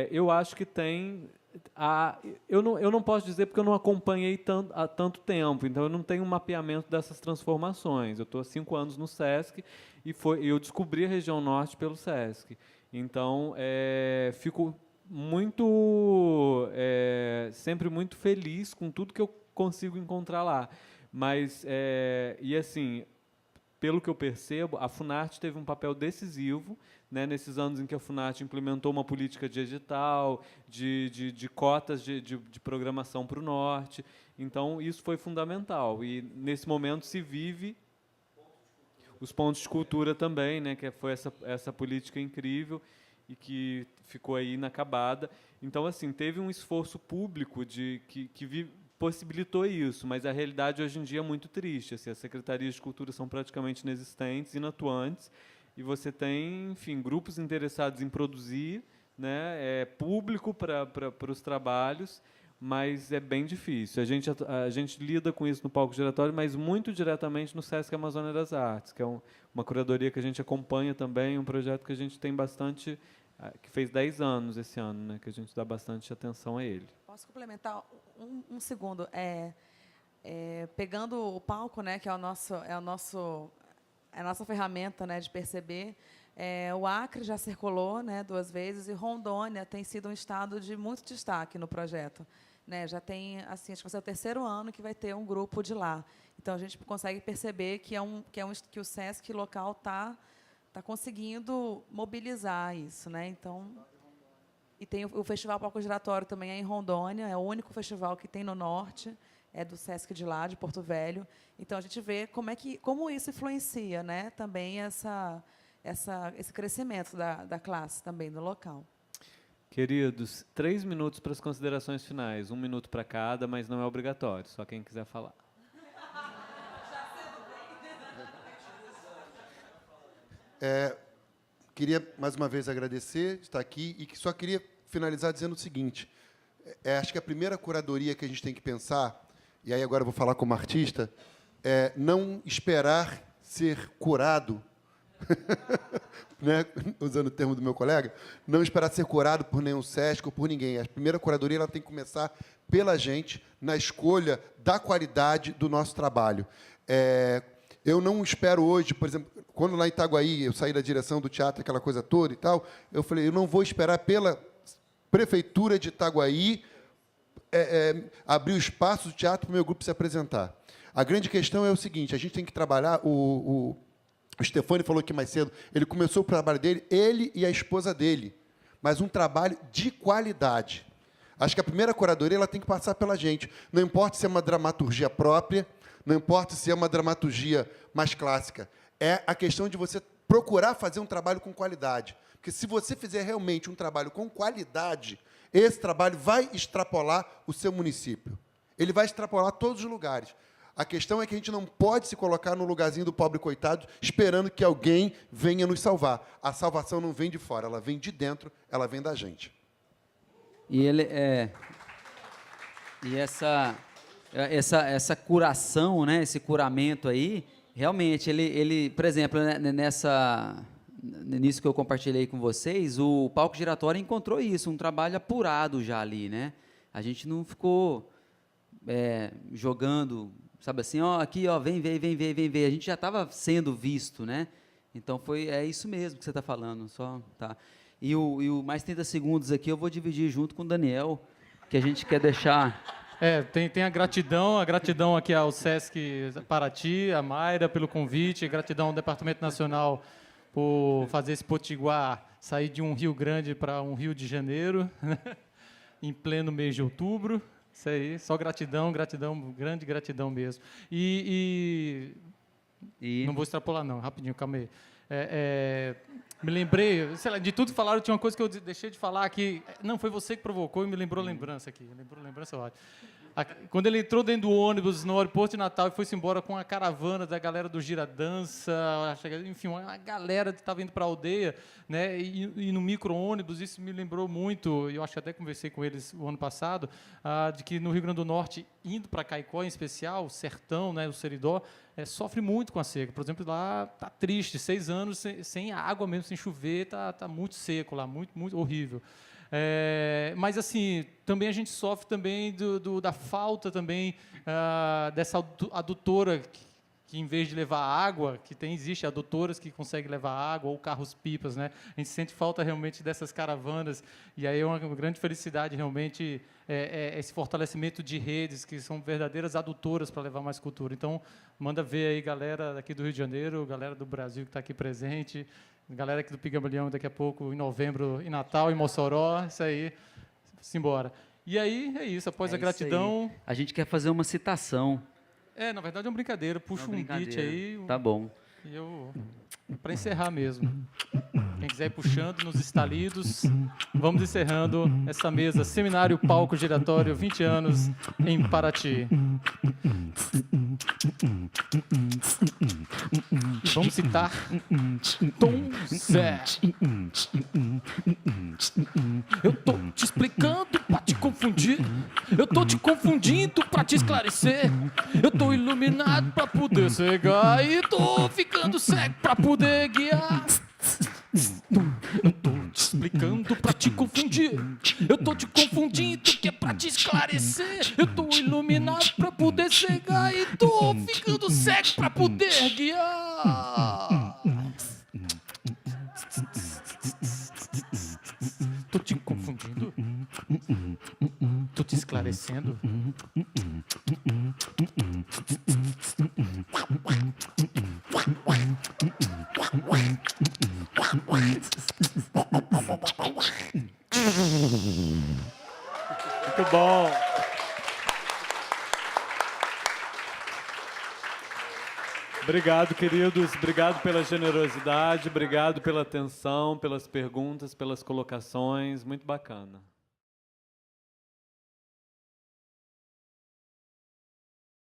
Eu acho que tem... eu não posso dizer porque eu não acompanhei há tanto tempo, então eu não tenho um mapeamento dessas transformações. Eu estou há 5 anos no SESC e eu descobri a região norte pelo SESC. Então, fico sempre muito feliz com tudo que eu consigo encontrar lá. Mas, e assim, pelo que eu percebo, a Funarte teve um papel decisivo, né, nesses anos em que a Funarte implementou uma política de edital, de cotas de programação para o Norte. Então, isso foi fundamental. E, nesse momento, se vive os pontos de cultura também, né, que foi essa política incrível e que ficou aí inacabada. Então, assim, teve um esforço público que possibilitou isso, mas a realidade hoje em dia é muito triste. Assim, as secretarias de cultura são praticamente inexistentes, inatuantes, e você tem, enfim, grupos interessados em produzir, né, público para os trabalhos, mas é bem difícil. A gente lida com isso no palco giratório, mas muito diretamente no Sesc Amazônia das Artes, que é uma curadoria que a gente acompanha também, um projeto que a gente tem bastante, que fez 10 anos esse ano, né, que a gente dá bastante atenção a ele. Posso complementar um segundo? Pegando o palco, né, que é a nossa ferramenta, né, de perceber, o Acre já circulou, né, 2 vezes, e Rondônia tem sido um estado de muito destaque no projeto. Né, já tem, assim, acho que vai ser o 3º ano que vai ter um grupo de lá. Então, a gente consegue perceber que que o SESC local está conseguindo mobilizar isso. Né? Então, e tem o Festival Palco Giratório também em Rondônia, é o único festival que tem no Norte, é do SESC de lá, de Porto Velho. Então, a gente vê como isso influencia, né, também esse crescimento da classe também do local. Queridos, 3 minutos para as considerações finais, 1 minuto para cada, mas não é obrigatório, só quem quiser falar. Queria, mais uma vez, agradecer de estar aqui e só queria finalizar dizendo o seguinte, acho que a primeira curadoria que a gente tem que pensar, e aí agora eu vou falar como artista, é não esperar ser curado, né, usando o termo do meu colega, não esperar ser curado por nenhum SESC ou por ninguém. A primeira curadoria ela tem que começar pela gente, na escolha da qualidade do nosso trabalho. Eu não espero hoje, por exemplo, quando lá em Itaguaí eu saí da direção do teatro, aquela coisa toda e tal, eu falei, eu não vou esperar pela prefeitura de Itaguaí abrir o espaço do teatro para o meu grupo se apresentar. A grande questão é o seguinte, a gente tem que trabalhar, o Stefani falou aqui mais cedo, ele começou o trabalho dele, ele e a esposa dele, mas um trabalho de qualidade. Acho que a primeira curadoria ela tem que passar pela gente. Não importa se é uma dramaturgia própria, não importa se é uma dramaturgia mais clássica. É a questão de você procurar fazer um trabalho com qualidade. Porque se você fizer realmente um trabalho com qualidade, esse trabalho vai extrapolar o seu município. Ele vai extrapolar todos os lugares. A questão é que a gente não pode se colocar no lugarzinho do pobre coitado esperando que alguém venha nos salvar. A salvação não vem de fora, ela vem de dentro, ela vem da gente. E essa curação, né, esse curamento aí, realmente, ele por exemplo, né, nisso que eu compartilhei com vocês, o Palco Giratório encontrou isso, um trabalho apurado já ali, né? A gente não ficou jogando, sabe assim, ó, aqui, ó, vem ver. A gente já estava sendo visto, né? Então é isso mesmo que você está falando, só tá. E o mais 30 segundos aqui eu vou dividir junto com o Daniel, que a gente quer deixar Tem a gratidão aqui ao Sesc Paraty, a Mayra pelo convite, gratidão ao Departamento Nacional por fazer esse potiguar sair de um Rio Grande para um Rio de Janeiro, em pleno mês de outubro. Isso aí, só gratidão, grande gratidão mesmo. Não vou extrapolar não, rapidinho, calma aí. Me lembrei, sei lá, de tudo que falaram, tinha uma coisa que eu deixei de falar aqui. Não, foi você que provocou e me lembrou lembrança aqui. Lembrança ótima. Quando ele entrou dentro do ônibus no aeroporto de Natal e foi-se embora com a caravana da galera do Giradança, enfim, uma galera que estava indo para a aldeia, né, e no micro-ônibus, isso me lembrou muito, e eu acho que até conversei com eles o ano passado, de que no Rio Grande do Norte, indo para Caicó em especial, o sertão, né, o Seridó, sofre muito com a seca. Por exemplo, lá está triste, 6 anos sem água mesmo, sem chover, tá muito seco lá, muito, muito horrível. Mas assim, também a gente sofre também da falta também dessa adutora que em vez de levar água, existe adutoras que conseguem levar água ou carros-pipas, né? A gente sente falta realmente dessas caravanas, e aí é uma grande felicidade realmente esse fortalecimento de redes que são verdadeiras adutoras para levar mais cultura. Então, manda ver aí, galera daqui do Rio de Janeiro, galera do Brasil que está aqui presente, galera aqui do Pigmalião daqui a pouco, em novembro, em Natal, em Mossoró, isso aí, simbora. E aí, é isso, após a gratidão... A gente quer fazer uma citação. Na verdade é uma brincadeira, puxa um beat aí... Tá bom. E para encerrar mesmo. Quem quiser ir puxando nos estalidos, vamos encerrando essa mesa, Seminário Palco Giratório, 20 anos, em Paraty. E vamos citar Tom Zé. Eu tô te explicando pra te confundir, eu tô te confundindo pra te esclarecer, eu tô iluminado pra poder cegar e tô ficando cego pra poder guiar. Eu tô te explicando pra te confundir, eu tô te confundindo que é pra te esclarecer, eu tô iluminado pra poder cegar e tô ficando cego pra poder guiar. Tô te confundindo, tô te esclarecendo. Muito bom. Obrigado, queridos. Obrigado pela generosidade, obrigado pela atenção, pelas perguntas, pelas colocações. Muito bacana.